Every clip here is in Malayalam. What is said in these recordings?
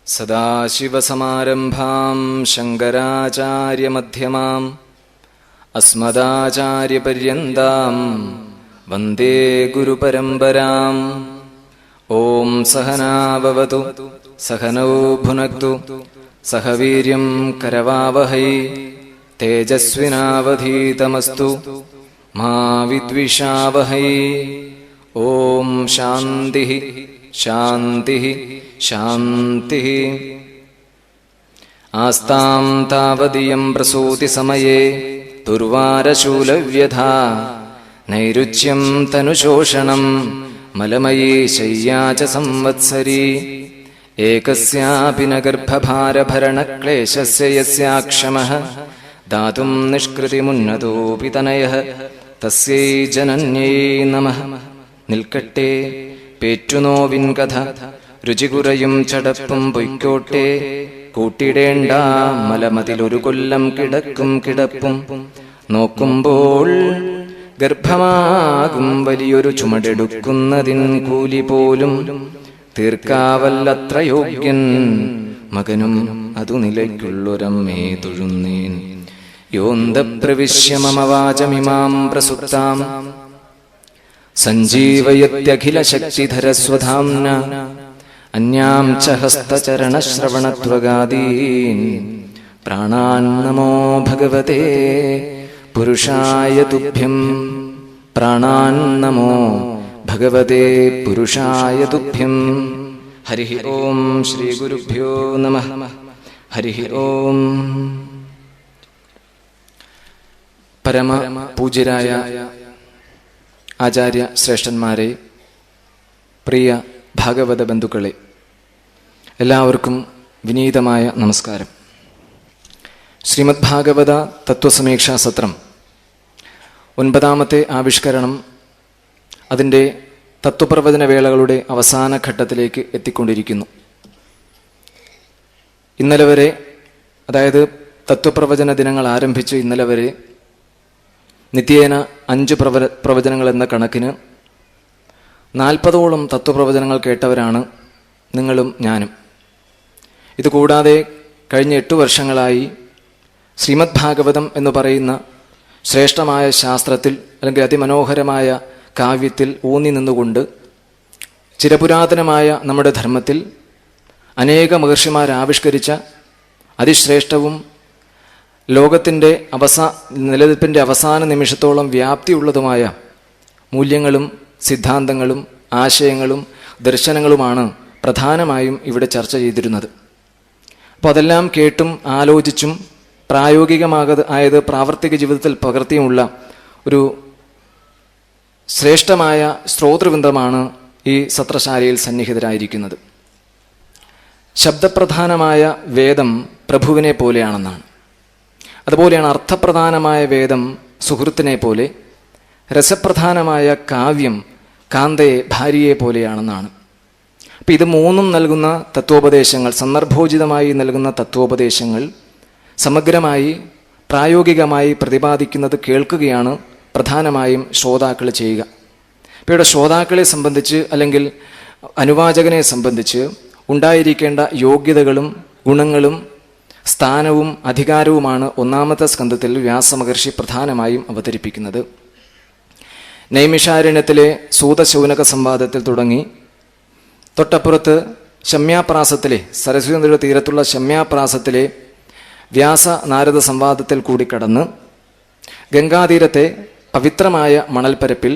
സദാശിവസമാരംഭാം ശങ്കരാചാര്യമധ്യമാം അസ്മദാചാര്യപര്യന്താം വന്ദേ ഗുരുപരമ്പരാം. ഓം സഹനാവവതു സഹനൗ ഭുനക്തു സഹ വീര്യം കരവാവഹൈ തേജസ്വിനാവധീതമസ്തു മാ വിദ്വിഷാവഹൈ. ഓം ശാന്തി ശാന്തി ശാന്തി. ആസ്താം താവദിയം പ്രസൂതി സമയേ ദുർവാരശൂലവ്യഥാ നൈരുച്യം തനുശോഷണം മലമയീ ശയ്യാ ച സംവത്സരീ. ഏകസ്യാപി ന ഗർഭഭാരഭരണക്ലേശസ്യ യസ്യാക്ഷമഃ ദാതും നിഷ്കൃതിമുന്നതോപി തനയഃ തസ്യൈ ജനന്യൈ നമഃ. നിൽക്കട്ടെ പേറ്റുനോവിൻ കഥ രുചികുറയും ചടപ്പും പൊയ്ക്കോട്ടെ. കൂട്ടിടേണ്ട മലമതിലൊരു കൊല്ലം കിടക്കും കിടപ്പും. നോക്കുമ്പോൾ ഗർഭമാകും വലിയൊരു ചുമടെടുക്കുന്നതിൻ കൂലി പോലും തീർക്കാവല്ലത്ര യോഗ്യൻ. മകനും അതു നിലയ്ക്കുള്ളൊരമ്മേ തൊഴുന്നേൻ. യോന്തപ്രവിശ്യ മമ വാചമിമാം പ്രസുപ്താം സഞ്ജീവയത്യഖിലശക്തിധരസ്വധാംന അന്യാം ച ഹസ്തചരണശ്രവണത്വഗാദീൻ. പ്രാണാൻ നമോ ഭഗവതേ പുരുഷായ തുഭ്യം. പ്രാണാൻ നമോ ഭഗവതേ പുരുഷായ തുഭ്യം. ഹരി ഓം ശ്രീ ഗുരുഭ്യോ നമഃ. ഹരി ഓം. പരമ പൂജ്യരായ ആചാര്യ ശ്രേഷ്ഠന്മാരെ, പ്രിയ ഭാഗവത ബന്ധുക്കളെ, എല്ലാവർക്കും വിനീതമായ നമസ്കാരം. ശ്രീമദ് ഭാഗവത തത്വസമീക്ഷാ സത്രം 9ാമത്തെ ആവിഷ്കരണം അതിൻ്റെ തത്വപ്രവചന വേളകളുടെ അവസാന ഘട്ടത്തിലേക്ക് എത്തിക്കൊണ്ടിരിക്കുന്നു. ഇന്നലെ വരെ, അതായത് തത്വപ്രവചന ദിനങ്ങൾ ആരംഭിച്ച് ഇന്നലെ വരെ നിത്യേന 5 പ്രവചനങ്ങൾ എന്ന കണക്കിന് 40ഓളം തത്വപ്രവചനങ്ങൾ കേട്ടവരാണ് നിങ്ങളും ഞാനും. ഇതുകൂടാതെ കഴിഞ്ഞ 8 വർഷങ്ങളായി ശ്രീമദ് ഭാഗവതം എന്ന് പറയുന്ന ശ്രേഷ്ഠമായ ശാസ്ത്രത്തിൽ, അല്ലെങ്കിൽ അതിമനോഹരമായ കാവ്യത്തിൽ ഊന്നി നിന്നുകൊണ്ട് ചിരപുരാതനമായ നമ്മുടെ ധർമ്മത്തിൽ അനേക മഹർഷിമാരാവിഷ്കരിച്ച അതിശ്രേഷ്ഠവും ലോകത്തിൻ്റെ നിലനിൽപ്പിൻ്റെ അവസാന നിമിഷത്തോളം വ്യാപ്തിയുള്ളതുമായ മൂല്യങ്ങളും സിദ്ധാന്തങ്ങളും ആശയങ്ങളും ദർശനങ്ങളുമാണ് പ്രധാനമായും ഇവിടെ ചർച്ച ചെയ്തിരുന്നത്. അപ്പോൾ അതെല്ലാം കേട്ടും ആലോചിച്ചും പ്രായോഗികമായത് പ്രാവർത്തിക ജീവിതത്തിൽ പകർത്തിയുമുള്ള ഒരു ശ്രേഷ്ഠമായ ശ്രോതൃവൃന്ദമാണ് ഈ സത്രശാലയിൽ സന്നിഹിതരായിരിക്കുന്നത്. ശബ്ദപ്രധാനമായ വേദം പ്രഭുവിനെ പോലെയാണെന്നാണ്. അതുപോലെയാണ് അർത്ഥപ്രധാനമായ വേദം സുഹൃത്തിനെ പോലെ, രസപ്രധാനമായ കാവ്യം കാന്തയെ ഭാര്യയെ പോലെയാണെന്നാണ്. അപ്പം ഇത് മൂന്നും നൽകുന്ന തത്വോപദേശങ്ങൾ, സന്ദർഭോചിതമായി നൽകുന്ന തത്വോപദേശങ്ങൾ സമഗ്രമായി പ്രായോഗികമായി പ്രതിപാദിക്കുന്നത് കേൾക്കുകയാണ് പ്രധാനമായും ശ്രോതാക്കൾ ചെയ്യുക. അപ്പോൾ ഇവിടെ ശ്രോതാക്കളെ സംബന്ധിച്ച്, അല്ലെങ്കിൽ അനുവാചകനെ സംബന്ധിച്ച് ഉണ്ടായിരിക്കേണ്ട യോഗ്യതകളും ഗുണങ്ങളും സ്ഥാനവും അധികാരവുമാണ് 1ാമത്തെ സ്കന്ധത്തിൽ വ്യാസമഹർഷി പ്രധാനമായും അവതരിപ്പിക്കുന്നത്. നൈമിഷാരണ്യത്തിലെ സൂതശൗനക സംവാദത്തിൽ തുടങ്ങി തൊട്ടപ്പുറത്ത് ശമ്യാപ്രാസത്തിലെ, സരസ്വതി നദിയുടെ തീരത്തുള്ള ശമ്യാപ്രാസത്തിലെ വ്യാസ നാരദ സംവാദത്തിൽ കൂടി കടന്ന് ഗംഗാതീരത്തെ പവിത്രമായ മണൽപ്പരപ്പിൽ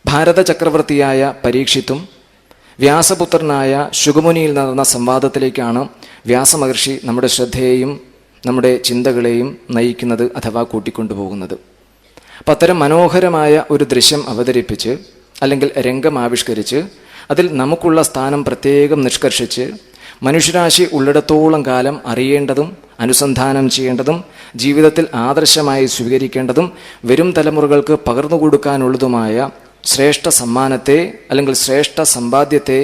ഭാരത ചക്രവർത്തിയായ പരീക്ഷിത്തും വ്യാസപുത്രനായ ശുഗമുനിയിൽ നടന്ന സംവാദത്തിലേക്കാണ് വ്യാസമഹർഷി നമ്മുടെ ശ്രദ്ധയെയും നമ്മുടെ ചിന്തകളെയും നയിക്കുന്നത്, അഥവാ കൂട്ടിക്കൊണ്ടുപോകുന്നത്. അപ്പം അത്തരം മനോഹരമായ ഒരു ദൃശ്യം അവതരിപ്പിച്ച്, അല്ലെങ്കിൽ രംഗം ആവിഷ്കരിച്ച്, അതിൽ നമുക്കുള്ള സ്ഥാനം പ്രത്യേകം നിഷ്കർഷിച്ച് മനുഷ്യരാശി ഉള്ളിടത്തോളം കാലം അറിയേണ്ടതും അനുസന്ധാനം ചെയ്യേണ്ടതും ജീവിതത്തിൽ ആദർശമായി സ്വീകരിക്കേണ്ടതും വരും തലമുറകൾക്ക് പകർന്നു കൊടുക്കാനുള്ളതുമായ ശ്രേഷ്ഠ സമ്മാനത്തെ, അല്ലെങ്കിൽ ശ്രേഷ്ഠ സമ്പാദ്യത്തെ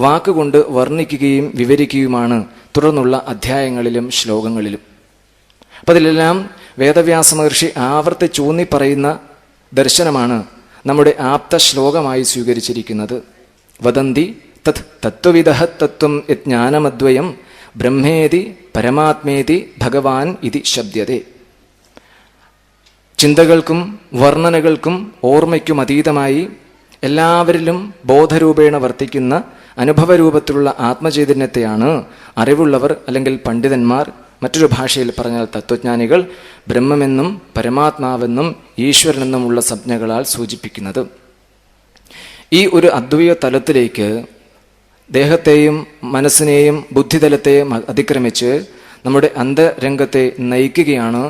വാക്കുകൊണ്ട് വർണ്ണിക്കുകയും വിവരിക്കുകയുമാണ് തുടർന്നുള്ള അധ്യായങ്ങളിലും ശ്ലോകങ്ങളിലും. അപ്പം അതിലെല്ലാം വേദവ്യാസ മഹർഷി ആവർത്തിച്ചൂന്നി പറയുന്ന ദർശനമാണ് നമ്മുടെ ആപ്ത ശ്ലോകമായി സ്വീകരിച്ചിരിക്കുന്നത്. വദന്തി തത് തത്വവിദഃ തത്വം യജ്ഞാനമദ്വയം ബ്രഹ്മേതി പരമാത്മേതി ഭഗവാൻ ഇതി ശബ്ദതേ. ചിന്തകൾക്കും വർണ്ണനകൾക്കും ഓർമ്മയ്ക്കും അതീതമായി എല്ലാവരിലും ബോധരൂപേണ വർത്തിക്കുന്ന അനുഭവരൂപത്തിലുള്ള ആത്മചൈതന്യത്തെയാണ് അറിവുള്ളവർ അല്ലെങ്കിൽ പണ്ഡിതന്മാർ, മറ്റൊരു ഭാഷയിൽ പറഞ്ഞാൽ തത്വജ്ഞാനികൾ, ബ്രഹ്മമെന്നും പരമാത്മാവെന്നും ഈശ്വരനെന്നുമുള്ള സംജ്ഞകളാൽ സൂചിപ്പിക്കുന്നത്. ഈ ഒരു അദ്വൈത തലത്തിലേക്ക് ദേഹത്തെയും മനസ്സിനെയും ബുദ്ധിതലത്തെയും അതിക്രമിച്ച് നമ്മുടെ അന്തരംഗത്തെ നയിക്കുകയാണ്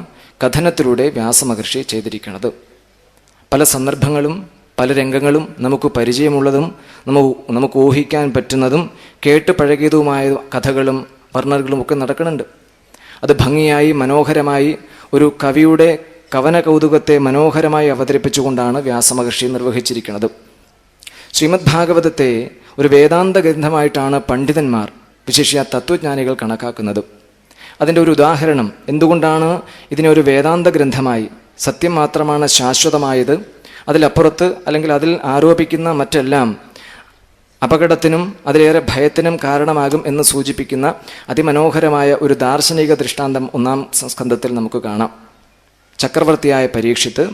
കഥനത്തിലൂടെ വ്യാസമഹർഷി ചെയ്തിരിക്കുന്നത്. പല സന്ദർഭങ്ങളും പല രംഗങ്ങളും നമുക്ക് പരിചയമുള്ളതും നമുക്ക് ഊഹിക്കാൻ പറ്റുന്നതും കേട്ട് പഴകിയതുമായ കഥകളും വർണ്ണനകളും ഒക്കെ നടക്കുന്നുണ്ട്. അത് ഭംഗിയായി മനോഹരമായി ഒരു കവിയുടെ കവന കൗതുകത്തെ മനോഹരമായി അവതരിപ്പിച്ചുകൊണ്ടാണ് വ്യാസമഹർഷി നിർവഹിച്ചിരിക്കുന്നത്. ശ്രീമദ് ഭാഗവതത്തെ ഒരു വേദാന്ത ഗ്രന്ഥമായിട്ടാണ് പണ്ഡിതന്മാർ, വിശേഷിയ തത്വജ്ഞാനികൾ കണക്കാക്കുന്നത്. അതിൻ്റെ ഒരു ഉദാഹരണം, എന്തുകൊണ്ടാണ് ഇതിനെ ഒരു വേദാന്ത ഗ്രന്ഥമായി, സത്യം മാത്രമാണ് ശാശ്വതമായത്, അതിലപ്പുറത്ത് അല്ലെങ്കിൽ അതിൽ ആരോപിക്കുന്ന മറ്റെല്ലാം അപകടത്തിനും അതിലേറെ ഭയത്തിനും കാരണമാകും എന്ന് സൂചിപ്പിക്കുന്ന അതിമനോഹരമായ ഒരു ദാർശനിക ദൃഷ്ടാന്തം 1-ാം സ്കന്ധത്തിൽ നമുക്ക് കാണാം. ചക്രവർത്തിയായ പരീക്ഷിത്ത്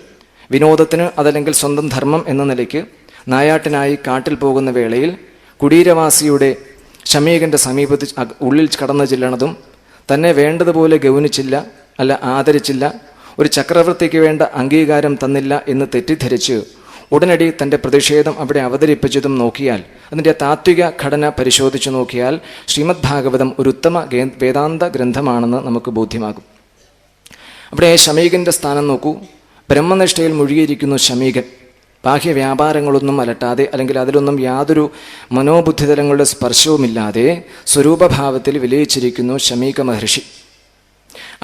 വിനോദത്തിന് അതല്ലെങ്കിൽ സ്വന്തം ധർമ്മം എന്ന നിലയ്ക്ക് നായാട്ടിനായി കാട്ടിൽ പോകുന്ന വേളയിൽ കുടീരവാസിയുടെ ശമീകന്റെ സമീപത്ത് ഉള്ളിൽ കടന്നു ചെല്ലണതും തന്നെ വേണ്ടതുപോലെ ഗൗനിച്ചില്ല, അല്ല ആദരിച്ചില്ല, ഒരു ചക്രവർത്തിക്ക് വേണ്ട അംഗീകാരം തന്നില്ല എന്ന് തെറ്റിദ്ധരിച്ച് ഉടനടി തൻ്റെ പ്രതിഷേധം അവിടെ അവതരിപ്പിച്ചതും നോക്കിയാൽ, അതിൻ്റെ താത്വിക ഘടന പരിശോധിച്ചു നോക്കിയാൽ ശ്രീമദ് ഭാഗവതം ഒരു ഉത്തമ വേദാന്ത ഗ്രന്ഥമാണെന്ന് നമുക്ക് ബോധ്യമാകും. അവിടെ ശമീകന്റെ സ്ഥാനം നോക്കൂ. ബ്രഹ്മനിഷ്ഠയിൽ മുഴുകിയിരിക്കുന്നു ശമീകൻ. ബാഹ്യ വ്യാപാരങ്ങളൊന്നും അലട്ടാതെ അല്ലെങ്കിൽ അതിലൊന്നും യാതൊരു മനോബുദ്ധിതലങ്ങളുടെ സ്പർശവുമില്ലാതെ സ്വരൂപഭാവത്തിൽ വിലയിച്ചിരിക്കുന്നു ശമീക മഹർഷി.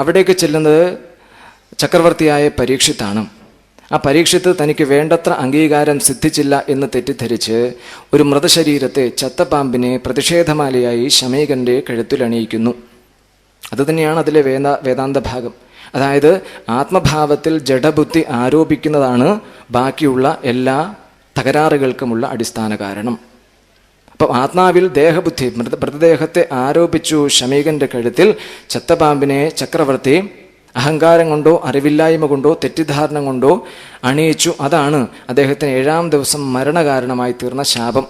അവിടേക്ക് ചെല്ലുന്നത് ചക്രവർത്തിയായ പരീക്ഷിത്താണ്. ആ പരീക്ഷിത്ത് തനിക്ക് വേണ്ടത്ര അംഗീകാരം സിദ്ധിച്ചില്ല എന്ന് തെറ്റിദ്ധരിച്ച് ഒരു മൃതശരീരത്തെ, ചത്തപ്പാമ്പിനെ പ്രതിഷേധമാലയായി ശമീകന്റെ കഴുത്തിലണിയിക്കുന്നു. അതുതന്നെയാണ് അതിലെ വേദാന്ത ഭാഗം. അതായത് ആത്മഭാവത്തിൽ ജഡബുദ്ധി ആരോപിക്കുന്നതാണ് ബാക്കിയുള്ള എല്ലാ തകരാറുകൾക്കുമുള്ള അടിസ്ഥാന കാരണം. അപ്പം ആത്മാവിൽ ദേഹബുദ്ധി, മൃതദേഹത്തെ ആരോപിച്ചു ശമീകന്റെ കഴുത്തിൽ. ചത്തപാമ്പിനെ ചക്രവർത്തി അഹങ്കാരം കൊണ്ടോ അറിവില്ലായ്മ കൊണ്ടോ തെറ്റിദ്ധാരണ കൊണ്ടോ അണിയിച്ചു. അതാണ് അദ്ദേഹത്തിന് 7-ാം ദിവസം മരണകാരണമായി തീർന്ന ശാപം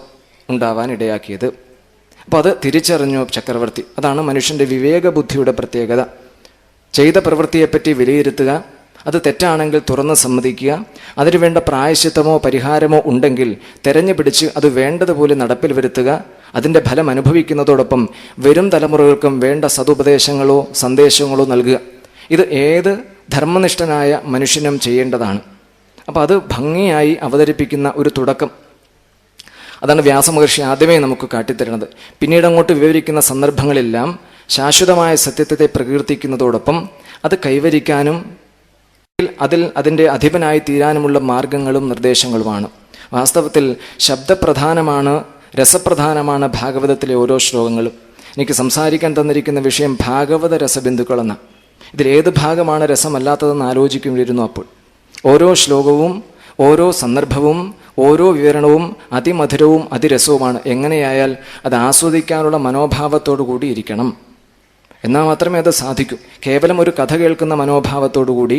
ഉണ്ടാവാൻ ഇടയാക്കിയത്. അപ്പോൾ അത് തിരിച്ചറിഞ്ഞു ചക്രവർത്തി. അതാണ് മനുഷ്യൻ്റെ വിവേകബുദ്ധിയുടെ പ്രത്യേകത. ചെയ്ത പ്രവൃത്തിയെപ്പറ്റി വിലയിരുത്തുക, അത് തെറ്റാണെങ്കിൽ തുറന്ന് സമ്മതിക്കുക, അതിനുവേണ്ട പ്രായശ്ചിത്തമോ പരിഹാരമോ ഉണ്ടെങ്കിൽ തെരഞ്ഞു പിടിച്ച് അത് വേണ്ടതുപോലെ നടപ്പിൽ വരുത്തുക, അതിൻ്റെ ഫലം അനുഭവിക്കുന്നതോടൊപ്പം വരും തലമുറകൾക്കും വേണ്ട സതുപദേശങ്ങളോ സന്ദേശങ്ങളോ നൽകുക. ഇത് ഏത് ധർമ്മനിഷ്ഠനായ മനുഷ്യനും ചെയ്യേണ്ടതാണ്. അപ്പോൾ അത് ഭംഗിയായി അവതരിപ്പിക്കുന്ന ഒരു തുടക്കം, അതാണ് വ്യാസമഹർഷി ആദ്യമേ നമുക്ക് കാട്ടിത്തരുന്നത്. പിന്നീട് അങ്ങോട്ട് വിവരിക്കുന്ന സന്ദർഭങ്ങളെല്ലാം ശാശ്വതമായ സത്യത്തെ പ്രകീർത്തിക്കുന്നതോടൊപ്പം അത് കൈവരിക്കാനും അതിൻ്റെ അധിപനായി തീരാനുമുള്ള മാർഗങ്ങളും നിർദ്ദേശങ്ങളുമാണ്. വാസ്തവത്തിൽ ശബ്ദപ്രധാനമാണ്, രസപ്രധാനമാണ് ഭാഗവതത്തിലെ ഓരോ ശ്ലോകങ്ങളും. എനിക്ക് സംസാരിക്കാൻ തന്നിരിക്കുന്ന വിഷയം ഭാഗവത രസബിന്ദുക്കളെന്ന. ഇതിലേത് ഭാഗമാണ് രസമല്ലാത്തതെന്ന് ആലോചിക്കുമായിരുന്നു. അപ്പോൾ ഓരോ ശ്ലോകവും ഓരോ സന്ദർഭവും ഓരോ വിവരണവും അതിമധുരവും അതിരസവുമാണ്. എങ്ങനെയായാൽ അത് ആസ്വദിക്കാനുള്ള മനോഭാവത്തോടു കൂടി ഇരിക്കണം, എന്നാൽ മാത്രമേ അത് സാധിക്കൂ. കേവലം ഒരു കഥ കേൾക്കുന്ന മനോഭാവത്തോടു കൂടി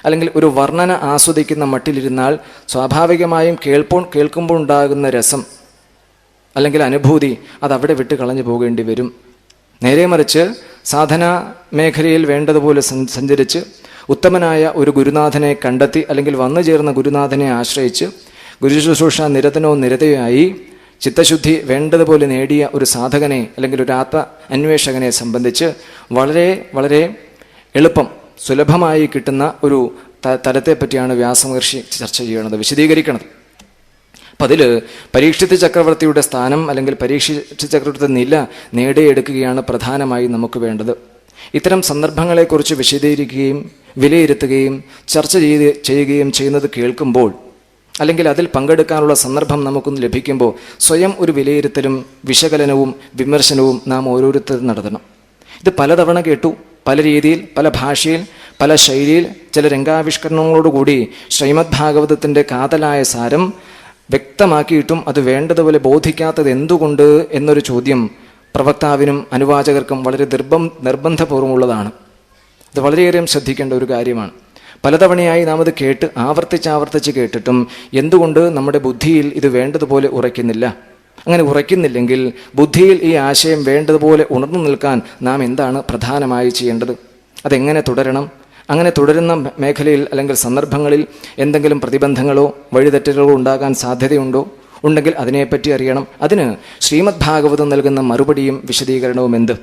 അല്ലെങ്കിൽ ഒരു വർണ്ണന ആസ്വദിക്കുന്ന മട്ടിലിരുന്നാൽ സ്വാഭാവികമായും കേൾക്കുമ്പോൾ ഉണ്ടാകുന്ന രസം അല്ലെങ്കിൽ അനുഭൂതി അതവിടെ വിട്ട് കളഞ്ഞു പോകേണ്ടി വരും. നേരെ മറിച്ച് സാധനാ മേഖലയിൽ വേണ്ടതുപോലെ സഞ്ചരിച്ച് ഉത്തമനായ ഒരു ഗുരുനാഥനെ കണ്ടെത്തി അല്ലെങ്കിൽ വന്നു ചേർന്ന ഗുരുനാഥനെ ആശ്രയിച്ച് ഗുരുശുശ്രൂഷ നിരതനോ നിരതയായി ചിത്തശുദ്ധി വേണ്ടതുപോലെ നേടിയ ഒരു സാധകനെ അല്ലെങ്കിൽ ഒരു ആത്മ അന്വേഷകനെ സംബന്ധിച്ച് വളരെ വളരെ എളുപ്പം സുലഭമായി കിട്ടുന്ന ഒരു തലത്തെ പറ്റിയാണ് വ്യാസമഹർഷി ചർച്ച ചെയ്യണത്, വിശദീകരിക്കണത്. അപ്പം അതിൽ പരീക്ഷിത് ചക്രവർത്തിയുടെ സ്ഥാനം അല്ലെങ്കിൽ പരീക്ഷിത് ചക്രവർത്തി നില നേടിയെടുക്കുകയാണ് പ്രധാനമായി നമുക്ക് വേണ്ടത്. ഇത്തരം സന്ദർഭങ്ങളെക്കുറിച്ച് വിശദീകരിക്കുകയും വിലയിരുത്തുകയും ചർച്ച ചെയ്യുകയും ചെയ്യുന്നത് കേൾക്കുമ്പോൾ അല്ലെങ്കിൽ അതിൽ പങ്കെടുക്കാനുള്ള സന്ദർഭം നമുക്കൊന്ന് ലഭിക്കുമ്പോൾ സ്വയം ഒരു വിലയിരുത്തലും വിശകലനവും വിമർശനവും നാം ഓരോരുത്തരും നടത്തണം. ഇത് പലതവണ കേട്ടു, പല രീതിയിൽ, പല ഭാഷയിൽ, പല ശൈലിയിൽ, ചില രംഗാവിഷ്കരണങ്ങളോടുകൂടി ശ്രീമദ് ഭാഗവതത്തിൻ്റെ കാതലായ സാരം വ്യക്തമാക്കിയിട്ടും അത് വേണ്ടതുപോലെ ബോധിക്കാത്തത് എന്തുകൊണ്ട് എന്നൊരു ചോദ്യം പ്രവക്താവിനും അനുവാചകർക്കും വളരെ നിർബന്ധപൂർവ്വമുള്ളതാണ്. അത് വളരെയേറെ ശ്രദ്ധിക്കേണ്ട ഒരു കാര്യമാണ്. പലതവണയായി നാം അത് കേട്ട് ആവർത്തിച്ച് കേട്ടിട്ടും എന്തുകൊണ്ട് നമ്മുടെ ബുദ്ധിയിൽ ഇത് വേണ്ടതുപോലെ ഉറയ്ക്കുന്നില്ല? അങ്ങനെ ഉറയ്ക്കുന്നില്ലെങ്കിൽ ബുദ്ധിയിൽ ഈ ആശയം വേണ്ടതുപോലെ ഉണർന്നു നിൽക്കാൻ നാം എന്താണ് പ്രധാനമായി ചെയ്യേണ്ടത്? അതെങ്ങനെ തുടരണം? അങ്ങനെ തുടരുന്ന മേഖലയിൽ അല്ലെങ്കിൽ സന്ദർഭങ്ങളിൽ എന്തെങ്കിലും പ്രതിബന്ധങ്ങളോ വഴിതെറ്റലുകളോ ഉണ്ടാകാൻ സാധ്യതയുണ്ടോ? ഉണ്ടെങ്കിൽ അതിനെപ്പറ്റി അറിയണം. അതിന് ശ്രീമദ് ഭാഗവതം നൽകുന്ന മറുപടിയും വിശദീകരണവും എന്ത്?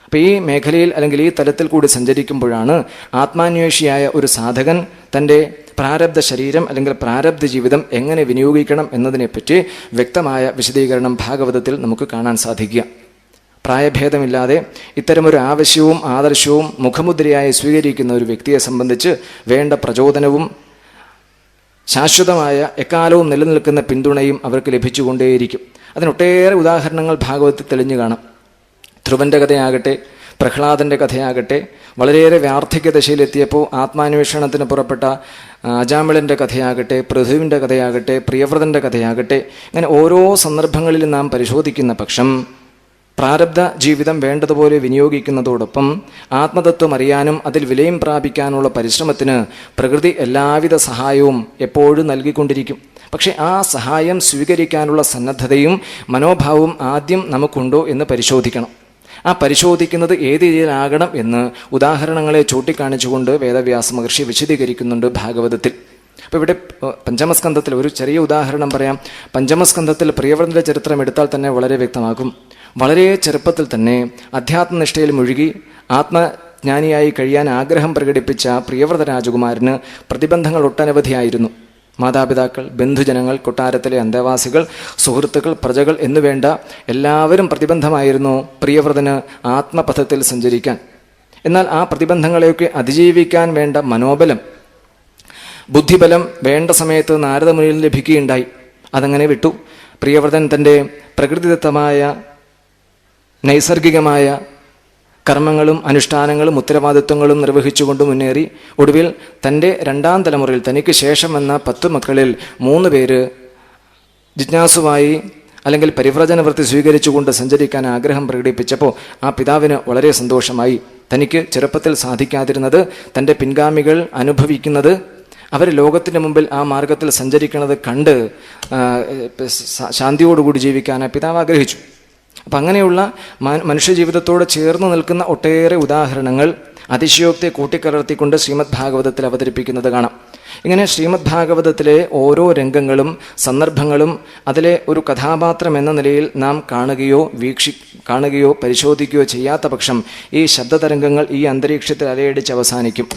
അപ്പോൾ ഈ മേഖലയിൽ അല്ലെങ്കിൽ ഈ തലത്തിൽ കൂടി സഞ്ചരിക്കുമ്പോഴാണ് ആത്മാന്വേഷിയായ ഒരു സാധകൻ തൻ്റെ പ്രാരബ്ധ ശരീരം അല്ലെങ്കിൽ പ്രാരബ്ധ ജീവിതം എങ്ങനെ വിനിയോഗിക്കണം എന്നതിനെപ്പറ്റി വ്യക്തമായ വിശദീകരണം ഭാഗവതത്തിൽ നമുക്ക് കാണാൻ സാധിക്കുക. പ്രായഭേദമില്ലാതെ ഇത്തരമൊരു ആവശ്യവും ആദർശവും മുഖമുദ്രയായി സ്വീകരിക്കുന്ന ഒരു വ്യക്തിയെ സംബന്ധിച്ച് വേണ്ട പ്രചോദനവും ശാശ്വതമായ എക്കാലവും നിലനിൽക്കുന്ന പിന്തുണയും അവർക്ക് ലഭിച്ചുകൊണ്ടേയിരിക്കും. അതിനൊട്ടേറെ ഉദാഹരണങ്ങൾ ഭാഗവതത്തിൽ തെളിഞ്ഞു കാണാം. ധ്രുവൻ്റെ കഥയാകട്ടെ, പ്രഹ്ലാദൻ്റെ കഥയാകട്ടെ, വളരെയേറെ വാർദ്ധക്യദശയിലെത്തിയപ്പോൾ ആത്മാന്വേഷണത്തിന് പുറപ്പെട്ട അജാമിളൻ്റെ കഥയാകട്ടെ, പൃഥുവിൻ്റെ കഥയാകട്ടെ, പ്രിയവ്രതൻ്റെ കഥയാകട്ടെ, ഇങ്ങനെ ഓരോ സന്ദർഭങ്ങളിലും നാം പരിശോധിക്കുന്ന പക്ഷം പ്രാരബ്ധ ജീവിതം വേണ്ടതുപോലെ വിനിയോഗിക്കുന്നതോടൊപ്പം ആത്മതത്വം അറിയാനും അതിൽ വിലയം പ്രാപിക്കാനുള്ള പരിശ്രമത്തിന് പ്രകൃതി എല്ലാവിധ സഹായവും എപ്പോഴും നൽകിക്കൊണ്ടിരിക്കും. പക്ഷേ ആ സഹായം സ്വീകരിക്കാനുള്ള സന്നദ്ധതയും മനോഭാവവും ആദ്യം നമുക്കുണ്ടോ എന്ന് പരിശോധിക്കണം. ആ പരിശോധിക്കുന്നത് ഏത് രീതിയിലാകണം എന്ന് ഉദാഹരണങ്ങളെ ചൂണ്ടിക്കാണിച്ചുകൊണ്ട് വേദവ്യാസ മഹർഷി വിശദീകരിക്കുന്നുണ്ട് ഭാഗവതത്തിൽ. അപ്പോൾ ഇവിടെ പഞ്ചമസ്കന്ധത്തിൽ ഒരു ചെറിയ ഉദാഹരണം പറയാം. പഞ്ചമസ്കന്ധത്തിൽ പ്രിയവ്രതൻ്റെ ചരിത്രം എടുത്താൽ തന്നെ വളരെ വ്യക്തമാകും. വളരെ ചെറുപ്പത്തിൽ തന്നെ അധ്യാത്മനിഷ്ഠയിൽ മുഴുകി ആത്മജ്ഞാനിയായി കഴിയാൻ ആഗ്രഹം പ്രകടിപ്പിച്ച പ്രിയവ്രത രാജകുമാരന് പ്രതിബന്ധങ്ങൾ ഒട്ടനവധിയായിരുന്നു. മാതാപിതാക്കൾ, ബന്ധുജനങ്ങൾ, കൊട്ടാരത്തിലെ അന്തേവാസികൾ, സുഹൃത്തുക്കൾ, പ്രജകൾ എന്നുവേണ്ട എല്ലാവരും പ്രതിബന്ധമായിരുന്നു പ്രിയവ്രതന് ആത്മപഥത്തിൽ സഞ്ചരിക്കാൻ. എന്നാൽ ആ പ്രതിബന്ധങ്ങളെയൊക്കെ അതിജീവിക്കാൻ വേണ്ട മനോബലം, ബുദ്ധിബലം വേണ്ട സമയത്ത് നാരദമുനിയിൽ ലഭിക്കുകയുണ്ടായി. അതങ്ങനെ വിട്ടു. പ്രിയവ്രതൻ തൻ്റെ പ്രകൃതിദത്തമായ നൈസർഗികമായ കർമ്മങ്ങളും അനുഷ്ഠാനങ്ങളും ഉത്തരവാദിത്വങ്ങളും നിർവഹിച്ചുകൊണ്ട് മുന്നേറി ഒടുവിൽ തൻ്റെ രണ്ടാം തലമുറയിൽ തനിക്ക് ശേഷം വന്ന 10 മക്കളിൽ 3 പേര് ജിജ്ഞാസുവായി അല്ലെങ്കിൽ പരിവ്രജന വൃത്തി സ്വീകരിച്ചുകൊണ്ട് സഞ്ചരിക്കാൻ ആഗ്രഹം പ്രകടിപ്പിച്ചപ്പോൾ ആ പിതാവിന് വളരെ സന്തോഷമായി. തനിക്ക് ചെറുപ്പത്തിൽ സാധിക്കാതിരുന്നത് തൻ്റെ പിൻഗാമികൾ അനുഭവിക്കുന്നത്, അവർ ലോകത്തിൻ്റെ മുമ്പിൽ ആ മാർഗത്തിൽ സഞ്ചരിക്കുന്നത് കണ്ട് ശാന്തിയോടുകൂടി ജീവിക്കാൻ ആ പിതാവ് ആഗ്രഹിച്ചു. അപ്പം അങ്ങനെയുള്ള മനുഷ്യജീവിതത്തോട് ചേർന്ന് നിൽക്കുന്ന ഒട്ടേറെ ഉദാഹരണങ്ങൾ അതിശയോക്തിയെ കൂട്ടിക്കലർത്തിക്കൊണ്ട് ശ്രീമദ് ഭാഗവതത്തിൽ അവതരിപ്പിക്കുന്നത് കാണാം. ഇങ്ങനെ ശ്രീമദ് ഭാഗവതത്തിലെ ഓരോ രംഗങ്ങളും സന്ദർഭങ്ങളും അതിലെ ഒരു കഥാപാത്രം എന്ന നിലയിൽ നാം കാണുകയോ പരിശോധിക്കുകയോ ചെയ്യാത്ത പക്ഷം ഈ ശബ്ദതരംഗങ്ങൾ ഈ അന്തരീക്ഷത്തിൽ അലയടിച്ച് അവസാനിക്കും.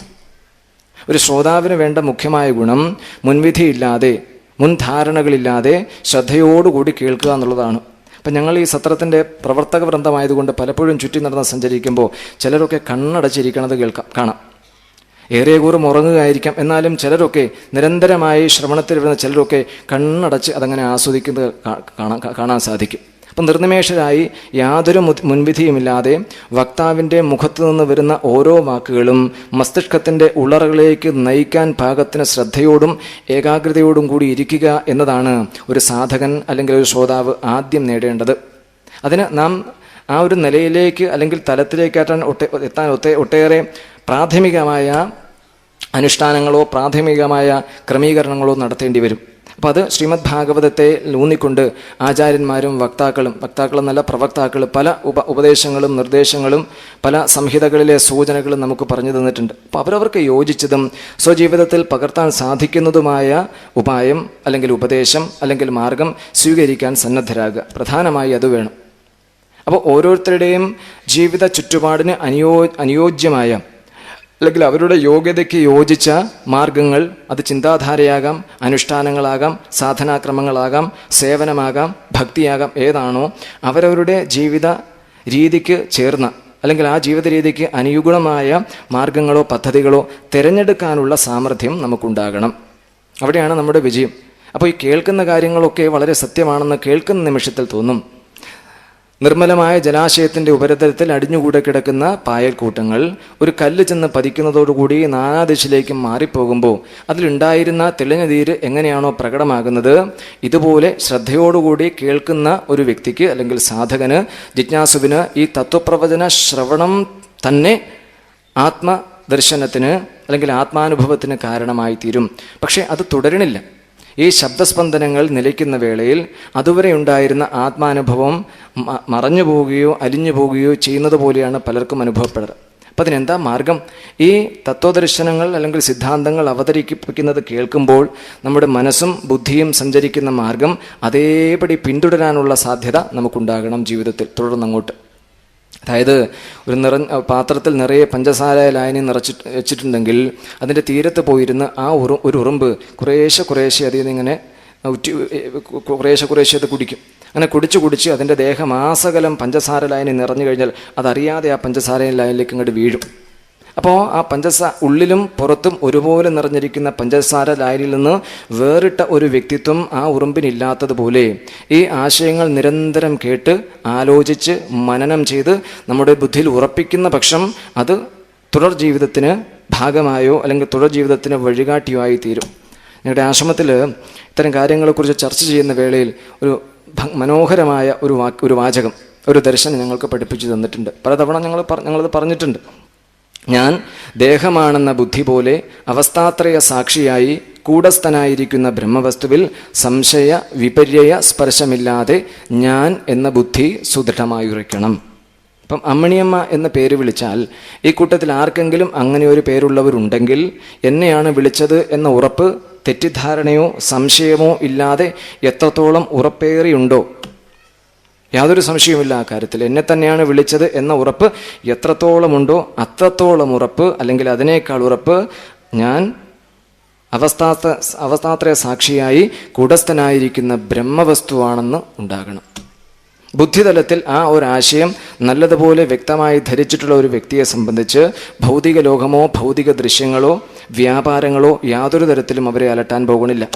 ഒരു ശ്രോതാവിന് വേണ്ട മുഖ്യമായ ഗുണം മുൻവിധിയില്ലാതെ, മുൻധാരണകളില്ലാതെ ശ്രദ്ധയോടുകൂടി കേൾക്കുക എന്നുള്ളതാണ്. അപ്പം ഞങ്ങൾ ഈ സത്രത്തിൻ്റെ പ്രവർത്തക വൃന്ദമായതുകൊണ്ട് പലപ്പോഴും ചുറ്റി നടന്ന് സഞ്ചരിക്കുമ്പോൾ ചിലരൊക്കെ കണ്ണടച്ചിരിക്കണത് കാണാം. ഏറെ കൂറും ഉറങ്ങുകയായിരിക്കാം. എന്നാലും ചിലരൊക്കെ നിരന്തരമായി ശ്രവണത്തിൽ വരുന്ന ചിലരൊക്കെ കണ്ണടച്ച് അതങ്ങനെ ആസ്വദിക്കുന്നത് കാണാൻ സാധിക്കും. അപ്പം നിർനിമേഷരായി യാതൊരു മുൻവിധിയുമില്ലാതെ വക്താവിൻ്റെ മുഖത്തു നിന്ന് വരുന്ന ഓരോ വാക്കുകളും മസ്തിഷ്കത്തിൻ്റെ ഉള്ളറകളിലേക്ക് നയിക്കാൻ പാകത്തിന് ശ്രദ്ധയോടും ഏകാഗ്രതയോടും കൂടി ഇരിക്കുക എന്നതാണ് ഒരു സാധകൻ അല്ലെങ്കിൽ ഒരു ശ്രോതാവ് ആദ്യം നേടേണ്ടത്. അതിന് നാം ആ ഒരു നിലയിലേക്ക് അല്ലെങ്കിൽ തലത്തിലേക്ക് എത്താൻ ഒട്ടേറെ പ്രാഥമികമായ അനുഷ്ഠാനങ്ങളോ പ്രാഥമികമായ ക്രമീകരണങ്ങളോ നടത്തേണ്ടി വരും. അപ്പോൾ അത് ശ്രീമദ് ഭാഗവതത്തെ ഊന്നിക്കൊണ്ട് ആചാര്യന്മാരും വക്താക്കളും നല്ല പ്രവക്താക്കൾ പല ഉപദേശങ്ങളും നിർദ്ദേശങ്ങളും പല സംഹിതകളിലെ സൂചനകളും നമുക്ക് പറഞ്ഞു തന്നിട്ടുണ്ട്. അപ്പോൾ അവരവർക്ക് യോജിച്ചതും സ്വജീവിതത്തിൽ പകർത്താൻ സാധിക്കുന്നതുമായ ഉപായം അല്ലെങ്കിൽ ഉപദേശം അല്ലെങ്കിൽ മാർഗം സ്വീകരിക്കാൻ സന്നദ്ധരാകുക. പ്രധാനമായി അത് വേണം. അപ്പോൾ ഓരോരുത്തരുടെയും ജീവിത ചുറ്റുപാടിന് അനുയോജ്യമായ അല്ലെങ്കിൽ അവരുടെ യോഗ്യതയ്ക്ക് യോജിച്ച മാർഗങ്ങൾ, അത് ചിന്താധാരയാകാം, അനുഷ്ഠാനങ്ങളാകാം, സാധനാക്രമങ്ങളാകാം, സേവനമാകാം, ഭക്തിയാകാം, ഏതാണോ അവരവരുടെ ജീവിത രീതിക്ക് ചേർന്ന അല്ലെങ്കിൽ ആ ജീവിത രീതിക്ക് അനുകൂലമായ മാർഗങ്ങളോ പദ്ധതികളോ തിരഞ്ഞെടുക്കാനുള്ള സാമർഥ്യം നമുക്കുണ്ടാകണം. അവിടെയാണ് നമ്മുടെ വിജയം. അപ്പോൾ ഈ കേൾക്കുന്ന കാര്യങ്ങളൊക്കെ വളരെ സത്യമാണെന്ന് കേൾക്കുന്ന നിമിഷത്തിൽ തോന്നും. നിർമ്മലമായ ജലാശയത്തിൻ്റെ ഉപരിതലത്തിൽ അടിഞ്ഞുകൂടെ കിടക്കുന്ന പായൽക്കൂട്ടങ്ങൾ ഒരു കല്ല് ചെന്ന് പതിക്കുന്നതോടുകൂടി നാനാദിശയിലേക്കും മാറിപ്പോകുമ്പോൾ അതിലുണ്ടായിരുന്ന തെളിഞ്ഞ നീര് എങ്ങനെയാണോ പ്രകടമാകുന്നത്, ഇതുപോലെ ശ്രദ്ധയോടുകൂടി കേൾക്കുന്ന ഒരു വ്യക്തിക്ക് അല്ലെങ്കിൽ സാധകന്, ജിജ്ഞാസുവിന് ഈ തത്വപ്രവചന ശ്രവണം തന്നെ ആത്മദർശനത്തിന് അല്ലെങ്കിൽ ആത്മാനുഭവത്തിന് കാരണമായി തീരും. പക്ഷേ അത് തുടരണില്ല. ഈ ശബ്ദസ്പന്ദനങ്ങൾ നിലയ്ക്കുന്ന വേളയിൽ അതുവരെ ഉണ്ടായിരുന്ന ആത്മാനുഭവം മറഞ്ഞു പോവുകയോ അലിഞ്ഞു പോവുകയോ ചെയ്യുന്നത് പോലെയാണ് പലർക്കും അനുഭവപ്പെടുന്നത്. അപ്പം അതിനെന്താ മാർഗം? ഈ തത്വദർശനങ്ങൾ അല്ലെങ്കിൽ സിദ്ധാന്തങ്ങൾ അവതരിപ്പിക്കുന്നത് കേൾക്കുമ്പോൾ നമ്മുടെ മനസ്സും ബുദ്ധിയും സഞ്ചരിക്കുന്ന മാർഗം അതേപടി പിന്തുടരാനുള്ള സാധ്യത നമുക്കുണ്ടാകണം ജീവിതത്തിൽ തുടർന്നങ്ങോട്ട്. അതായത് ഒരു പാത്രത്തിൽ നിറയെ പഞ്ചസാര ലായനി വെച്ചിട്ടുണ്ടെങ്കിൽ അതിൻ്റെ തീരത്ത് പോയിരുന്ന് ആ ഒരു ഉറുമ്പ് കുറേശ്ശെ അതിൽ നിന്ന് ഇങ്ങനെ കുറേശ്ശെ അത് കുടിക്കും. അങ്ങനെ കുടിച്ച് അതിൻ്റെ ദേഹമാസകലം പഞ്ചസാര ലായനി നിറഞ്ഞു കഴിഞ്ഞാൽ അതറിയാതെ ആ പഞ്ചസാര ലായനിലേക്ക് ഇങ്ങോട്ട് വീഴും. അപ്പോൾ ആ ഉള്ളിലും പുറത്തും ഒരുപോലെ നിറഞ്ഞിരിക്കുന്ന പഞ്ചസാര ലായനിയിൽ നിന്ന് വേറിട്ട ഒരു വ്യക്തിത്വം ആ ഉറുമ്പിനില്ലാത്തതുപോലെ ഈ ആശയങ്ങൾ നിരന്തരം കേട്ട് ആലോചിച്ച് മനനം ചെയ്ത് നമ്മുടെ ബുദ്ധിയിൽ ഉറപ്പിക്കുന്ന പക്ഷം അത് തുടർ ജീവിതത്തിന് ഭാഗമായോ അല്ലെങ്കിൽ തുടർ ജീവിതത്തിന് വഴികാട്ടിയോ ആയി തീരും. ഞങ്ങളുടെ ആശ്രമത്തിൽ ഇത്തരം കാര്യങ്ങളെക്കുറിച്ച് ചർച്ച ചെയ്യുന്ന വേളയിൽ ഒരു മനോഹരമായ ഒരു വാചകം, ഒരു ദർശനം ഞങ്ങൾക്ക് പഠിപ്പിച്ചു തന്നിട്ടുണ്ട്. പലതവണ ഞങ്ങളത് പറഞ്ഞിട്ടുണ്ട്. ഞാൻ ദേഹമാണെന്ന ബുദ്ധി പോലെ അവസ്ഥാത്രയ സാക്ഷിയായി കൂടസ്ഥനായിരിക്കുന്ന ബ്രഹ്മവസ്തുവിൽ സംശയ വിപര്യ സ്പർശമില്ലാതെ ഞാൻ എന്ന ബുദ്ധി സുദൃഢമായുറയ്ക്കണം. അപ്പം അമ്മിണിയമ്മ എന്ന പേര് വിളിച്ചാൽ ഈ കൂട്ടത്തിൽ ആർക്കെങ്കിലും അങ്ങനെ ഒരു പേരുള്ളവരുണ്ടെങ്കിൽ എന്നെയാണ് വിളിച്ചത് എന്ന ഉറപ്പ്, തെറ്റിദ്ധാരണയോ സംശയമോ ഇല്ലാതെ എത്രത്തോളം ഉറപ്പേറിയുണ്ടോ? യാതൊരു സംശയവുമില്ല ആ കാര്യത്തിൽ. എന്നെ തന്നെയാണ് വിളിച്ചത് എന്ന ഉറപ്പ് എത്രത്തോളമുണ്ടോ അത്രത്തോളം ഉറപ്പ്, അല്ലെങ്കിൽ അതിനേക്കാൾ ഉറപ്പ് ഞാൻ അവസ്ഥാത്രയ സാക്ഷിയായി കൂടസ്ഥനായിരിക്കുന്ന ബ്രഹ്മവസ്തുവാണെന്ന് ഉണ്ടാകണം. ബുദ്ധിതലത്തിൽ ആ ഒരാശയം നല്ലതുപോലെ വ്യക്തമായി ധരിച്ചിട്ടുള്ള ഒരു വ്യക്തിയെ സംബന്ധിച്ച് ഭൗതിക ലോകമോ ഭൗതിക ദൃശ്യങ്ങളോ വ്യാപാരങ്ങളോ യാതൊരു തരത്തിലും അവരെ അലട്ടാൻ പോകുന്നില്ല.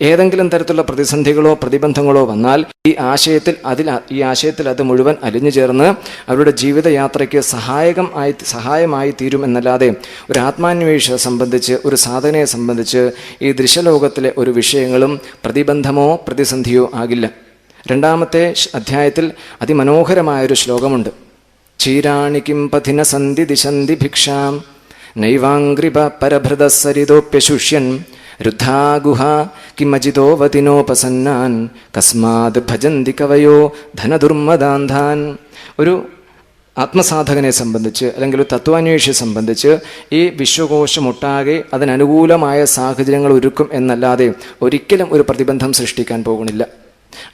ഏതെങ്കിലും തരത്തിലുള്ള പ്രതിസന്ധികളോ പ്രതിബന്ധങ്ങളോ വന്നാൽ ഈ ആശയത്തിൽ അത് മുഴുവൻ അലിഞ്ഞു ചേർന്ന് അവരുടെ ജീവിതയാത്രയ്ക്ക് സഹായമായി തീരുമെന്നല്ലാതെ ഒരു ആത്മാന്വേഷണത്തെ സംബന്ധിച്ച്, ഒരു സാധനയെ സംബന്ധിച്ച് ഈ ദൃശ്യലോകത്തിലെ ഒരു വിഷയങ്ങളും പ്രതിബന്ധമോ പ്രതിസന്ധിയോ ആകില്ല. 2-ാമത്തെ അധ്യായത്തിൽ അതിമനോഹരമായൊരു ശ്ലോകമുണ്ട്. ചീരാണി കിം പഥിന സന്ധി ദിശന്തി ഭിക്ഷാം നൈവാംഗ്രിപ പരഭൃതസരിതോപ്യശുഷ്യൻ രുദ്ധാഗുഹ കിമജിതോവതിനോപസന്നാൻ കസ്മാത് ഭജന്തി കവയോ ധനദുർമദാന്ധാൻ. ഒരു ആത്മസാധകനെ സംബന്ധിച്ച് അല്ലെങ്കിൽ ഒരു തത്വാന്വേഷിയെ സംബന്ധിച്ച് ഈ വിശ്വകോശമൊട്ടാകെ അതിനനുകൂലമായ സാഹചര്യങ്ങൾ ഒരുക്കും എന്നല്ലാതെ ഒരിക്കലും ഒരു പ്രതിബന്ധം സൃഷ്ടിക്കാൻ പോകുന്നില്ല.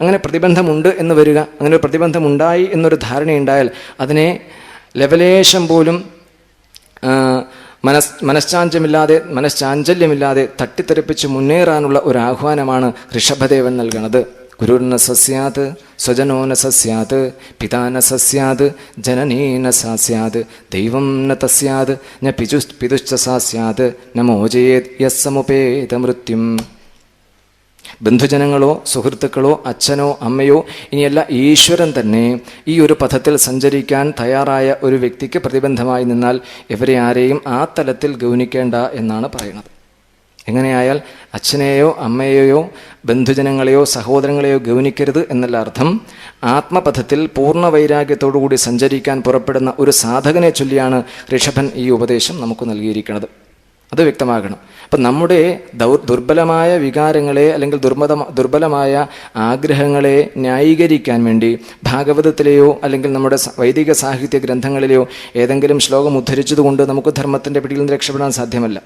അങ്ങനെ പ്രതിബന്ധമുണ്ട് എന്ന് വരിക, അങ്ങനെ ഒരു പ്രതിബന്ധമുണ്ടായി എന്നൊരു ധാരണയുണ്ടായാൽ അതിനെ ലവലേശം പോലും മനശ്ചാഞ്ചല്യമില്ലാതെ തട്ടിത്തെറിപ്പിച്ച് മുന്നേറാനുള്ള ഒരു ആഹ്വാനമാണ് ഋഷഭദേവൻ നൽകുന്നത്. ഗുരുർന സസ്യാത് സ്വജനോ ന സസ്യാത് പിതാ ന സസ്യാത് ജനനീ ന സാസ്യാത് ദൈവം ന തസ്യാത് ന പിതുശ്ച സാസ്യാത് ന മോചയേത് യസ്സമുപേത മൃത്യും. ബന്ധുജനങ്ങളോ സുഹൃത്തുക്കളോ അച്ഛനോ അമ്മയോ ഇനിയല്ല ഈശ്വരൻ തന്നെ ഈ ഒരു പഥത്തിൽ സഞ്ചരിക്കാൻ തയ്യാറായ ഒരു വ്യക്തിക്ക് പ്രതിബന്ധമായി നിന്നാൽ ഇവരെ ആരെയും ആ തലത്തിൽ ഗൗനിക്കേണ്ട എന്നാണ് പറയുന്നത്. എങ്ങനെയായാൽ അച്ഛനെയോ അമ്മയെയോ ബന്ധുജനങ്ങളെയോ സഹോദരങ്ങളെയോ ഗൗനിക്കരുത് എന്നല്ല അർത്ഥം. ആത്മപഥത്തിൽ പൂർണ്ണ വൈരാഗ്യത്തോടുകൂടി സഞ്ചരിക്കാൻ പുറപ്പെടുന്ന ഒരു സാധകനെ ചൊല്ലിയാണ് ഋഷഭൻ ഈ ഉപദേശം നമുക്ക് നൽകിയിരിക്കുന്നത്. അത് വ്യക്തമാകണം. അപ്പം നമ്മുടെ ദുർബലമായ വികാരങ്ങളെ അല്ലെങ്കിൽ ദുർബലമായ ആഗ്രഹങ്ങളെ ന്യായീകരിക്കാൻ വേണ്ടി ഭാഗവതത്തിലെയോ അല്ലെങ്കിൽ നമ്മുടെ വൈദിക സാഹിത്യ ഗ്രന്ഥങ്ങളിലെയോ ഏതെങ്കിലും ശ്ലോകം ഉദ്ധരിച്ചതുകൊണ്ട് നമുക്ക് ധർമ്മത്തിൻ്റെ പിടിയിൽ നിന്ന് രക്ഷപ്പെടാൻ സാധ്യമല്ല.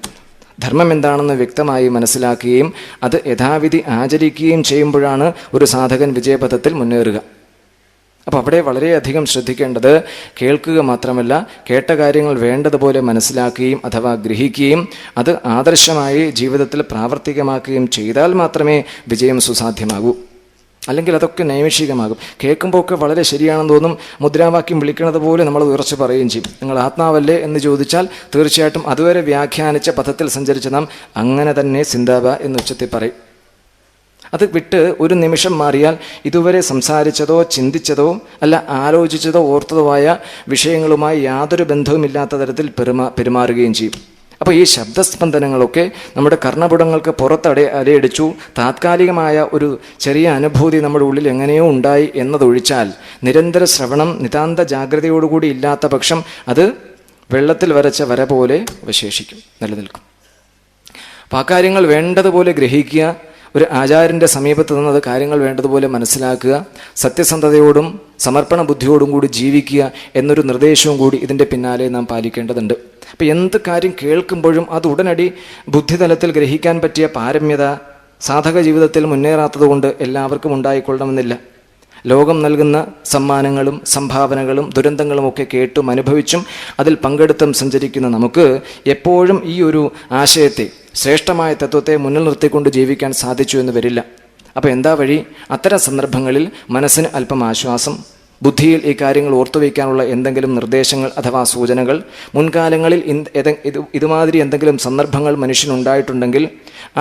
ധർമ്മം എന്താണെന്ന് വ്യക്തമായി മനസ്സിലാക്കുകയും അത് യഥാവിധി ആചരിക്കുകയും ചെയ്യുമ്പോഴാണ് ഒരു സാധകൻ വിജയപഥത്തിൽ മുന്നേറുക. അപ്പോൾ അവിടെ വളരെയധികം ശ്രദ്ധിക്കേണ്ടത് കേൾക്കുക മാത്രമല്ല, കേട്ട കാര്യങ്ങൾ വേണ്ടതുപോലെ മനസ്സിലാക്കുകയും അഥവാ ഗ്രഹിക്കുകയും അത് ആദർശമായി ജീവിതത്തിൽ പ്രാവർത്തികമാക്കുകയും ചെയ്താൽ മാത്രമേ വിജയം സുസാധ്യമാകൂ. അല്ലെങ്കിൽ അതൊക്കെ നൈമിഷികമാകും. കേൾക്കുമ്പോൾ ഒക്കെ വളരെ ശരിയാണെന്ന് തോന്നും, മുദ്രാവാക്യം വിളിക്കുന്നത് പോലെ നമ്മൾ ഉറച്ചു പറയുകയും ചെയ്യും. നിങ്ങൾ ആത്മാവല്ലേ എന്ന് ചോദിച്ചാൽ തീർച്ചയായിട്ടും അതുവരെ വ്യാഖ്യാനിച്ച പഥത്തിൽ സഞ്ചരിച്ച നാം അങ്ങനെ തന്നെ സിന്ദാബ എന്ന് ഉച്ചത്തിൽ പറയും. അത് വിട്ട് ഒരു നിമിഷം മാറിയാൽ ഇതുവരെ സംസാരിച്ചതോ ചിന്തിച്ചതോ അല്ല ആലോചിച്ചതോ ഓർത്തതോ ആയ വിഷയങ്ങളുമായി യാതൊരു ബന്ധവുമില്ലാത്ത തരത്തിൽ പെരുമാറുകയും ചെയ്യും. അപ്പോൾ ഈ ശബ്ദസ്പന്ദനങ്ങളൊക്കെ നമ്മുടെ കർണപുടങ്ങൾക്ക് പുറത്ത് അലയടിച്ചു. താത്കാലികമായ ഒരു ചെറിയ അനുഭൂതി നമ്മുടെ ഉള്ളിൽ എങ്ങനെയോ ഉണ്ടായി എന്നതൊഴിച്ചാൽ നിരന്തര ശ്രവണം നിതാന്ത ജാഗ്രതയോടുകൂടി ഇല്ലാത്ത പക്ഷം അത് വെള്ളത്തിൽ വരച്ച വര പോലെ അവശേഷിക്കും, നിലനിൽക്കും. അപ്പോൾ ആ കാര്യങ്ങൾ വേണ്ടതുപോലെ ഗ്രഹിക്കുക, ഒരു ആചാര്യൻ്റെ സമീപത്ത് നിന്നത് കാര്യങ്ങൾ വേണ്ടതുപോലെ മനസ്സിലാക്കുക, സത്യസന്ധതയോടും സമർപ്പണ ബുദ്ധിയോടും കൂടി ജീവിക്കുക എന്നൊരു നിർദ്ദേശവും കൂടി ഇതിൻ്റെ പിന്നാലെ നാം പാലിക്കേണ്ടതുണ്ട്. അപ്പം എന്ത് കാര്യം കേൾക്കുമ്പോഴും അത് ഉടനടി ബുദ്ധിതലത്തിൽ ഗ്രഹിക്കാൻ പറ്റിയ പാരമ്യത സാധക ജീവിതത്തിൽ മുന്നേറാത്തത് കൊണ്ട് എല്ലാവർക്കും ഉണ്ടായിക്കൊള്ളണമെന്നില്ല. ലോകം നൽകുന്ന സമ്മാനങ്ങളും സംഭാവനകളും ദുരന്തങ്ങളുമൊക്കെ കേട്ടും അനുഭവിച്ചും അതിൽ പങ്കെടുത്തും സഞ്ചരിക്കുന്ന നമുക്ക് എപ്പോഴും ഈ ഒരു ആശയത്തെ, ശ്രേഷ്ഠമായ തത്വത്തെ മുന്നിൽ നിർത്തിക്കൊണ്ട് ജീവിക്കാൻ സാധിച്ചു എന്ന് വരില്ല. അപ്പോൾ എന്താ വഴി? അത്തരം സന്ദർഭങ്ങളിൽ മനസ്സിന് അല്പം ആശ്വാസം, ബുദ്ധിയിൽ ഈ കാര്യങ്ങൾ ഓർത്തുവയ്ക്കാനുള്ള എന്തെങ്കിലും നിർദ്ദേശങ്ങൾ അഥവാ സൂചനകൾ, മുൻകാലങ്ങളിൽ ഇതുമാതിരി എന്തെങ്കിലും സന്ദർഭങ്ങൾ മനുഷ്യനുണ്ടായിട്ടുണ്ടെങ്കിൽ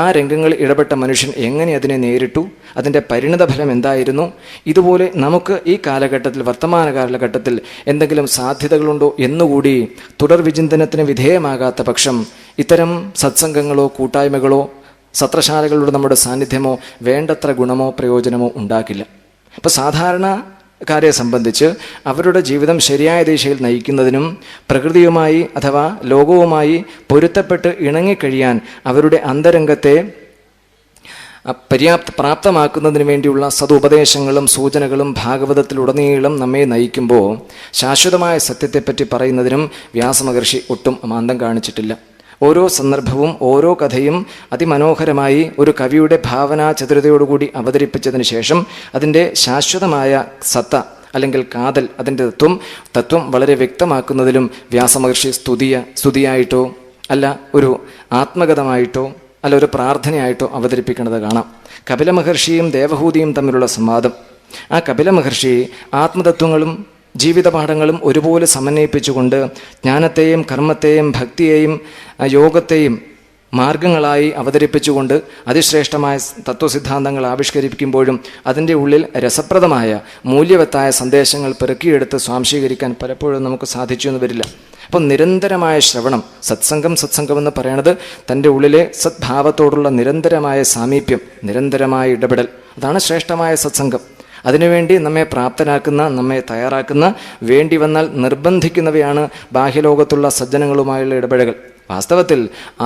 ആ രംഗങ്ങളിൽ ഇടപെട്ട മനുഷ്യൻ എങ്ങനെ അതിനെ നേരിട്ടു, അതിൻ്റെ പരിണിതഫലം എന്തായിരുന്നു, ഇതുപോലെ നമുക്ക് ഈ കാലഘട്ടത്തിൽ, വർത്തമാന കാലഘട്ടത്തിൽ എന്തെങ്കിലും സാധ്യതകളുണ്ടോ എന്നുകൂടി തുടർ വിചിന്തനത്തിന് വിധേയമാകാത്ത പക്ഷം ഇത്തരം സത്സംഗങ്ങളോ കൂട്ടായ്മകളോ സത്രശാലകളുടെ നമ്മുടെ സാന്നിധ്യമോ വേണ്ടത്ര ഗുണമോ പ്രയോജനമോ ഉണ്ടാക്കില്ല. അപ്പോൾ സാധാരണക്കാരെ സംബന്ധിച്ച് അവരുടെ ജീവിതം ശരിയായ ദിശയിൽ നയിക്കുന്നതിനും പ്രകൃതിയുമായി അഥവാ ലോകവുമായി പൊരുത്തപ്പെട്ട് ഇണങ്ങിക്കഴിയാൻ അവരുടെ അന്തരംഗത്തെ പ്രാപ്തമാക്കുന്നതിന് വേണ്ടിയുള്ള സതുപദേശങ്ങളും സൂചനകളും ഭാഗവതത്തിലുടനീളം നമ്മെ നയിക്കുമ്പോൾ ശാശ്വതമായ സത്യത്തെപ്പറ്റി പറയുന്നതിനും വ്യാസമഹർഷി ഒട്ടും അമാന്തം കാണിച്ചിട്ടില്ല. ഓരോ സന്ദർഭവും ഓരോ കഥയും അതിമനോഹരമായി ഒരു കവിയുടെ ഭാവനാ ചതുരതയോടുകൂടി അവതരിപ്പിച്ചതിന് ശേഷം അതിൻ്റെ ശാശ്വതമായ സത്ത അല്ലെങ്കിൽ കാതൽ, അതിൻ്റെ തത്വം വളരെ വ്യക്തമാക്കുന്നതിലും വ്യാസമഹർഷി സ്തുതിയായിട്ടോ അല്ല ഒരു ആത്മഗതമായിട്ടോ അല്ല ഒരു പ്രാർത്ഥനയായിട്ടോ അവതരിപ്പിക്കുന്നത് കാണാം. കപില മഹർഷിയും ദേവഹൂതിയും തമ്മിലുള്ള സംവാദം. ആ കപില മഹർഷി ആത്മതത്വങ്ങളും ജീവിതപാഠങ്ങളും ഒരുപോലെ സമന്വയിപ്പിച്ചുകൊണ്ട് ജ്ഞാനത്തെയും കർമ്മത്തെയും ഭക്തിയെയും യോഗത്തെയും മാർഗങ്ങളായി അവതരിപ്പിച്ചുകൊണ്ട് അതിശ്രേഷ്ഠമായ തത്വസിദ്ധാന്തങ്ങൾ ആവിഷ്കരിക്കുമ്പോഴും അതിൻ്റെ ഉള്ളിൽ രസപ്രദമായ മൂല്യവത്തായ സന്ദേശങ്ങൾ പെറുക്കിയെടുത്ത് സ്വാംശീകരിക്കാൻ പലപ്പോഴും നമുക്ക് സാധിച്ചു എന്ന് വരില്ല. അപ്പം നിരന്തരമായ ശ്രവണം, സത്സംഗം എന്ന് പറയുന്നത് തൻ്റെ ഉള്ളിലെ സദ്ഭാവത്തോടുള്ള നിരന്തരമായ സാമീപ്യം, നിരന്തരമായ ഇടപെടൽ, അതാണ് ശ്രേഷ്ഠമായ സത്സംഗം. അതിനുവേണ്ടി നമ്മെ പ്രാപ്തരാക്കുന്ന, നമ്മെ തയ്യാറാക്കുന്ന, വേണ്ടി വന്നാൽ നിർബന്ധിക്കുന്നവയാണ് ബാഹ്യലോകത്തുള്ള സജ്ജനങ്ങളുമായുള്ള ഇടപെടലുകൾ. വാസ്തവത്തിൽ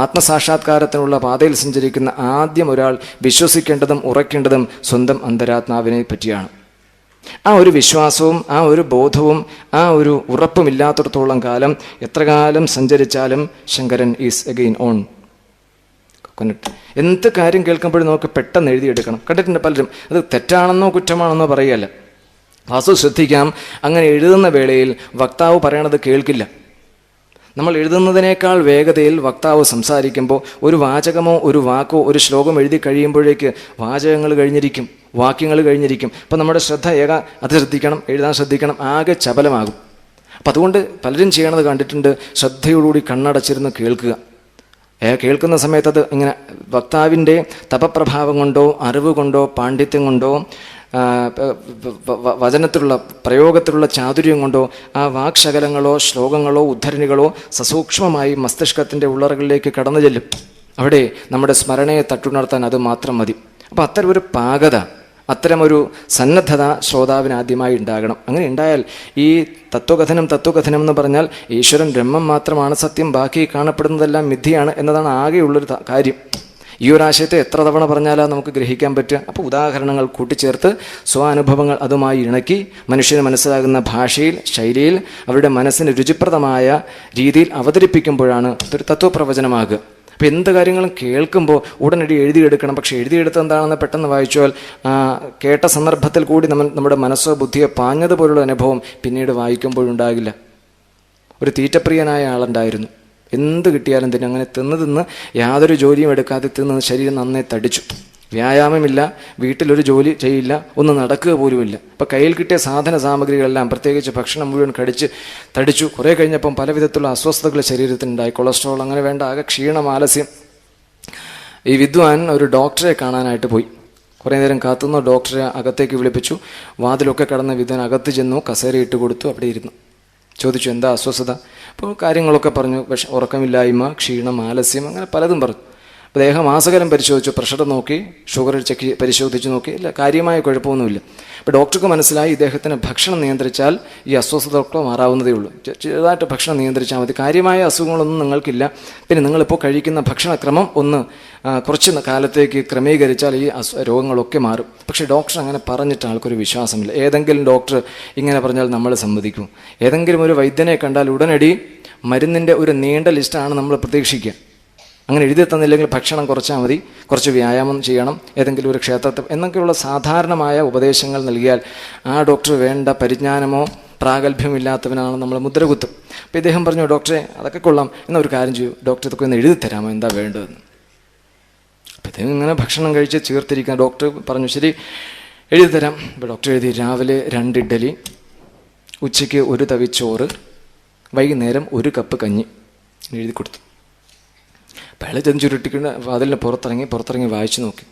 ആത്മസാക്ഷാത്കാരത്തിനുള്ള പാതയിൽ സഞ്ചരിക്കുന്ന ആദ്യം ഒരാൾ വിശ്വസിക്കേണ്ടതും ഉറയ്ക്കേണ്ടതും സ്വന്തം അന്തരാത്മാവിനെ പറ്റിയാണ്. ആ ഒരു വിശ്വാസവും ആ ഒരു ബോധവും ആ ഒരു ഉറപ്പുമില്ലാത്തിടത്തോളം കാലം എത്ര കാലം സഞ്ചരിച്ചാലും ശങ്കരൻ ഈസ് അഗെയിൻ ഓൺ. എന്ത് കാര്യം കേൾക്കുമ്പോഴും നമുക്ക് പെട്ടെന്ന് എഴുതിയെടുക്കണം. കണ്ടിട്ടുണ്ട് പലരും. അത് തെറ്റാണെന്നോ കുറ്റമാണെന്നോ പറയുകയല്ല, വാസ്തു ശ്രദ്ധിക്കാം. അങ്ങനെ എഴുതുന്ന വേളയിൽ വക്താവ് പറയണത് കേൾക്കില്ല. നമ്മൾ എഴുതുന്നതിനേക്കാൾ വേഗതയിൽ വക്താവ് സംസാരിക്കുമ്പോൾ ഒരു വാചകമോ ഒരു വാക്കോ ഒരു ശ്ലോകം എഴുതി കഴിയുമ്പോഴേക്ക് വാചകങ്ങൾ കഴിഞ്ഞിരിക്കും, വാക്യങ്ങൾ കഴിഞ്ഞിരിക്കും. അപ്പം നമ്മുടെ ശ്രദ്ധ അത് ശ്രദ്ധിക്കണം, എഴുതാൻ ശ്രദ്ധിക്കണം, ആകെ ചപലമാകും. അപ്പം അതുകൊണ്ട് പലരും ചെയ്യണത് കണ്ടിട്ടുണ്ട്. ശ്രദ്ധയോടുകൂടി കണ്ണടച്ചിരുന്ന് കേൾക്കുക. കേൾക്കുന്ന സമയത്ത് അത് ഇങ്ങനെ വക്താവിൻ്റെ തപപ്രഭാവം കൊണ്ടോ അറിവ് കൊണ്ടോ പാണ്ഡിത്യം കൊണ്ടോ വചനത്തിലുള്ള പ്രയോഗത്തിലുള്ള ചാതുര്യം കൊണ്ടോ ആ വാക്ശകലങ്ങളോ ശ്ലോകങ്ങളോ ഉദ്ധരണികളോ സസൂക്ഷ്മമായി മസ്തിഷ്കത്തിൻ്റെ ഉള്ളറകളിലേക്ക് കടന്നു ചെല്ലും. അവിടെ നമ്മുടെ സ്മരണയെ തട്ടുണർത്താൻ അത് മാത്രം മതി. അപ്പോൾ അത്തരമൊരു പാകത, അത്തരമൊരു സന്നദ്ധത ശ്രോതാവിന് ആദ്യമായി ഉണ്ടാകണം. അങ്ങനെ ഉണ്ടായാൽ ഈ തത്വകഥനം എന്ന് പറഞ്ഞാൽ ഈശ്വരൻ ബ്രഹ്മം മാത്രമാണ് സത്യം, ബാക്കി കാണപ്പെടുന്നതെല്ലാം മിഥ്യയാണ് എന്നതാണ് ആകെയുള്ളൊരു കാര്യം. ഈ ഒരു ആശയത്തെ എത്ര തവണ പറഞ്ഞാലാ നമുക്ക് ഗ്രഹിക്കാൻ പറ്റുക? അപ്പോൾ ഉദാഹരണങ്ങൾ കൂട്ടിച്ചേർത്ത് സ്വാനുഭവങ്ങൾ അതുമായി ഇണക്കി മനുഷ്യന് മനസ്സിലാകുന്ന ഭാഷയിൽ, ശൈലിയിൽ, അവരുടെ മനസ്സിന് രുചിപ്രദമായ രീതിയിൽ അവതരിപ്പിക്കുമ്പോഴാണ് ഒരു തത്വപ്രവചനമാകുക. അപ്പോൾ എന്ത് കാര്യങ്ങളും കേൾക്കുമ്പോൾ ഉടനടി എഴുതിയെടുക്കണം. പക്ഷേ എഴുതിയെടുത്ത് എന്താണെന്ന് പെട്ടെന്ന് വായിച്ചാൽ കേട്ട സന്ദർഭത്തിൽ കൂടി നമ്മുടെ മനസ്സോ ബുദ്ധിയോ പാഞ്ഞതുപോലുള്ള അനുഭവം പിന്നീട് വായിക്കുമ്പോഴുണ്ടാകില്ല. ഒരു തീറ്റപ്രിയനായ ആളുണ്ടായിരുന്നു. എന്ത് കിട്ടിയാലും തിന്നും. അങ്ങനെ തിന്ന് യാതൊരു ജോലിയും എടുക്കാതെ തിന്ന് ശരീരം നന്നേ തടിച്ചു. വ്യായാമമില്ല, വീട്ടിലൊരു ജോലി ചെയ്യില്ല, ഒന്ന് നടക്കുക പോലുമില്ല. അപ്പോൾ കയ്യിൽ കിട്ടിയ സാധന സാമഗ്രികളെല്ലാം, പ്രത്യേകിച്ച് ഭക്ഷണം മുഴുവൻ തടിച്ചു. കുറേ കഴിഞ്ഞപ്പം പല വിധത്തിലുള്ള അസ്വസ്ഥതകൾ ശരീരത്തിനുണ്ടായി. കൊളസ്ട്രോൾ, അങ്ങനെ വേണ്ട ആകെ ക്ഷീണം, ആലസ്യം. ഈ വിദ്വാൻ ഒരു ഡോക്ടറെ കാണാനായിട്ട് പോയി. കുറേ നേരം കാത്തുനിന്നു. ഡോക്ടറെ അകത്തേക്ക് വിളിപ്പിച്ചു. വാതിലൊക്കെ കടന്ന് വിധൻ അകത്ത് ചെന്നു, കസേര ഇട്ട് കൊടുത്തു, അവിടെ ഇരുന്നു. ചോദിച്ചു എന്താ അസ്വസ്ഥത. അപ്പോൾ കാര്യങ്ങളൊക്കെ പറഞ്ഞു. പക്ഷെ ഉറക്കമില്ലായ്മ, ക്ഷീണം, ആലസ്യം, അങ്ങനെ പലതും പറഞ്ഞു. അപ്പോൾ ദേഹമാസകലം പരിശോധിച്ചു, പ്രഷർ നോക്കി, ഷുഗർ ചെക്ക് പരിശോധിച്ച് നോക്കി, ഇല്ല, കാര്യമായ കുഴപ്പമൊന്നുമില്ല. അപ്പോൾ ഡോക്ടർക്ക് മനസ്സിലായി ഇദ്ദേഹത്തിന് ഭക്ഷണം നിയന്ത്രിച്ചാൽ ഈ അസ്വസ്ഥതയൊക്കെ മാറാവുന്നതേ ഉള്ളൂ. ചെറുതായിട്ട് ഭക്ഷണം നിയന്ത്രിച്ചാൽ മതി, കാര്യമായ അസുഖങ്ങളൊന്നും നിങ്ങൾക്കില്ല. പിന്നെ നിങ്ങളിപ്പോൾ കഴിക്കുന്ന ഭക്ഷണക്രമം ഒന്ന് കുറച്ച് കാലത്തേക്ക് ക്രമീകരിച്ചാൽ ഈ രോഗങ്ങളൊക്കെ മാറും. പക്ഷേ ഡോക്ടർ അങ്ങനെ പറഞ്ഞിട്ട് ആൾക്കൊരു വിശ്വാസമില്ല. ഏതെങ്കിലും ഡോക്ടർ ഇങ്ങനെ പറഞ്ഞാൽ നമ്മൾ സമ്മതിക്കും? ഏതെങ്കിലും ഒരു വൈദ്യനെ കണ്ടാൽ ഉടനടി മരുന്നിൻ്റെ ഒരു നീണ്ട ലിസ്റ്റാണ് നമ്മൾ പ്രതീക്ഷിക്കുക. അങ്ങനെ എഴുതി തന്നില്ലെങ്കിൽ ഭക്ഷണം കുറച്ചാൽ മതി, കുറച്ച് വ്യായാമം ചെയ്യണം, ഏതെങ്കിലും ഒരു ക്ഷേത്രത്തിൽ എന്നൊക്കെയുള്ള സാധാരണമായ ഉപദേശങ്ങൾ നൽകിയാൽ ആ ഡോക്ടർ വേണ്ട പരിജ്ഞാനമോ പ്രാഗൽഭ്യമില്ലാത്തവനാണ് നമ്മൾ മുദ്രകുത്തും. അപ്പോൾ ഇദ്ദേഹം പറഞ്ഞു, ഡോക്ടറെ അതൊക്കെ കൊള്ളാം, എന്നൊരു കാര്യം ചെയ്യൂ, ഡോക്ടർ ഇതൊക്കെ ഒന്ന് എഴുതി തരാമോ, എന്താ വേണ്ടതെന്ന്. അപ്പോൾ ഇദ്ദേഹം ഇങ്ങനെ ഭക്ഷണം കഴിച്ച് ചേർത്തിരിക്കാൻ ഡോക്ടർ പറഞ്ഞു ശരി എഴുതി തരാം. അപ്പോൾ ഡോക്ടർ എഴുതി, രാവിലെ 2 ഇഡ്ഡലി, ഉച്ചയ്ക്ക് 1 തവി ചോറ്, വൈകുന്നേരം 1 കപ്പ് കഞ്ഞി എഴുതി കൊടുത്തു. അയാൾ ചെഞ്ചുരുട്ടിക്കൊണ്ട് അതിൽ പുറത്തിറങ്ങി വായിച്ചു നോക്കി.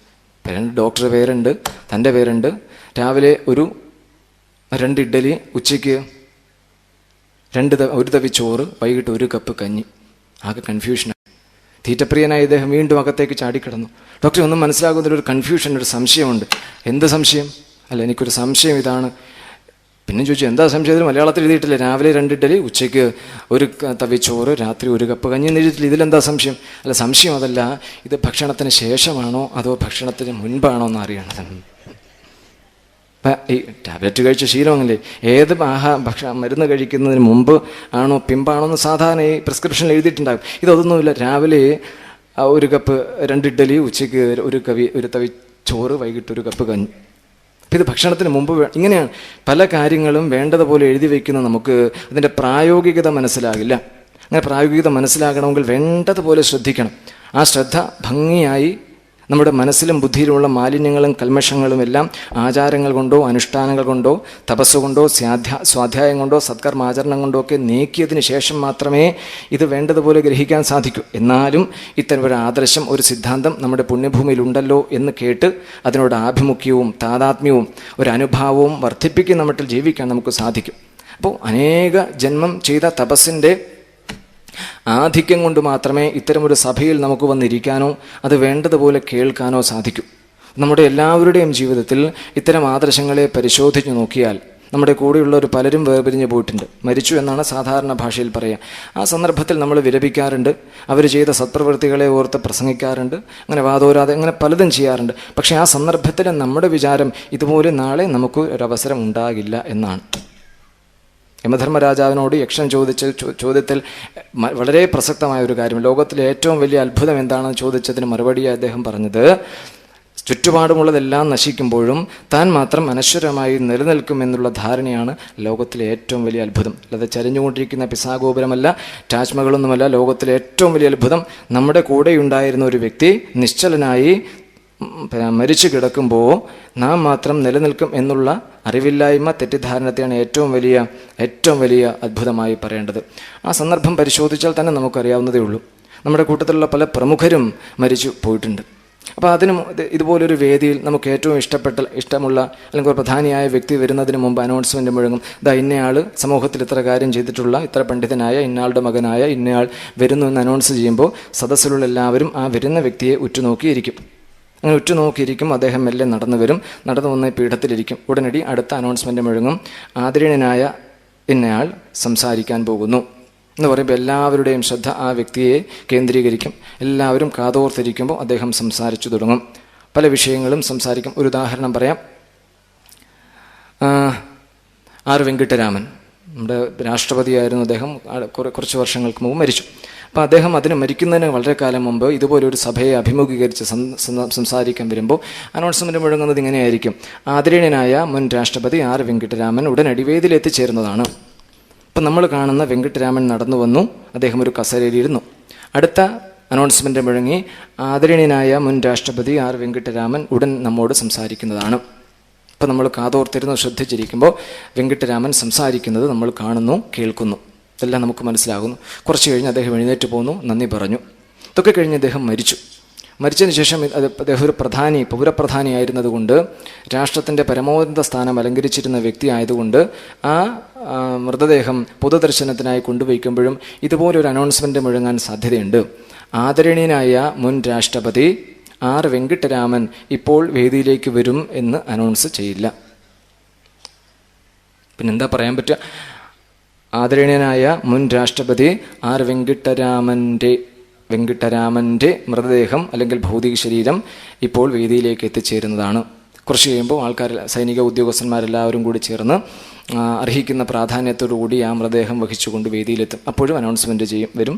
ഡോക്ടറുടെ പേരുണ്ട്, തൻ്റെ പേരുണ്ട്. രാവിലെ 2 ഇഡ്ഡലി, ഉച്ചയ്ക്ക് 1 തവി ചോറ്, വൈകിട്ട് 1 കപ്പ് കഞ്ഞി. ആകെ കൺഫ്യൂഷനായി. തീറ്റപ്രിയനായ ഇദ്ദേഹം വീണ്ടും അകത്തേക്ക് ചാടിക്കിടന്നു. ഡോക്ടറെ ഒന്നും മനസ്സിലാകുന്നതിലൊരു കൺഫ്യൂഷൻ, ഒരു സംശയമുണ്ട്. എന്ത് സംശയം? അല്ല, എനിക്കൊരു സംശയം ഇതാണ്. പിന്നെ ചോദിച്ചു എന്താ സംശയത്തിൽ? മലയാളത്തിൽ എഴുതിയിട്ടില്ല, രാവിലെ 2 ഇഡ്ഡലി, ഉച്ചയ്ക്ക് 1 തവി ചോറ്, രാത്രി 1 കപ്പ് കഞ്ഞി എന്ന് എഴുതിയിട്ടില്ല. ഇതിലെന്താ സംശയം? അല്ല, സംശയം അതല്ല, ഇത് ഭക്ഷണത്തിന് ശേഷമാണോ അതോ ഭക്ഷണത്തിന് മുൻപാണോ എന്ന് അറിയണം. ഈ ടാബ്ലറ്റ് കഴിച്ച ശീലമല്ലേ, ഏത് മരുന്ന് കഴിക്കുന്നതിന് മുമ്പ് ആണോ പിമ്പാണോ എന്ന് സാധാരണ ഈ പ്രിസ്ക്രിപ്ഷനിൽ എഴുതിയിട്ടുണ്ടാകും. ഇതൊന്നുമില്ല. രാവിലെ 1 കപ്പ് 2 ഇഡ്ഡലി, ഉച്ചയ്ക്ക് 1 തവി ചോറ്, വൈകിട്ട് 1 കപ്പ് കഞ്ഞി. ഇത് ഭക്ഷണത്തിന് മുമ്പ് ഇങ്ങനെയാണ് പല കാര്യങ്ങളും വേണ്ടതുപോലെ എഴുതി വയ്ക്കുന്ന നമുക്ക് അതിൻ്റെ പ്രായോഗികത മനസ്സിലാകില്ല. അങ്ങനെ പ്രായോഗികത മനസ്സിലാകണമെങ്കിൽ വേണ്ടതുപോലെ ശ്രദ്ധിക്കണം. ആ ശ്രദ്ധ ഭംഗിയായി നമ്മുടെ മനസ്സിലും ബുദ്ധിയിലുമുള്ള മാലിന്യങ്ങളും കൽമഷങ്ങളും എല്ലാം ആചാരങ്ങൾ കൊണ്ടോ അനുഷ്ഠാനങ്ങൾ കൊണ്ടോ തപസ്സുകൊണ്ടോ സ്വാധ്യായം കൊണ്ടോ സത്കർമാചരണം കൊണ്ടോ ഒക്കെ നീക്കിയതിന് ശേഷം മാത്രമേ ഇത് വേണ്ടതുപോലെ ഗ്രഹിക്കാൻ സാധിക്കൂ. എന്നാലും ഇത്തരം ഒരു ആദർശം, ഒരു സിദ്ധാന്തം നമ്മുടെ പുണ്യഭൂമിയിലുണ്ടല്ലോ എന്ന് കേട്ട് അതിനോട് ആഭിമുഖ്യവും താതാത്മ്യവും ഒരു അനുഭാവവും വർദ്ധിപ്പിക്കുന്ന മട്ടിൽ ജീവിക്കാൻ നമുക്ക് സാധിക്കും. അപ്പോൾ അനേക ജന്മം ചെയ്ത തപസ്സിൻ്റെ ആധിക്യം കൊണ്ട് മാത്രമേ ഇത്തരമൊരു സഭയിൽ നമുക്ക് വന്നിരിക്കാനോ അത് വേണ്ടതുപോലെ കേൾക്കാനോ സാധിക്കൂ. നമ്മുടെ എല്ലാവരുടെയും ജീവിതത്തിൽ ഇത്തരം ആദർശങ്ങളെ പരിശോധിച്ച് നോക്കിയാൽ നമ്മുടെ കൂടെയുള്ളവർ പലരും വേർപിരിഞ്ഞ് പോയിട്ടുണ്ട്, മരിച്ചു എന്നാണ് സാധാരണ ഭാഷയിൽ പറയുക. ആ സന്ദർഭത്തിൽ നമ്മൾ വിലപിക്കാറുണ്ട്, അവർ ചെയ്ത സത്പ്രവൃത്തികളെ ഓർത്ത് പ്രസംഗിക്കാറുണ്ട്, അങ്ങനെ വാദോരാതെ അങ്ങനെ പലതും ചെയ്യാറുണ്ട്. പക്ഷേ ആ സന്ദർഭത്തിൽ നമ്മുടെ വിചാരം ഇതുപോലെ നാളെ നമുക്ക് ഒരവസരം ഉണ്ടാകില്ല എന്നാണ്. യമധർമ്മരാജാവിനോട് യക്ഷൻ ചോദ്യത്തിൽ വളരെ പ്രസക്തമായ ഒരു കാര്യം, ലോകത്തിലെ ഏറ്റവും വലിയ അത്ഭുതം എന്താണെന്ന് ചോദിച്ചതിന് മറുപടിയായി അദ്ദേഹം പറഞ്ഞത്, ചുറ്റുപാടുമുള്ളതെല്ലാം നശിക്കുമ്പോഴും താൻ മാത്രം അനശ്വരമായി നിലനിൽക്കുമെന്നുള്ള ധാരണയാണ് ലോകത്തിലെ ഏറ്റവും വലിയ അത്ഭുതം. അല്ലാതെ ചരിഞ്ഞുകൊണ്ടിരിക്കുന്ന പിസാഗോപുരമല്ല, താജ്മഹലൊന്നുമല്ല. ലോകത്തിലെ ഏറ്റവും വലിയ അത്ഭുതം നമ്മുടെ കൂടെയുണ്ടായിരുന്ന ഒരു വ്യക്തി നിശ്ചലനായി മരിച്ചു കിടക്കുമ്പോൾ നാം മാത്രം നിലനിൽക്കും എന്നുള്ള അറിവില്ലായ്മ, തെറ്റിദ്ധാരണത്തെയാണ് ഏറ്റവും വലിയ അത്ഭുതമായി പറയേണ്ടത്. ആ സന്ദർഭം പരിശോധിച്ചാൽ തന്നെ നമുക്കറിയാവുന്നതേ ഉള്ളൂ. നമ്മുടെ കൂട്ടത്തിലുള്ള പല പ്രമുഖരും മരിച്ചു പോയിട്ടുണ്ട്. അപ്പോൾ അതിനും ഇതുപോലൊരു വേദിയിൽ നമുക്ക് ഏറ്റവും ഇഷ്ടമുള്ള അല്ലെങ്കിൽ ഒരു പ്രധാനിയായ വ്യക്തി വരുന്നതിന് മുമ്പ് അനൗൺസ്മെൻറ്റ് മുഴങ്ങും, ഇന്നയാൾ സമൂഹത്തിൽ ഇത്ര കാര്യം ചെയ്തിട്ടുള്ള, ഇത്ര പണ്ഡിതനായ ഇന്നയാളുടെ മകനായ ഇന്നയാൾ വരുന്നു എന്ന് അനൗൺസ് ചെയ്യുമ്പോൾ സദസ്സിലുള്ള എല്ലാവരും ആ വരുന്ന വ്യക്തിയെ ഉറ്റുനോക്കിയിരിക്കും. അങ്ങനെ ഉറ്റുനോക്കിയിരിക്കും. അദ്ദേഹം മെല്ലെ നടന്നു വരും, നടന്നു വന്ന് പീഠത്തിലിരിക്കും. ഉടനടി അടുത്ത അനൗൺസ്മെൻറ്റ് മുഴങ്ങും, ആദരണീയനായ ഇന്നയാൾ സംസാരിക്കാൻ പോകുന്നു എന്ന് പറയുമ്പോൾ എല്ലാവരുടെയും ശ്രദ്ധ ആ വ്യക്തിയെ കേന്ദ്രീകരിക്കും. എല്ലാവരും കാതോർത്തിരിക്കുമ്പോൾ അദ്ദേഹം സംസാരിച്ചു തുടങ്ങും. പല വിഷയങ്ങളും സംസാരിക്കും. ഒരു ഉദാഹരണം പറയാം. ആർ വെങ്കിട്ടരാമൻ നമ്മുടെ രാഷ്ട്രപതിയായിരുന്നു. അദ്ദേഹം കുറച്ച് വർഷങ്ങൾക്ക് മുമ്പ് മരിച്ചു. അപ്പോൾ അദ്ദേഹം മരിക്കുന്നതിന് വളരെ കാലം മുമ്പ് ഇതുപോലൊരു സഭയെ അഭിമുഖീകരിച്ച് സംസാരിക്കാൻ വരുമ്പോൾ അനൗൺസ്മെൻറ്റ് മുഴങ്ങുന്നത് ഇങ്ങനെയായിരിക്കും, ആദരണീയനായ മുൻ രാഷ്ട്രപതി ആർ വെങ്കിട്ടരാമൻ ഉടനടി വേദിയിൽ എത്തിച്ചേരുന്നതാണ്. അപ്പം നമ്മൾ കാണുന്ന വെങ്കിട്ടരാമൻ നടന്നു വന്നു, അദ്ദേഹം ഒരു കസേരയിലിരുന്നു. അടുത്ത അനൗൺസ്മെൻറ്റ് മുഴങ്ങി, ആദരണീയനായ മുൻ രാഷ്ട്രപതി ആർ വെങ്കിട്ടരാമൻ ഉടൻ നമ്മോട് സംസാരിക്കുന്നതാണ്. അപ്പം നമ്മൾ കാതോർത്തിരുന്ന് ശ്രദ്ധിച്ചിരിക്കുമ്പോൾ വെങ്കിട്ടരാമൻ സംസാരിക്കുന്നത് നമ്മൾ കാണുന്നു, കേൾക്കുന്നു, ഇതെല്ലാം നമുക്ക് മനസ്സിലാകുന്നു. കുറച്ച് കഴിഞ്ഞ് അദ്ദേഹം എഴുന്നേറ്റ് പോന്നു, നന്ദി പറഞ്ഞു. ഇതൊക്കെ കഴിഞ്ഞ് അദ്ദേഹം മരിച്ചതിന് ശേഷം അദ്ദേഹം ഒരു പൗരപ്രധാനിയായിരുന്നതുകൊണ്ട് രാഷ്ട്രത്തിൻ്റെ പരമോന്നത സ്ഥാനം അലങ്കരിച്ചിരുന്ന വ്യക്തി ആയതുകൊണ്ട് ആ മൃതദേഹം പൊതുദർശനത്തിനായി കൊണ്ടുവയ്ക്കുമ്പോഴും ഇതുപോലൊരു അനൗൺസ്മെൻറ്റ് മുഴങ്ങാൻ സാധ്യതയുണ്ട്. ആദരണീയനായ മുൻ രാഷ്ട്രപതി ആർ വെങ്കിട്ടരാമൻ ഇപ്പോൾ വേദിയിലേക്ക് വരും എന്ന് അനൗൺസ് ചെയ്യില്ല. പിന്നെന്താ പറയാൻ പറ്റുക? ആദരണീയനായ മുൻ രാഷ്ട്രപതി ആർ വെങ്കിട്ടരാമൻ്റെ മൃതദേഹം അല്ലെങ്കിൽ ഭൗതിക ശരീരം ഇപ്പോൾ വേദിയിലേക്ക് എത്തിച്ചേരുന്നതാണ്. കുറച്ച് കഴിയുമ്പോൾ ആൾക്കാർ, സൈനിക ഉദ്യോഗസ്ഥന്മാരെല്ലാവരും കൂടി ചേർന്ന് അർഹിക്കുന്ന പ്രാധാന്യത്തോടുകൂടി ആ മൃതദേഹം വഹിച്ചുകൊണ്ട് വേദിയിലെത്തും. അപ്പോഴും അനൗൺസ്മെൻറ്റ് വരും.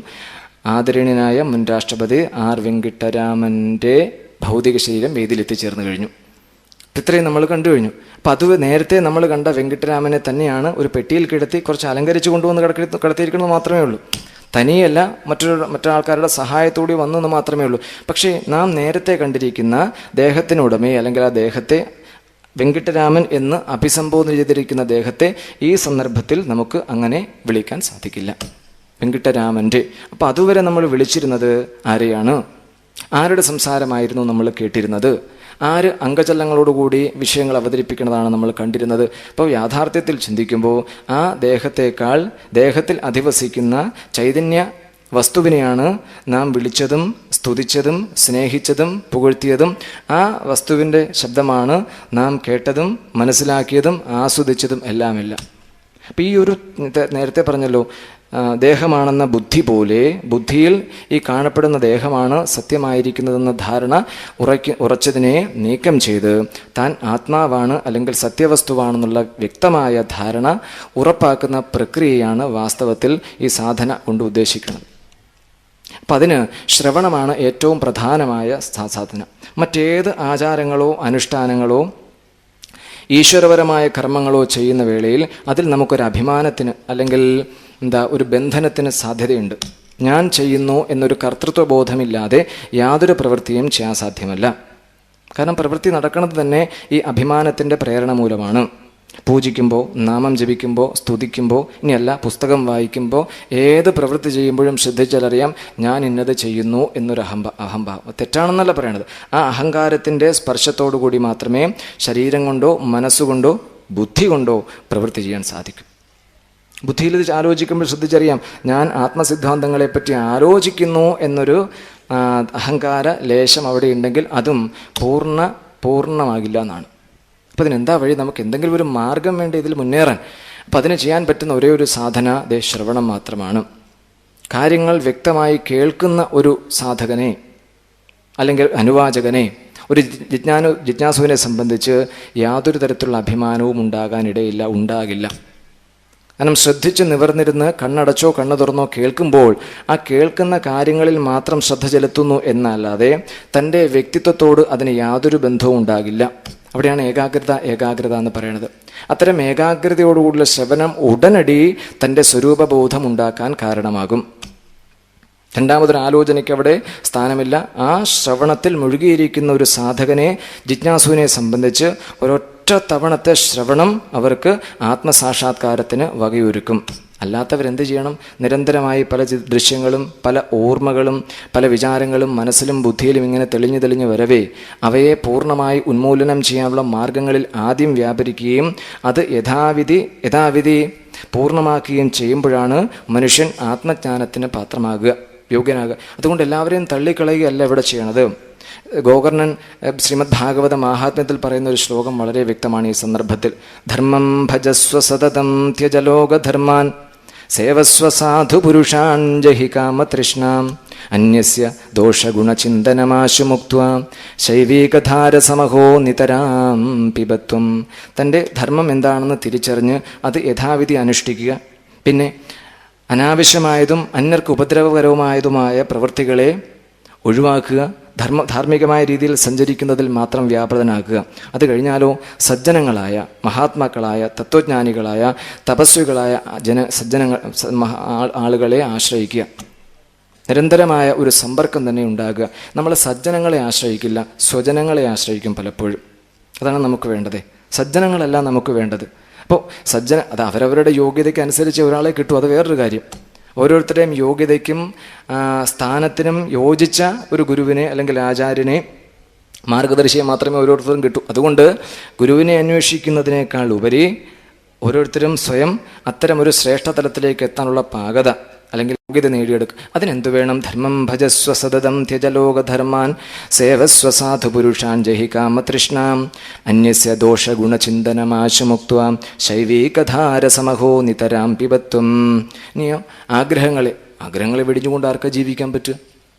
ആദരണീയനായ മുൻ രാഷ്ട്രപതി ആർ വെങ്കിട്ടരാമൻ്റെ ഭൗതിക ശരീരം വേദിയിലെത്തിച്ചേർന്ന് കഴിഞ്ഞു. ഇത്രയും നമ്മൾ കണ്ടു കഴിഞ്ഞു. അപ്പം അത് നേരത്തെ നമ്മൾ കണ്ട വെങ്കിട്ടരാമനെ തന്നെയാണ് ഒരു പെട്ടിയിൽ കിടത്തി കുറച്ച് അലങ്കരിച്ച് കൊണ്ടുവന്ന് കിടത്തിയിരിക്കുന്നത് മാത്രമേ ഉള്ളൂ. തനിയല്ല, മറ്റാൾക്കാരുടെ സഹായത്തോടെ വന്നെന്ന് മാത്രമേ ഉള്ളൂ. പക്ഷേ നാം നേരത്തെ കണ്ടിരിക്കുന്ന ദേഹത്തിനുടമയെ അല്ലെങ്കിൽ ആ ദേഹത്തെ വെങ്കിട്ടരാമൻ എന്ന് അഭിസംബോധന ചെയ്തിരിക്കുന്ന ദേഹത്തെ ഈ സന്ദർഭത്തിൽ നമുക്ക് അങ്ങനെ വിളിക്കാൻ സാധിക്കില്ല, വെങ്കിട്ടരാമൻ്റെ. അപ്പം അതുവരെ നമ്മൾ വിളിച്ചിരുന്നത് ആരെയാണ്? ആരുടെ സംസാരമായിരുന്നു നമ്മൾ കേട്ടിരുന്നത്? ആര് അംഗചലനങ്ങളോടുകൂടി വിഷയങ്ങൾ അവതരിപ്പിക്കുന്നതാണ് നമ്മൾ കണ്ടിരുന്നത്? അപ്പോൾ യാഥാർത്ഥ്യത്തിൽ ചിന്തിക്കുമ്പോൾ ആ ദേഹത്തിൽ അധിവസിക്കുന്ന ചൈതന്യ വസ്തുവിനെയാണ് നാം വിളിച്ചതും സ്തുതിച്ചതും സ്നേഹിച്ചതും പുകഴ്ത്തിയതും. ആ വസ്തുവിൻ്റെ ശബ്ദമാണ് നാം കേട്ടതും മനസ്സിലാക്കിയതും ആസ്വദിച്ചതും എല്ലാം. അപ്പം ഈ ഒരു നേരത്തെ പറഞ്ഞല്ലോ, ദേഹമാണെന്ന ബുദ്ധി പോലെ ബുദ്ധിയിൽ ഈ കാണപ്പെടുന്ന ദേഹമാണ് സത്യമായിരിക്കുന്നതെന്ന ധാരണ ഉറച്ചതിനെ നീക്കം ചെയ്ത് താൻ ആത്മാവാണ് അല്ലെങ്കിൽ സത്യവസ്തുവാണെന്നുള്ള വ്യക്തമായ ധാരണ ഉറപ്പാക്കുന്ന പ്രക്രിയയാണ് വാസ്തവത്തിൽ ഈ സാധന കൊണ്ട് ഉദ്ദേശിക്കുന്നത്. അപ്പം അതിന് ശ്രവണമാണ് ഏറ്റവും പ്രധാനമായ സാധന. മറ്റേത് ആചാരങ്ങളോ അനുഷ്ഠാനങ്ങളോ ഈശ്വരപരമായ കർമ്മങ്ങളോ ചെയ്യുന്ന വേളയിൽ അതിൽ നമുക്കൊരു അഭിമാനത്തിന് അല്ലെങ്കിൽ ഒരു ബന്ധനത്തിന് സാധ്യതയുണ്ട്. ഞാൻ ചെയ്യുന്നു എന്നൊരു കർത്തൃത്വബോധമില്ലാതെ യാതൊരു പ്രവൃത്തിയും ചെയ്യാൻ സാധ്യമല്ല. കാരണം പ്രവൃത്തി നടക്കുന്നത് തന്നെ ഈ അഭിമാനത്തിൻ്റെ പ്രേരണ മൂലമാണ്. പൂജിക്കുമ്പോൾ, നാമം ജപിക്കുമ്പോൾ, സ്തുതിക്കുമ്പോൾ, ഇനിയല്ല പുസ്തകം വായിക്കുമ്പോൾ, ഏത് പ്രവൃത്തി ചെയ്യുമ്പോഴും ശ്രദ്ധിച്ചാലറിയാം ഞാൻ ഇന്നത് ചെയ്യുന്നു എന്നൊരു അഹംഭാവം. തെറ്റാണെന്നല്ല പറയണത്. ആ അഹങ്കാരത്തിൻ്റെ സ്പർശത്തോടു കൂടി മാത്രമേ ശരീരം കൊണ്ടോ മനസ്സുകൊണ്ടോ ബുദ്ധി കൊണ്ടോ പ്രവൃത്തി ചെയ്യാൻ സാധിക്കും. ബുദ്ധിയിൽ ഇത് ആലോചിക്കുമ്പോൾ ശ്രദ്ധിച്ചറിയാം ഞാൻ ആത്മസിദ്ധാന്തങ്ങളെപ്പറ്റി ആലോചിക്കുന്നു എന്നൊരു അഹങ്കാര ലേശം അവിടെ ഉണ്ടെങ്കിൽ അതും പൂർണ്ണമാകില്ല എന്നാണ്. അപ്പം അതിനെന്താ വഴി? നമുക്ക് എന്തെങ്കിലും ഒരു മാർഗം വേണ്ടി ഇതിൽ മുന്നേറാൻ. അപ്പം അതിന് ചെയ്യാൻ പറ്റുന്ന ഒരേ ഒരു സാധന ശ്രവണം മാത്രമാണ്. കാര്യങ്ങൾ വ്യക്തമായി കേൾക്കുന്ന ഒരു സാധകനെ അല്ലെങ്കിൽ അനുവാചകനെ, ഒരു ജിജ്ഞാസുവിനെ സംബന്ധിച്ച് യാതൊരു തരത്തിലുള്ള അഭിമാനവും ഉണ്ടാകില്ല. കാരണം ശ്രദ്ധിച്ച് നിവർന്നിരുന്ന് കണ്ണടച്ചോ കണ്ണു തുറന്നോ കേൾക്കുമ്പോൾ ആ കേൾക്കുന്ന കാര്യങ്ങളിൽ മാത്രം ശ്രദ്ധ ചെലുത്തുന്നു എന്നല്ലാതെ തൻ്റെ വ്യക്തിത്വത്തോട് അതിന് യാതൊരു ബന്ധവും ഉണ്ടാകില്ല. അവിടെയാണ് ഏകാഗ്രത എന്ന് പറയുന്നത്. അത്തരം ഏകാഗ്രതയോടുകൂടിയുള്ള ശ്രവണം ഉടനടി തൻ്റെ സ്വരൂപബോധം ഉണ്ടാക്കാൻ കാരണമാകും. രണ്ടാമതൊരു ആലോചനയ്ക്ക് അവിടെ സ്ഥാനമില്ല. ആ ശ്രവണത്തിൽ മുഴുകിയിരിക്കുന്ന ഒരു സാധകനെ, ജിജ്ഞാസുവിനെ സംബന്ധിച്ച് ഒരൊറ്റ തവണത്തെ ശ്രവണം അവർക്ക് ആത്മസാക്ഷാത്കാരത്തിന് വകയൊരുക്കും. അല്ലാത്തവരെന്ത് ചെയ്യണം? നിരന്തരമായി പല ദൃശ്യങ്ങളും പല ഓർമ്മകളും പല വിചാരങ്ങളും മനസ്സിലും ബുദ്ധിയിലും ഇങ്ങനെ തെളിഞ്ഞു വരവേ അവയെ പൂർണ്ണമായി ഉന്മൂലനം ചെയ്യാനുള്ള മാർഗങ്ങളിൽ ആദ്യം വ്യാപരിക്കുകയും അത് യഥാവിധി പൂർണ്ണമാക്കുകയും ചെയ്യുമ്പോഴാണ് മനുഷ്യൻ ആത്മജ്ഞാനത്തിന് പാത്രമാകുക, യോഗ്യനാകുക. അതുകൊണ്ട് എല്ലാവരെയും തള്ളിക്കളയുകയല്ല ഇവിടെ ചെയ്യണത്. ഗോകർണൻ ശ്രീമദ് ഭാഗവത മാഹാത്മ്യത്തിൽ പറയുന്ന ഒരു ശ്ലോകം വളരെ വ്യക്തമാണ് ഈ സന്ദർഭത്തിൽ. ധർമ്മം ഭജസ്വ സതതം ത്യജലോകധർമാൻ സേവസ്വ സാധു പുരുഷാൻ ജഹി കാമതൃഷ്ണാം അന്യസ്യ ദോഷഗുണചിന്തനമാശു മുക്ത്വാ ശൈവീകധാരസമഹോ നിതരാം പിബത്വം. തൻ്റെ ധർമ്മം എന്താണെന്ന് തിരിച്ചറിഞ്ഞ് അത് യഥാവിധി അനുഷ്ഠിക്കുക. പിന്നെ അനാവശ്യമായതും അന്യർക്ക് ഉപദ്രവകരവുമായതുമായ പ്രവൃത്തികളെ ഒഴിവാക്കുക. ധാർമ്മികമായ രീതിയിൽ സഞ്ചരിക്കുന്നതിൽ മാത്രം വ്യാപൃതനാക്കുക. അത് കഴിഞ്ഞാലോ സജ്ജനങ്ങളായ മഹാത്മാക്കളായ തത്വജ്ഞാനികളായ തപസ്വികളായ ആളുകളെ ആശ്രയിക്കുക. നിരന്തരമായ ഒരു സമ്പർക്കം തന്നെ ഉണ്ടാകുക. നമ്മൾ സജ്ജനങ്ങളെ ആശ്രയിക്കില്ല, സ്വജനങ്ങളെ ആശ്രയിക്കും പലപ്പോഴും. അതാണ് നമുക്ക് വേണ്ടത്. സജ്ജനങ്ങളല്ല നമുക്ക് വേണ്ടത്. അപ്പോൾ അത് അവരവരുടെ യോഗ്യതയ്ക്ക് അനുസരിച്ച് ഒരാളെ കിട്ടും, അത് വേറൊരു കാര്യം. ഓരോരുത്തരുടെയും യോഗ്യതയ്ക്കും സ്ഥാനത്തിനും യോജിച്ച ഒരു ഗുരുവിനെ അല്ലെങ്കിൽ ആചാര്യനെ, മാർഗദർശിയെ മാത്രമേ ഓരോരുത്തരും കിട്ടൂ. അതുകൊണ്ട് ഗുരുവിനെ അന്വേഷിക്കുന്നതിനേക്കാൾ ഉപരി ഓരോരുത്തരും സ്വയം അത്തരമൊരു ശ്രേഷ്ഠതലത്തിലേക്ക് എത്താനുള്ള പാകത അല്ലെങ്കിൽ യോഗ്യത നേടിയെടുക്കുക. അതിനെന്തു വേണം? ധർമ്മം ഭജസ്വ സതതം ത്യജലോകധർമാൻ സേവസ്വ സാധു പുരുഷാൻ ജഹി കാമതൃഷ്ണാം അന്യസ്യ ദോഷഗുണചിന്തനമാശുമുക്ത്വ ശൈവീകധാരസമഹോ നിതരാം പിബത്വം. ഇനിയോ ആഗ്രഹങ്ങളെ വെടിഞ്ഞുകൊണ്ട് ആർക്കാ ജീവിക്കാൻ പറ്റുക?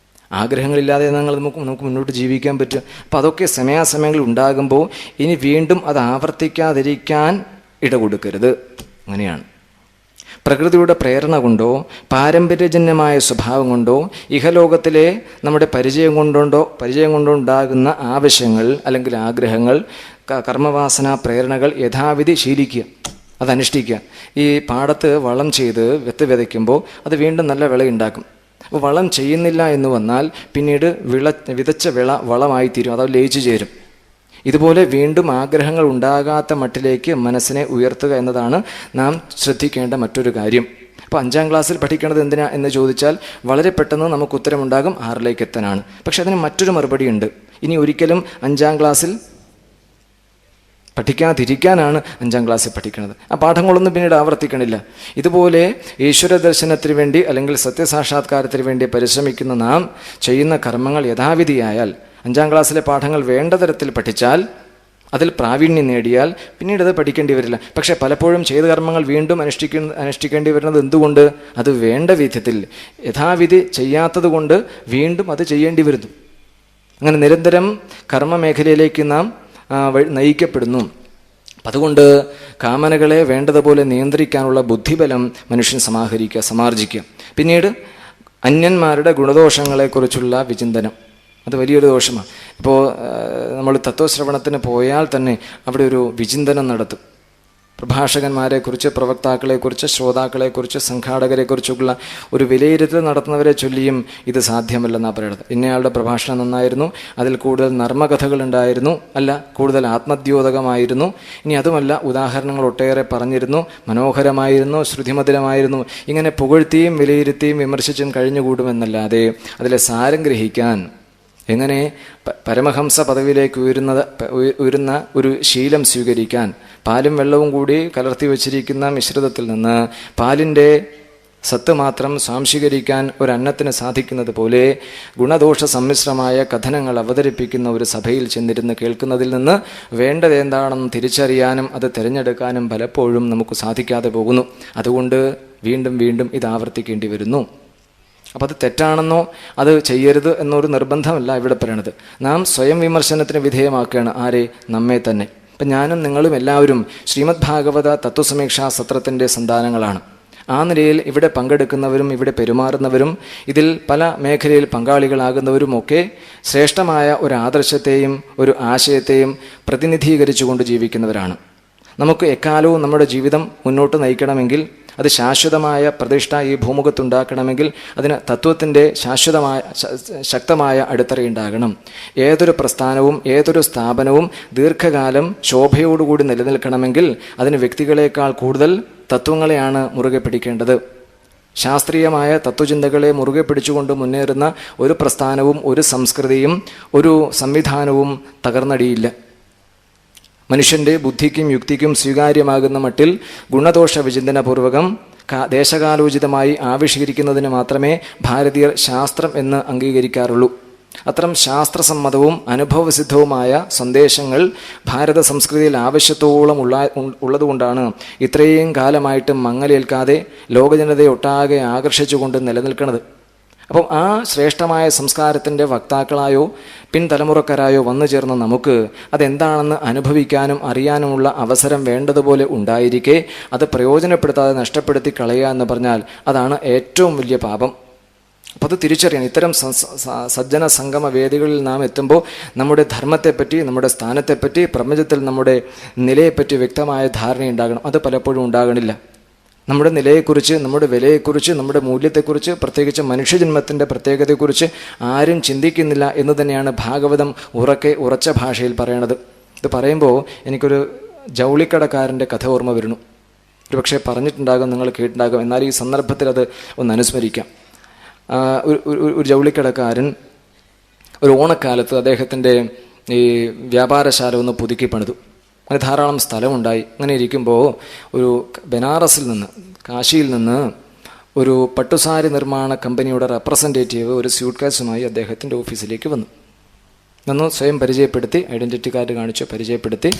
ആഗ്രഹങ്ങളില്ലാതെ നമുക്ക് മുന്നോട്ട് ജീവിക്കാൻ പറ്റുക? അപ്പം അതൊക്കെ സമയാസമയങ്ങളിൽ ഉണ്ടാകുമ്പോൾ ഇനി വീണ്ടും അത് ആവർത്തിക്കാതിരിക്കാൻ ഇട കൊടുക്കരുത്. അങ്ങനെയാണ്. പ്രകൃതിയുടെ പ്രേരണ കൊണ്ടോ പാരമ്പര്യജന്യമായ സ്വഭാവം കൊണ്ടോ ഇഹലോകത്തിലെ നമ്മുടെ പരിചയം കൊണ്ടോ ഉണ്ടാകുന്ന ആവശ്യങ്ങൾ അല്ലെങ്കിൽ ആഗ്രഹങ്ങൾ, കർമ്മവാസന പ്രേരണകൾ യഥാവിധി ശീലിക്കുക, അതനുഷ്ഠിക്കുക. ഈ പാടത്ത് വളം ചെയ്ത് വിത്ത് വിതയ്ക്കുമ്പോൾ അത് വീണ്ടും നല്ല വിളയുണ്ടാക്കും. അപ്പോൾ വളം ചെയ്യുന്നില്ല എന്ന് വന്നാൽ പിന്നീട് വിതച്ച വിള വളമായി തീരും, അത് ലയിച്ചു ചേരും. ഇതുപോലെ വീണ്ടും ആഗ്രഹങ്ങൾ ഉണ്ടാകാത്ത മട്ടിലേക്ക് മനസ്സിനെ ഉയർത്തുക എന്നതാണ് നാം ശ്രദ്ധിക്കേണ്ട മറ്റൊരു കാര്യം. അപ്പോൾ 5ാം ക്ലാസ്സിൽ പഠിക്കേണ്ടത് എന്തിനാ എന്ന് ചോദിച്ചാൽ വളരെ പെട്ടെന്ന് നമുക്ക് ഉത്തരമുണ്ടാകും, 6ലേക്ക് എത്താനാണ്. പക്ഷെ അതിന് മറ്റൊരു മറുപടി ഉണ്ട്. ഇനി ഒരിക്കലും 5ാം ക്ലാസ്സിൽ പഠിക്കാതിരിക്കാനാണ് 5ാം ക്ലാസ്സിൽ പഠിക്കുന്നത്. ആ പാഠങ്ങളൊന്നും പിന്നീട് ആവർത്തിക്കണില്ല. ഇതുപോലെ ഈശ്വര ദർശനത്തിന് വേണ്ടി അല്ലെങ്കിൽ സത്യസാക്ഷാത്കാരത്തിന് വേണ്ടി പരിശ്രമിക്കുന്ന നാം ചെയ്യുന്ന കർമ്മങ്ങൾ യഥാവിധിയായാൽ, 5ാം ക്ലാസ്സിലെ പാഠങ്ങൾ വേണ്ട തരത്തിൽ പഠിച്ചാൽ, അതിൽ പ്രാവീണ്യം നേടിയാൽ പിന്നീട് അത് പഠിക്കേണ്ടി വരില്ല. പക്ഷേ പലപ്പോഴും ചെയ്ത കർമ്മങ്ങൾ വീണ്ടും അനുഷ്ഠിക്കേണ്ടി വരുന്നത് എന്തുകൊണ്ട്? അത് വേണ്ട വിധത്തിൽ യഥാവിധി ചെയ്യാത്തത് കൊണ്ട് വീണ്ടും അത് ചെയ്യേണ്ടി വരുന്നു. അങ്ങനെ നിരന്തരം കർമ്മമേഖലയിലേക്ക് നാം നയിക്കപ്പെടുന്നു. അതുകൊണ്ട് കാമനകളെ വേണ്ടതുപോലെ നിയന്ത്രിക്കാനുള്ള ബുദ്ധിബലം മനുഷ്യൻ സമാർജിക്കുക. പിന്നീട് അന്യന്മാരുടെ ഗുണദോഷങ്ങളെക്കുറിച്ചുള്ള വിചിന്തനം, അത് വലിയൊരു ദോഷമാണ്. ഇപ്പോൾ നമ്മൾ തത്വശ്രവണത്തിന് പോയാൽ തന്നെ അവിടെ ഒരു വിചിന്തനം നടത്തും. പ്രഭാഷകന്മാരെക്കുറിച്ച്, പ്രവക്താക്കളെക്കുറിച്ച്, ശ്രോതാക്കളെക്കുറിച്ച്, സംഘാടകരെക്കുറിച്ചുള്ള ഒരു വിലയിരുത്തൽ നടത്തുന്നവരെ ചൊല്ലിയും ഇത് സാധ്യമല്ലെന്നാണ് പറയുന്നത്. ഇന്നയാളുടെ പ്രഭാഷണം നന്നായിരുന്നു, അതിൽ കൂടുതൽ നർമ്മകഥകളുണ്ടായിരുന്നു, അല്ല കൂടുതൽ ആത്മദ്യോതകമായിരുന്നു, ഇനി അതുമല്ല ഉദാഹരണങ്ങൾ ഒട്ടേറെ പറഞ്ഞിരുന്നു, മനോഹരമായിരുന്നു, ശ്രുതിമധുരമായിരുന്നു, ഇങ്ങനെ പുകഴ്ത്തിയും വിലയിരുത്തിയും വിമർശിച്ചും കഴിഞ്ഞുകൂടുമെന്നല്ലാതെ അതിലെ സാരം ഗ്രഹിക്കാൻ, എങ്ങനെ പരമഹംസ പദവിയിലേക്ക് ഉയരുന്ന ഒരു ശീലം സ്വീകരിക്കാൻ, പാലും വെള്ളവും കൂടി കലർത്തി വച്ചിരിക്കുന്ന മിശ്രിതത്തിൽ നിന്ന് പാലിൻ്റെ സത്ത് മാത്രം സ്വാംശീകരിക്കാൻ ഒരു അന്നത്തിന് സാധിക്കുന്നത് പോലെ ഗുണദോഷ സമ്മിശ്രമായ കഥനങ്ങൾ അവതരിപ്പിക്കുന്ന ഒരു സഭയിൽ ചെന്നിരുന്ന് കേൾക്കുന്നതിൽ നിന്ന് വേണ്ടത് എന്താണെന്ന് തിരിച്ചറിയാനും അത് തിരഞ്ഞെടുക്കാനും പലപ്പോഴും നമുക്ക് സാധിക്കാതെ പോകുന്നു. അതുകൊണ്ട് വീണ്ടും വീണ്ടും ഇത് ആവർത്തിക്കേണ്ടി വരുന്നു. അപ്പോൾ അത് തെറ്റാണെന്നോ അത് ചെയ്യരുത് എന്നൊരു നിർബന്ധമല്ല ഇവിടെ പറയണത്. നാം സ്വയം വിമർശനത്തിന് വിധേയമാക്കുകയാണ്. ആരെ? നമ്മെ തന്നെ. ഇപ്പം ഞാനും നിങ്ങളും എല്ലാവരും ശ്രീമദ് ഭാഗവത തത്വസമീക്ഷാ സത്രത്തിൻ്റെ സന്താനങ്ങളാണ്. ആ നിലയിൽ ഇവിടെ പങ്കെടുക്കുന്നവരും ഇവിടെ പെരുമാറുന്നവരും ഇതിൽ പല മേഖലയിൽ പങ്കാളികളാകുന്നവരുമൊക്കെ ശ്രേഷ്ഠമായ ഒരു ആദർശത്തെയും ഒരു ആശയത്തെയും പ്രതിനിധീകരിച്ചുകൊണ്ട് ജീവിക്കുന്നവരാണ്. നമുക്ക് എക്കാലവും നമ്മുടെ ജീവിതം മുന്നോട്ട് നയിക്കണമെങ്കിൽ, അത് ശാശ്വതമായ പ്രതിഷ്ഠ ഈ ഭൂമുഖത്തുണ്ടാക്കണമെങ്കിൽ അതിന് തത്വത്തിൻ്റെ ശക്തമായ അടിത്തറയുണ്ടാകണം. ഏതൊരു പ്രസ്ഥാനവും ഏതൊരു സ്ഥാപനവും ദീർഘകാലം ശോഭയോടുകൂടി നിലനിൽക്കണമെങ്കിൽ അതിന് വ്യക്തികളെക്കാൾ കൂടുതൽ തത്വങ്ങളെയാണ് മുറുകെ പിടിക്കേണ്ടത്. ശാസ്ത്രീയമായ തത്വചിന്തകളെ മുറുകെ പിടിച്ചുകൊണ്ട് മുന്നേറുന്ന ഒരു പ്രസ്ഥാനവും ഒരു സംസ്കൃതിയും ഒരു സംവിധാനവും തകർന്നടിയില്ല. മനുഷ്യൻ്റെ ബുദ്ധിക്കും യുക്തിക്കും സ്വീകാര്യമാകുന്ന മട്ടിൽ ഗുണദോഷ വിചിന്തനപൂർവകം ദേശകാലോചിതമായി ആവിഷ്കരിക്കുന്നതിന് മാത്രമേ ഭാരതീയർ ശാസ്ത്രം എന്ന് അംഗീകരിക്കാറുള്ളൂ. അത്തരം ശാസ്ത്രസമ്മതവും അനുഭവസിദ്ധവുമായ സന്ദേശങ്ങൾ ഭാരത സംസ്കൃതിയിൽ ആവശ്യത്തോളം ഉള്ളതുകൊണ്ടാണ് ഇത്രയും കാലമായിട്ട് മങ്ങലേൽക്കാതെ ലോകജനതയൊട്ടാകെ ആകർഷിച്ചുകൊണ്ട് നിലനിൽക്കുന്നത്. അപ്പം ആ ശ്രേഷ്ഠമായ സംസ്കാരത്തിൻ്റെ വക്താക്കളായോ പിൻതലമുറക്കാരായോ വന്നു ചേർന്ന നമുക്ക് അതെന്താണെന്ന് അനുഭവിക്കാനും അറിയാനുമുള്ള അവസരം വേണ്ടതുപോലെ ഉണ്ടായിരിക്കെ അത് പ്രയോജനപ്പെടുത്താതെ നഷ്ടപ്പെടുത്തി കളയുക എന്ന് പറഞ്ഞാൽ അതാണ് ഏറ്റവും വലിയ പാപം. അപ്പോൾ അത് തിരിച്ചറിയണം. ഇത്തരം സജ്ജന സംഗമ വേദികളിൽ നാം എത്തുമ്പോൾ നമ്മുടെ ധർമ്മത്തെപ്പറ്റി, നമ്മുടെ സ്ഥാനത്തെപ്പറ്റി, പ്രപഞ്ചത്തിൽ നമ്മുടെ നിലയെപ്പറ്റി വ്യക്തമായ ധാരണയുണ്ടാകണം. അത് പലപ്പോഴും ഉണ്ടാകണില്ല. നമ്മുടെ നിലയെക്കുറിച്ച്, നമ്മുടെ വിലയെക്കുറിച്ച്, നമ്മുടെ മൂല്യത്തെക്കുറിച്ച്, പ്രത്യേകിച്ച് മനുഷ്യജന്മത്തിൻ്റെ പ്രത്യേകതയെക്കുറിച്ച് ആരും ചിന്തിക്കുന്നില്ല എന്ന് തന്നെയാണ് ഭാഗവതം ഉറച്ച ഭാഷയിൽ പറയണത്. ഇത് പറയുമ്പോൾ എനിക്കൊരു ജൗളിക്കടക്കാരൻ്റെ കഥ ഓർമ്മ വരുന്നു. ഒരു പക്ഷേ പറഞ്ഞിട്ടുണ്ടാകും, നിങ്ങൾ കേട്ടിട്ടുണ്ടാകും. എന്നാൽ ഈ സന്ദർഭത്തിൽ അത് ഒന്ന് അനുസ്മരിക്കാം. ഒരു ജൗളിക്കടക്കാരൻ ഒരു ഓണക്കാലത്ത് അദ്ദേഹത്തിൻ്റെ ഈ വ്യാപാരശാല ഒന്ന് പുതുക്കി പണിതു. അങ്ങനെ ധാരാളം സ്ഥലമുണ്ടായി. അങ്ങനെ ഇരിക്കുമ്പോൾ ഒരു ബനാറസിൽ നിന്ന്, കാശിയിൽ നിന്ന് ഒരു പട്ടുസാരി നിർമ്മാണ കമ്പനിയുടെ റെപ്രസെൻറ്റേറ്റീവ് ഒരു സ്യൂട്ട് കേസുമായി അദ്ദേഹത്തിൻ്റെ ഓഫീസിലേക്ക് വന്നു. സ്വയം പരിചയപ്പെടുത്തി, ഐഡൻറ്റിറ്റി കാർഡ് കാണിച്ചു, പരിചയപ്പെടുത്തി.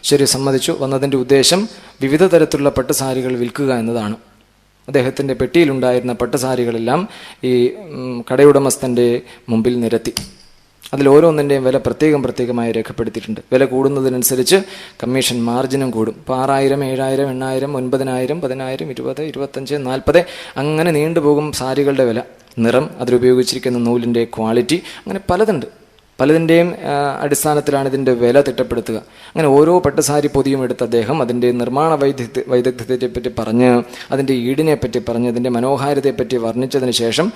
ശരി, സമ്മതിച്ചു. വന്നതിൻ്റെ ഉദ്ദേശം വിവിധ തരത്തിലുള്ള പട്ടുസാരികൾ വിൽക്കുക എന്നതാണ്. അദ്ദേഹത്തിൻ്റെ പെട്ടിയിലുണ്ടായിരുന്ന പട്ടുസാരികളെല്ലാം ഈ കടയുടമസ്ഥൻ്റെ മുമ്പിൽ നിരത്തി. അതിൽ ഓരോന്നിൻ്റെയും വില പ്രത്യേകമായി രേഖപ്പെടുത്തിയിട്ടുണ്ട്. വില കൂടുന്നതിനനുസരിച്ച് കമ്മീഷൻ മാർജിനും കൂടും. ഇപ്പോൾ 6000, 7000, 8000, 9000, 10000, 20, 25, 40 അങ്ങനെ നീണ്ടുപോകും സാരികളുടെ വില. നിറം, അതിലുപയോഗിച്ചിരിക്കുന്ന നൂലിൻ്റെ ക്വാളിറ്റി, അങ്ങനെ പലതിൻ്റെയും അടിസ്ഥാനത്തിലാണ് ഇതിൻ്റെ വില തിട്ടപ്പെടുത്തുക. അങ്ങനെ ഓരോ പട്ടുസാരി പൊതിയും എടുത്ത് അദ്ദേഹം അതിൻ്റെ നിർമ്മാണ വൈദഗ്ധ്യത്തെപ്പറ്റി പറഞ്ഞ്, അതിൻ്റെ ഈടിനെപ്പറ്റി പറഞ്ഞ്, അതിൻ്റെ മനോഹാരിതയെപ്പറ്റി വർണ്ണിച്ചതിന് ശേഷം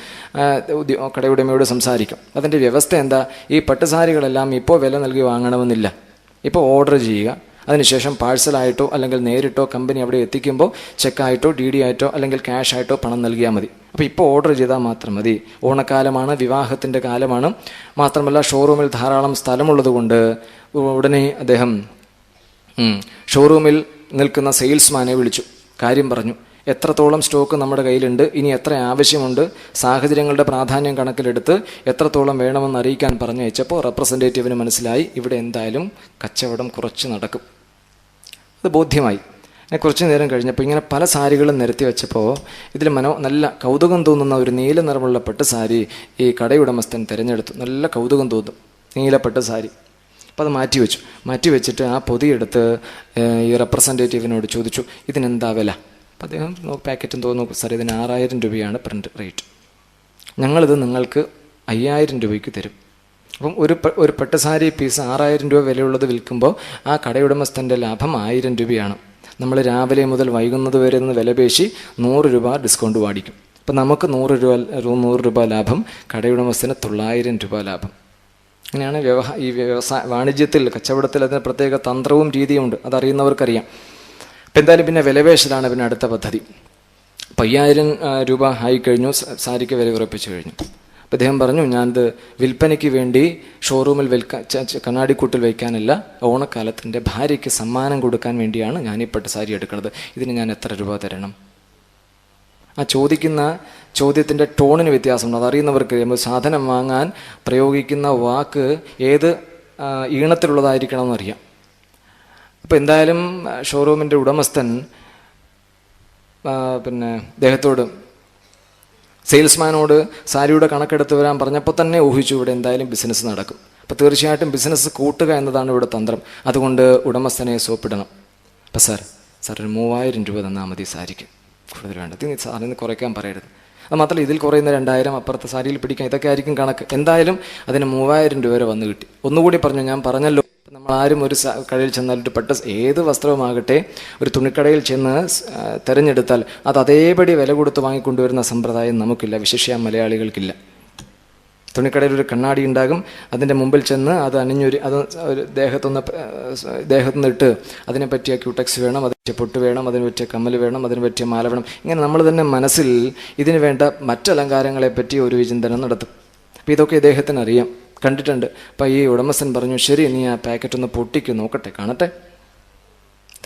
കടയുടമയോട് സംസാരിക്കും. അതിൻ്റെ വ്യവസ്ഥ എന്താ? ഈ പട്ടുസാരികളെല്ലാം ഇപ്പോൾ വില നൽകി വാങ്ങണമെന്നില്ല. ഇപ്പോൾ ഓർഡർ ചെയ്യുക, അതിനുശേഷം പാഴ്സലായിട്ടോ അല്ലെങ്കിൽ നേരിട്ടോ കമ്പനി അവിടെ എത്തിക്കുമ്പോൾ ചെക്കായിട്ടോ DD ആയിട്ടോ അല്ലെങ്കിൽ ക്യാഷ് ആയിട്ടോ പണം നൽകിയാൽ മതി. അപ്പോൾ ഇപ്പോൾ ഓർഡർ ചെയ്താൽ മാത്രം മതി. ഓണക്കാലമാണ്, വിവാഹത്തിൻ്റെ കാലമാണ്. മാത്രമല്ല ഷോറൂമിൽ ധാരാളം സ്ഥലമുള്ളത് കൊണ്ട് ഉടനെ അദ്ദേഹം ഷോറൂമിൽ നിൽക്കുന്ന സെയിൽസ്മാനെ വിളിച്ചു, കാര്യം പറഞ്ഞു. എത്രത്തോളം സ്റ്റോക്ക് നമ്മുടെ കയ്യിലുണ്ട്, ഇനി എത്ര ആവശ്യമുണ്ട്, സാഹചര്യങ്ങളുടെ പ്രാധാന്യം കണക്കിലെടുത്ത് എത്രത്തോളം വേണമെന്ന് അറിയിക്കാൻ പറഞ്ഞു അയച്ചപ്പോൾ റെപ്രസെൻറ്റേറ്റീവിന് മനസ്സിലായി ഇവിടെ എന്തായാലും കച്ചവടം കുറച്ച് നടക്കും. അത് ബോധ്യമായി. കുറച്ച് നേരം കഴിഞ്ഞപ്പോൾ ഇങ്ങനെ പല സാരികളും നിരത്തി വെച്ചപ്പോൾ ഇതിൽ നല്ല കൗതുകം തോന്നുന്ന ഒരു നീല നിറമുള്ള പട്ട് സാരി ഈ കടയുടമസ്ഥൻ തിരഞ്ഞെടുത്തു. നല്ല കൗതുകം തോന്നും, നീലപ്പട്ട് സാരി. അപ്പോൾ അത് മാറ്റിവെച്ചിട്ട് ആ പൊതിയെടുത്ത് ഈ റെപ്രസെൻറ്റേറ്റീവിനോട് ചോദിച്ചു, ഇതിനെന്താ വില? അപ്പോൾ അദ്ദേഹം പാക്കറ്റും തോന്നുന്നു, സാർ ഇതിന് 6000 രൂപയാണ് പ്രിൻ്റ് റേറ്റ്, ഞങ്ങളിത് നിങ്ങൾക്ക് 5000 രൂപയ്ക്ക് തരും. അപ്പം ഒരു പട്ടുസാരി പീസ് 6000 രൂപ വിലയുള്ളത് വിൽക്കുമ്പോൾ ആ കടയുടമസ്ഥൻ്റെ ലാഭം 1000 രൂപയാണ്. നമ്മൾ രാവിലെ മുതൽ വൈകുന്നത് വരെ നിന്ന് വിലപേശി 100 രൂപ ഡിസ്കൗണ്ട് മേടിക്കും. അപ്പം നമുക്ക് 100 രൂപ ലാഭം, കടയുടമസ്ഥന് 900 രൂപ ലാഭം. അങ്ങനെയാണ് ഈ വാണിജ്യത്തിൽ, കച്ചവടത്തിൽ അതിന് പ്രത്യേക തന്ത്രവും രീതിയും ഉണ്ട്, അതറിയുന്നവർക്കറിയാം. അപ്പം എന്തായാലും പിന്നെ വിലപേശലാണ് പിന്നെ അടുത്ത പദ്ധതി. 5000 രൂപ ആയിക്കഴിഞ്ഞു, സാരിക്ക് വില ഉറപ്പിച്ചു കഴിഞ്ഞു. അപ്പം അദ്ദേഹം പറഞ്ഞു, ഞാനിത് വിൽപ്പനയ്ക്ക് വേണ്ടി ഷോറൂമിൽ കണ്ണാടിക്കൂട്ടിൽ വയ്ക്കാനല്ല, ഓണക്കാലത്ത് എൻ്റെ ഭാര്യയ്ക്ക് സമ്മാനം കൊടുക്കാൻ വേണ്ടിയാണ് ഞാൻ ഈ പട്ട് സാരി എടുക്കുന്നത്. ഇതിന് ഞാൻ എത്ര രൂപ തരണം? ആ ചോദിക്കുന്ന ചോദ്യത്തിൻ്റെ ടോണിന് വ്യത്യാസമുണ്ട്, അതറിയുന്നവർക്ക്. നമ്മൾ സാധനം വാങ്ങാൻ പ്രയോഗിക്കുന്ന വാക്ക് ഏത് ഈണത്തിലുള്ളതായിരിക്കണം എന്നറിയാം. അപ്പോൾ എന്തായാലും ഷോറൂമിൻ്റെ ഉടമസ്ഥൻ അദ്ദേഹത്തോട്, സെയിൽസ്മാനോട് സാരിയുടെ കണക്കെടുത്ത് വരാൻ പറഞ്ഞപ്പോൾ തന്നെ ഊഹിച്ചു ഇവിടെ എന്തായാലും ബിസിനസ് നടക്കും. അപ്പോൾ തീർച്ചയായിട്ടും ബിസിനസ് കൂട്ടുക എന്നതാണ് ഇവിടെ തന്ത്രം. അതുകൊണ്ട് ഉടമസ്ഥനെ സോപ്പിടണം. അപ്പം സാർ ഒരു 3000 രൂപ തന്നാൽ മതി സാരിക്ക്, കൂടുതൽ വേണ്ട. സാറിന് കുറയ്ക്കാൻ പറയരുത്. അത് മാത്രമല്ല, ഇതിൽ കുറയുന്ന 2000 അപ്പുറത്തെ സാരിയിൽ പിടിക്കാൻ, ഇതൊക്കെ ആയിരിക്കും കണക്ക്. എന്തായാലും അതിന് 3000 രൂപ വരെ വന്ന് കിട്ടി. ഒന്നുകൂടി പറഞ്ഞു, ഞാൻ പറഞ്ഞല്ലോ, നമ്മളാരും ഒരു കടയിൽ ചെന്നാൽ ഒരു പട്ട് ഏത് വസ്ത്രവുമാകട്ടെ ഒരു തുണിക്കടയിൽ ചെന്ന് തിരഞ്ഞെടുത്താൽ അത് അതേപടി വില കൊടുത്ത് വാങ്ങിക്കൊണ്ടുവരുന്ന സമ്പ്രദായം നമുക്കില്ല, വിശേഷിച്ച മലയാളികൾക്കില്ല. തുണിക്കടയിൽ ഒരു കണ്ണാടി ഉണ്ടാകും, അതിൻ്റെ മുമ്പിൽ ചെന്ന് അത് ഒരു ദേഹത്തുനിന്ന് ഇട്ട് അതിനെ പറ്റിയ ക്യൂടെക്സ് വേണം, അതിന് പറ്റിയ പൊട്ട് വേണം, അതിന് പറ്റിയ കമ്മൽ വേണം, അതിന് പറ്റിയ മാല വേണം. ഇങ്ങനെ നമ്മൾ തന്നെ മനസ്സിൽ ഇതിന് വേണ്ട മറ്റലങ്കാരങ്ങളെപ്പറ്റി ഒരു വിചിന്തനം നടത്തും. അപ്പോൾ ഇതൊക്കെ ഇദ്ദേഹത്തിന് അറിയാം, കണ്ടിട്ടുണ്ട്. അപ്പോൾ ഈ ഉടമസ്ഥൻ പറഞ്ഞു, ശരി, നീ ആ പാക്കറ്റ് ഒന്ന് പൊട്ടിക്ക് നോക്കട്ടെ, കാണട്ടെ.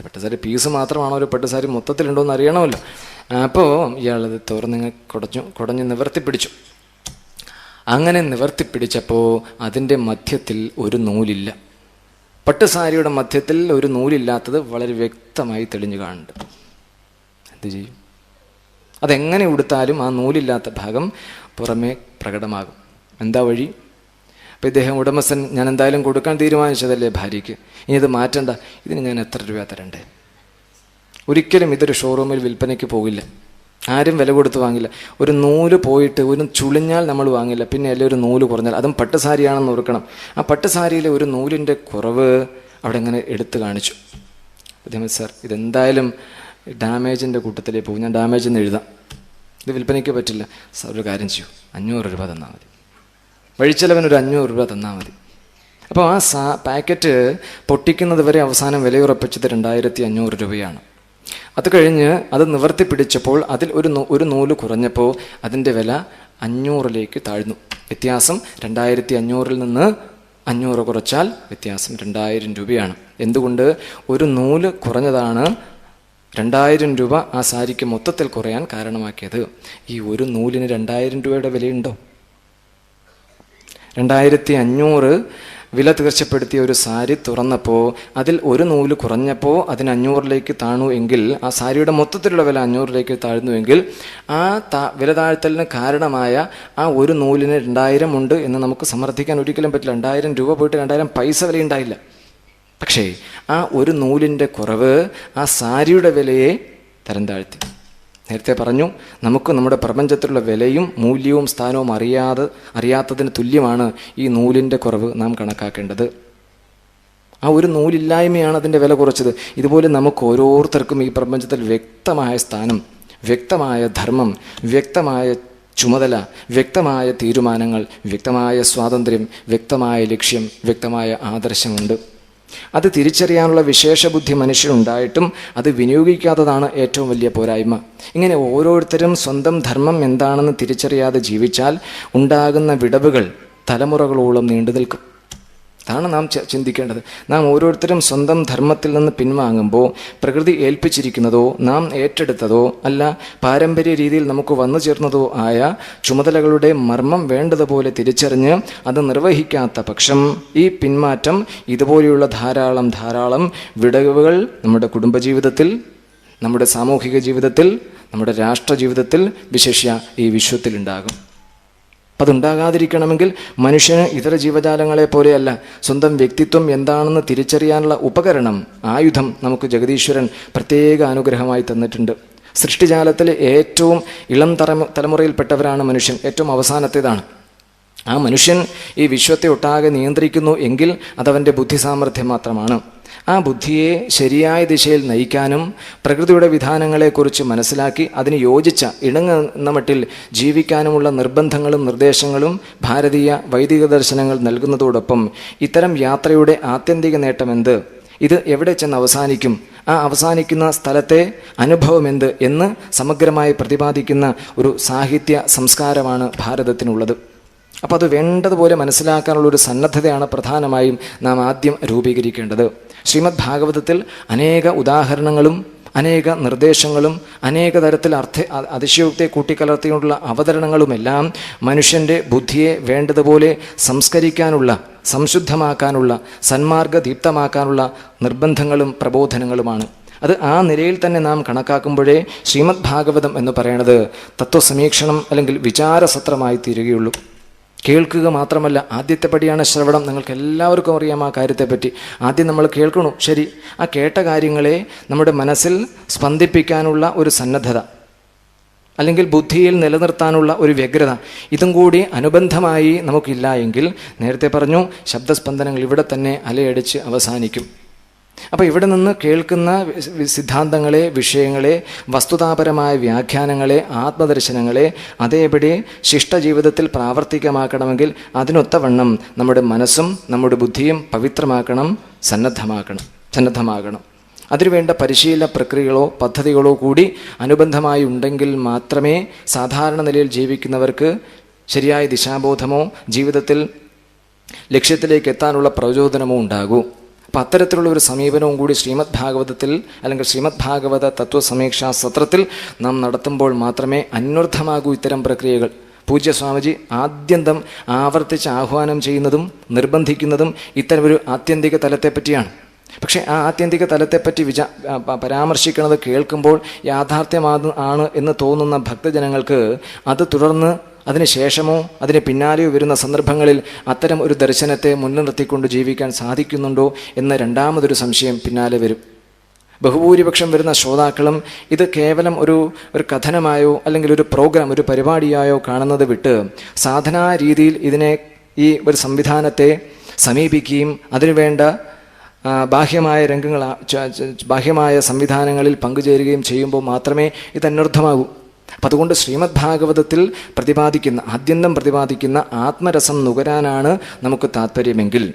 പട്ടുസാരി പീസ് മാത്രമാണോ, ഒരു പട്ടുസാരി മൊത്തത്തിലുണ്ടോ എന്ന് അറിയണമല്ലോ. അപ്പോൾ ഇയാളത് തുറന്നിങ്ങ് കുടഞ്ഞ് നിവർത്തിപ്പിടിച്ചു. അങ്ങനെ നിവർത്തിപ്പിടിച്ചപ്പോൾ അതിൻ്റെ മധ്യത്തിൽ ഒരു നൂലില്ല. പട്ടുസാരിയുടെ മധ്യത്തിൽ ഒരു നൂലില്ലാത്തത് വളരെ വ്യക്തമായി തെളിഞ്ഞു കാണുന്നുണ്ട്. എന്ത് ചെയ്യും? അതെങ്ങനെ ഉടുത്താലും ആ നൂലില്ലാത്ത ഭാഗം പുറമേ പ്രകടമാകും. എന്താ വഴി? അപ്പോൾ ഇദ്ദേഹം ഉടമസ്ഥൻ, ഞാൻ എന്തായാലും കൊടുക്കാൻ തീരുമാനിച്ചതല്ലേ ഭാര്യയ്ക്ക്, ഇനി ഇത് മാറ്റണ്ട, ഇതിന് ഞാൻ എത്ര രൂപ തരണ്ടേ? ഒരിക്കലും ഇതൊരു ഷോറൂമിൽ വിൽപ്പനയ്ക്ക് പോകില്ല, ആരും വില കൊടുത്ത് വാങ്ങില്ല. ഒരു നൂല് പോയിട്ട് ഒരു ചുളിഞ്ഞാൽ നമ്മൾ വാങ്ങില്ല, പിന്നെ അല്ലേ ഒരു നൂല് കുറഞ്ഞാൽ, അതും പട്ടുസാരിയാണെന്ന് ഓർക്കണം. ആ പട്ടുസാരിയിലെ ഒരു നൂലിൻ്റെ കുറവ് അവിടെ ഇങ്ങനെ എടുത്തു കാണിച്ചു. അദ്ദേഹം, സാർ ഇതെന്തായാലും ഡാമേജിൻ്റെ കൂട്ടത്തിലേ പോകും, ഞാൻ ഡാമേജ് എന്ന് എഴുതാം, ഇത് വിൽപ്പനയ്ക്ക് പറ്റില്ല. സാർ ഒരു കാര്യം ചെയ്യൂ, 500 രൂപ തന്നാൽ മതി, വഴിച്ചെലവിനൊരു 500 രൂപ തന്നാൽ മതി. അപ്പോൾ ആ പാക്കറ്റ് പൊട്ടിക്കുന്നത് വരെ അവസാനം വിലയുറപ്പിച്ചത് 2500 രൂപയാണ്. അത് കഴിഞ്ഞ് അത് നിവർത്തി പിടിച്ചപ്പോൾ അതിൽ ഒരു നൂല് കുറഞ്ഞപ്പോൾ അതിൻ്റെ വില 500 താഴ്ന്നു. വ്യത്യാസം 2500 നിന്ന് 500 കുറച്ചാൽ വ്യത്യാസം 2000 രൂപയാണ്. എന്തുകൊണ്ട്? ഒരു നൂല് കുറഞ്ഞതാണ് 2000 രൂപ ആ സാരിക്ക് മൊത്തത്തിൽ കുറയാൻ കാരണമാക്കിയത്. ഈ ഒരു നൂലിന് 2000 രൂപയുടെ വിലയുണ്ടോ? 2500 വില തീർച്ചപ്പെടുത്തിയ ഒരു സാരി തുറന്നപ്പോൾ അതിൽ ഒരു നൂല് കുറഞ്ഞപ്പോൾ അതിന് 500 താണു എങ്കിൽ, ആ സാരിയുടെ മൊത്തത്തിലുള്ള വില 500 താഴ്ന്നുവെങ്കിൽ, ആ വില താഴ്ത്തലിന് കാരണമായ ആ ഒരു നൂലിന് 2000 ഉണ്ട് എന്ന് നമുക്ക് സമർത്ഥിക്കാൻ ഒരിക്കലും പറ്റില്ല. 2000 രൂപ പോയിട്ട് 2000 പൈസ വിലയുണ്ടായില്ല. പക്ഷേ ആ ഒരു നൂലിൻ്റെ കുറവ് ആ സാരിയുടെ വിലയെ തരം താഴ്ത്തി. നേരത്തെ പറഞ്ഞു, നമുക്ക് നമ്മുടെ പ്രപഞ്ചത്തിലുള്ള വിലയും മൂല്യവും സ്ഥാനവും അറിയാത്തതിന് തുല്യമാണ് ഈ നൂലിൻ്റെ കുറവ് നാം കണക്കാക്കേണ്ടത്. ആ ഒരു നൂലില്ലായ്മയാണ് അതിൻ്റെ വില കുറച്ചത്. ഇതുപോലെ നമുക്ക് ഓരോരുത്തർക്കും ഈ പ്രപഞ്ചത്തിൽ വ്യക്തമായ സ്ഥാനം, വ്യക്തമായ ധർമ്മം, വ്യക്തമായ ചുമതല, വ്യക്തമായ തീരുമാനങ്ങൾ, വ്യക്തമായ സ്വാതന്ത്ര്യം, വ്യക്തമായ ലക്ഷ്യം, വ്യക്തമായ ആദർശമുണ്ട്. അത് തിരിച്ചറിയാനുള്ള വിശേഷബുദ്ധി മനുഷ്യനുണ്ടായിട്ടും അത് വിനിയോഗിക്കാത്തതാണ് ഏറ്റവും വലിയ പോരായ്മ. ഇങ്ങനെ ഓരോരുത്തരും സ്വന്തം ധർമ്മം എന്താണെന്ന് തിരിച്ചറിയാതെ ജീവിച്ചാൽ ഉണ്ടാകുന്ന വിടവുകൾ തലമുറകളോളം നീണ്ടു നിൽക്കും. അതാണ് നാം ചിന്തിക്കേണ്ടത്. നാം ഓരോരുത്തരും സ്വന്തം ധർമ്മത്തിൽ നിന്ന് പിൻവാങ്ങുമ്പോൾ പ്രകൃതി ഏൽപ്പിച്ചിരിക്കുന്നതോ നാം ഏറ്റെടുത്തതോ അല്ല പാരമ്പര്യ രീതിയിൽ നമുക്ക് വന്നു ചേർന്നതോ ആയ ചുമതലകളുടെ മർമ്മം വേണ്ടതുപോലെ തിരിച്ചറിഞ്ഞ് അത് നിർവഹിക്കാത്ത പക്ഷം ഈ പിന്മാറ്റം ഇതുപോലെയുള്ള ധാരാളം വിടവുകൾ നമ്മുടെ കുടുംബജീവിതത്തിൽ, നമ്മുടെ സാമൂഹിക ജീവിതത്തിൽ, നമ്മുടെ രാഷ്ട്ര ജീവിതത്തിൽ, വിശേഷ്യ ഈ വിശ്വത്തിലുണ്ടാകും. അപ്പം അതുണ്ടാകാതിരിക്കണമെങ്കിൽ മനുഷ്യന് ഇതര ജീവജാലങ്ങളെ പോലെയല്ല, സ്വന്തം വ്യക്തിത്വം എന്താണെന്ന് തിരിച്ചറിയാനുള്ള ഉപകരണം, ആയുധം നമുക്ക് ജഗദീശ്വരൻ പ്രത്യേക അനുഗ്രഹമായി തന്നിട്ടുണ്ട്. സൃഷ്ടിജാലത്തിലെ ഏറ്റവും ഇളം തലമുറയിൽപ്പെട്ടവരാണ് മനുഷ്യൻ, ഏറ്റവും അവസാനത്തേതാണ്. ആ മനുഷ്യൻ ഈ വിശ്വത്തെ ഒട്ടാകെ നിയന്ത്രിക്കുന്നു എങ്കിൽ അതവൻ്റെ ബുദ്ധി സാമർഥ്യം മാത്രമാണ്. ആ ബുദ്ധിയെ ശരിയായ ദിശയിൽ നയിക്കാനും പ്രകൃതിയുടെ വിധാനങ്ങളെക്കുറിച്ച് മനസ്സിലാക്കി അതിന് യോജിച്ച ഇണങ്ങുന്ന മട്ടിൽ ജീവിക്കാനുമുള്ള നിർബന്ധങ്ങളും നിർദ്ദേശങ്ങളും ഭാരതീയ വൈദിക ദർശനങ്ങൾ നൽകുന്നതോടൊപ്പം ഇത്തരം യാത്രയുടെ ആത്യന്തിക നേട്ടമെന്ത്, ഇത് എവിടെ ചെന്ന് അവസാനിക്കും, ആ അവസാനിക്കുന്ന സ്ഥലത്തെ അനുഭവമെന്ത് എന്ന് സമഗ്രമായി പ്രതിപാദിക്കുന്ന ഒരു സാഹിത്യ സംസ്കാരമാണ് ഭാരതത്തിനുള്ളത്. അപ്പോൾ അത് വേണ്ടതുപോലെ മനസ്സിലാക്കാനുള്ളൊരു സന്നദ്ധതയാണ് പ്രധാനമായും നാം ആദ്യം രൂപീകരിക്കേണ്ടത്. ശ്രീമദ് ഭാഗവതത്തിൽ അനേക ഉദാഹരണങ്ങളും അനേക നിർദ്ദേശങ്ങളും അനേക തരത്തിൽ അതിശയോക്തിയെ കൂട്ടിക്കലർത്തിക്കൊണ്ടുള്ള അവതരണങ്ങളുമെല്ലാം മനുഷ്യൻ്റെ ബുദ്ധിയെ വേണ്ടതുപോലെ സംസ്കരിക്കാനുള്ള, സംശുദ്ധമാക്കാനുള്ള, സന്മാർഗദീപ്തമാക്കാനുള്ള നിർബന്ധങ്ങളും പ്രബോധനങ്ങളുമാണ്. അത് ആ നിലയിൽ തന്നെ നാം കണക്കാക്കുമ്പോഴേ ശ്രീമദ് ഭാഗവതം എന്ന് പറയുന്നത് തത്വസമീക്ഷണം അല്ലെങ്കിൽ വിചാരസത്രമായി തീരുകയുള്ളൂ. കേൾക്കുക മാത്രമല്ല, ആദ്യത്തെ പടിയാണ് ശ്രവണം. നിങ്ങൾക്ക് എല്ലാവർക്കും അറിയാം ആ കാര്യത്തെപ്പറ്റി. ആദ്യം നമ്മൾ കേൾക്കണു, ശരി. ആ കേട്ട കാര്യങ്ങളെ നമ്മുടെ മനസ്സിൽ സ്പന്ദിപ്പിക്കാനുള്ള ഒരു സന്നദ്ധത, അല്ലെങ്കിൽ ബുദ്ധിയിൽ നിലനിർത്താനുള്ള ഒരു വ്യഗ്രത, ഇതും കൂടി അനുബന്ധമായി നമുക്കില്ല എങ്കിൽ നേരത്തെ പറഞ്ഞു ശബ്ദസ്പന്ദനങ്ങൾ ഇവിടെ തന്നെ അലയടിച്ച് അവസാനിക്കും. അപ്പോൾ ഇവിടെ നിന്ന് കേൾക്കുന്ന സിദ്ധാന്തങ്ങളെ, വിഷയങ്ങളെ, വസ്തുതാപരമായ വ്യാഖ്യാനങ്ങളെ, ആത്മദർശനങ്ങളെ അതേപടി ശിഷ്ടജീവിതത്തിൽ പ്രാവർത്തികമാക്കണമെങ്കിൽ അതിനൊത്തവണ്ണം നമ്മുടെ മനസ്സും നമ്മുടെ ബുദ്ധിയും പവിത്രമാക്കണം, സന്നദ്ധമാകണം. അതിനുവേണ്ട പരിശീലന പ്രക്രിയകളോ പദ്ധതികളോ കൂടി അനുബന്ധമായി ഉണ്ടെങ്കിൽ മാത്രമേ സാധാരണ നിലയിൽ ജീവിക്കുന്നവർക്ക് ശരിയായ ദിശാബോധമോ ജീവിതത്തിൽ ലക്ഷ്യത്തിലേക്ക് എത്താനുള്ള പ്രചോദനമോ ഉണ്ടാകൂ. അപ്പം അത്തരത്തിലുള്ള ഒരു സമീപനവും കൂടി ശ്രീമദ് ഭാഗവതത്തിൽ അല്ലെങ്കിൽ ശ്രീമദ് ഭാഗവത തത്വസമീക്ഷാ സത്രത്തിൽ നാം നടത്തുമ്പോൾ മാത്രമേ അന്വർത്ഥമാകൂ ഇത്തരം പ്രക്രിയകൾ. പൂജ്യ സ്വാമിജി ആദ്യന്തം ആവർത്തിച്ച് ആഹ്വാനം ചെയ്യുന്നതും നിർബന്ധിക്കുന്നതും ഇത്തരമൊരു ആത്യന്തിക തലത്തെപ്പറ്റിയാണ്. പക്ഷേ ആ ആത്യന്തിക തലത്തെപ്പറ്റി പരാമർശിക്കുന്നത് കേൾക്കുമ്പോൾ യാഥാർത്ഥ്യമാണ് എന്ന് തോന്നുന്ന ഭക്തജനങ്ങൾക്ക് അത് തുടർന്ന് അതിനുശേഷമോ അതിന് പിന്നാലെയോ വരുന്ന സന്ദർഭങ്ങളിൽ അത്തരം ഒരു ദർശനത്തെ മുൻനിർത്തിക്കൊണ്ട് ജീവിക്കാൻ സാധിക്കുന്നുണ്ടോ എന്ന രണ്ടാമതൊരു സംശയം പിന്നാലെ വരും. ബഹുഭൂരിപക്ഷം വരുന്ന ശ്രോതാക്കളും ഇത് കേവലം ഒരു കഥനമായോ അല്ലെങ്കിൽ ഒരു പ്രോഗ്രാം, ഒരു പരിപാടിയായോ കാണുന്നത് വിട്ട് സാധനാ രീതിയിൽ ഈ ഒരു സംവിധാനത്തെ സമീപിക്കുകയും അതിനുവേണ്ട ബാഹ്യമായ സംവിധാനങ്ങളിൽ പങ്കുചേരുകയും ചെയ്യുമ്പോൾ മാത്രമേ ഇത് അന്വർത്ഥമാകൂ. അപ്പം അതുകൊണ്ട് ശ്രീമദ് ഭാഗവതത്തിൽ ആദ്യന്തം പ്രതിപാദിക്കുന്ന ആത്മരസം നുകരാനാണ് നമുക്ക് താല്പര്യമെങ്കിൽ,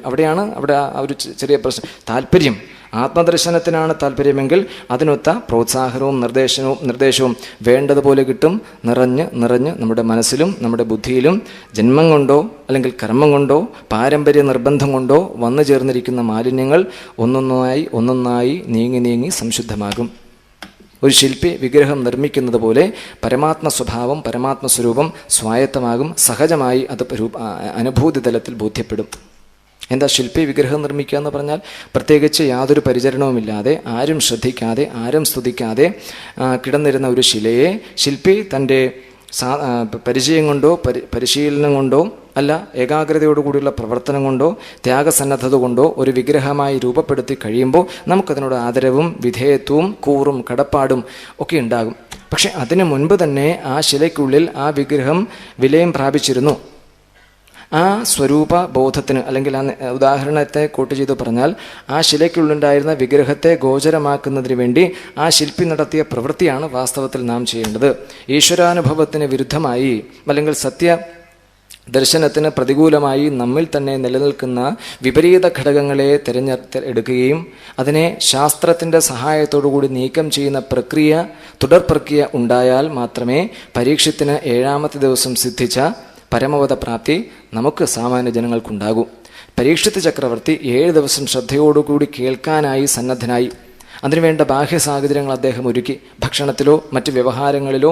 അവിടെയാണ് അവിടെ ആ ഒരു ചെറിയ പ്രശ്നം. താല്പര്യം ആത്മദർശനത്തിനാണ് താല്പര്യമെങ്കിൽ അതിനൊത്ത പ്രോത്സാഹനവും നിർദ്ദേശവും വേണ്ടതുപോലെ കിട്ടും. നിറഞ്ഞ് നമ്മുടെ മനസ്സിലും നമ്മുടെ ബുദ്ധിയിലും ജന്മം കൊണ്ടോ അല്ലെങ്കിൽ കർമ്മം കൊണ്ടോ പാരമ്പര്യ നിർബന്ധം കൊണ്ടോ വന്നു ചേർന്നിരിക്കുന്ന മാലിന്യങ്ങൾ ഒന്നൊന്നായി നീങ്ങി സംശുദ്ധമാകും. ഒരു ശില്പി വിഗ്രഹം നിർമ്മിക്കുന്നത് പോലെ പരമാത്മ സ്വഭാവം, പരമാത്മ സ്വരൂപം സ്വായത്തമാകും. സഹജമായി അത് അനുഭൂതി തലത്തിൽ ബോധ്യപ്പെടും. എന്താ ശില്പി വിഗ്രഹം നിർമ്മിക്കുക എന്ന് പറഞ്ഞാൽ? പ്രത്യേകിച്ച് യാതൊരു പരിചരണവുമില്ലാതെ, ആരും ശ്രദ്ധിക്കാതെ, ആരും സ്തുതിക്കാതെ കിടന്നിരുന്ന ഒരു ശിലയെ ശില്പി തൻ്റെ പരിചയം കൊണ്ടോ പരിശീലനം കൊണ്ടോ അല്ല, ഏകാഗ്രതയോടുകൂടിയുള്ള പ്രവർത്തനം കൊണ്ടോ ത്യാഗസന്നദ്ധത കൊണ്ടോ ഒരു വിഗ്രഹമായി രൂപപ്പെടുത്തി കഴിയുമ്പോൾ നമുക്കതിനോട് ആദരവും വിധേയത്വവും കൂറും കടപ്പാടും ഒക്കെ ഉണ്ടാകും. പക്ഷെ അതിനു മുൻപ് തന്നെ ആ ശിലയ്ക്കുള്ളിൽ ആ വിഗ്രഹം വിലയം പ്രാപിച്ചിരുന്നു. ആ സ്വരൂപ ബോധത്തിന്, അല്ലെങ്കിൽ ആ ഉദാഹരണത്തെ കോട്ട് ചെയ്ത് പറഞ്ഞാൽ, ആ ശിലയ്ക്കുള്ളുണ്ടായിരുന്ന വിഗ്രഹത്തെ ഗോചരമാക്കുന്നതിന് വേണ്ടി ആ ശില്പി നടത്തിയ പ്രവൃത്തിയാണ് വാസ്തവത്തിൽ നാം ചെയ്യേണ്ടത്. ഈശ്വരാനുഭവത്തിന് വിരുദ്ധമായി അല്ലെങ്കിൽ സത്യ ദർശനത്തിന് പ്രതികൂലമായി നമ്മിൽ തന്നെ നിലനിൽക്കുന്ന വിപരീത ഘടകങ്ങളെ തിരഞ്ഞെടുക്കുകയും അതിനെ ശാസ്ത്രത്തിൻ്റെ സഹായത്തോടുകൂടി നീക്കം ചെയ്യുന്ന തുടർ പ്രക്രിയ ഉണ്ടായാൽ മാത്രമേ പരീക്ഷത്തിന് 7ാമത്തെ ദിവസം സിദ്ധിച്ച പരമപദ പ്രാപ്തി നമുക്ക് സാമാന്യ ജനങ്ങൾക്കുണ്ടാകൂ. പരീക്ഷിത് ചക്രവർത്തി 7 ദിവസം ശ്രദ്ധയോടുകൂടി കേൾക്കാനായി സന്നദ്ധനായി. അതിനുവേണ്ട ബാഹ്യ സാഹചര്യങ്ങൾ അദ്ദേഹം ഒരുക്കി. ഭക്ഷണത്തിലോ മറ്റ് വ്യവഹാരങ്ങളിലോ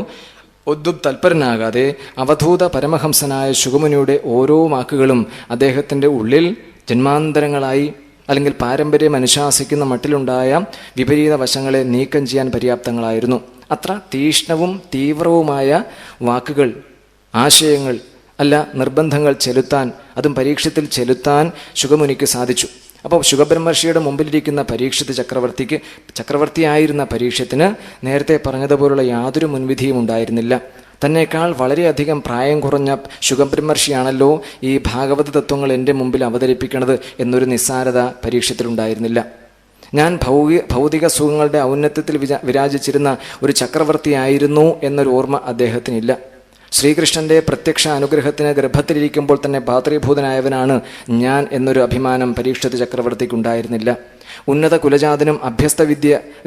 ഒന്നും തൽപരനാകാതെ അവധൂത പരമഹംസനായ ശുഗമുനിയുടെ ഓരോ വാക്കുകളും അദ്ദേഹത്തിൻ്റെ ഉള്ളിൽ ജന്മാന്തരങ്ങളായി അല്ലെങ്കിൽ പാരമ്പര്യം അനുശാസിക്കുന്ന മട്ടിലുണ്ടായ വിപരീത വശങ്ങളെ നീക്കം ചെയ്യാൻ പര്യാപ്തങ്ങളായിരുന്നു. അത്ര തീഷ്ണവും തീവ്രവുമായ വാക്കുകൾ, ആശയങ്ങൾ അല്ല, നിർബന്ധങ്ങൾ ചെലുത്താൻ, അതും പരീക്ഷത്തിൽ ചെലുത്താൻ ശുഗമുനിക്ക് സാധിച്ചു. അപ്പോൾ ശുഗബ്രഹ്മർഷിയുടെ മുമ്പിലിരിക്കുന്ന പരീക്ഷിത് ചക്രവർത്തിയായിരുന്ന പരീക്ഷത്തിന് നേരത്തെ പറഞ്ഞതുപോലുള്ള യാതൊരു മുൻവിധിയും ഉണ്ടായിരുന്നില്ല. തന്നേക്കാൾ വളരെയധികം പ്രായം കുറഞ്ഞ ശുഗബ്രഹ്മർഷിയാണല്ലോ ഈ ഭാഗവത തത്വങ്ങൾ എൻ്റെ മുമ്പിൽ അവതരിപ്പിക്കുന്നത് എന്നൊരു നിസ്സാരത പരീക്ഷത്തിലുണ്ടായിരുന്നില്ല. ഞാൻ ഭൗതിക സുഖങ്ങളുടെ ഔന്നത്യത്തിൽ വിരാജിച്ചിരുന്ന ഒരു ചക്രവർത്തിയായിരുന്നു എന്നൊരു ഓർമ്മ അദ്ദേഹത്തിനില്ല. ശ്രീകൃഷ്ണൻ്റെ പ്രത്യക്ഷ അനുഗ്രഹത്തിന് ഗർഭത്തിലിരിക്കുമ്പോൾ തന്നെ ഭാതൃഭൂതനായവനാണ് ഞാൻ എന്നൊരു അഭിമാനം പരീക്ഷിത് ചക്രവർത്തിക്കുണ്ടായിരുന്നില്ല. ഉന്നത കുലജാതനും അഭ്യസ്ത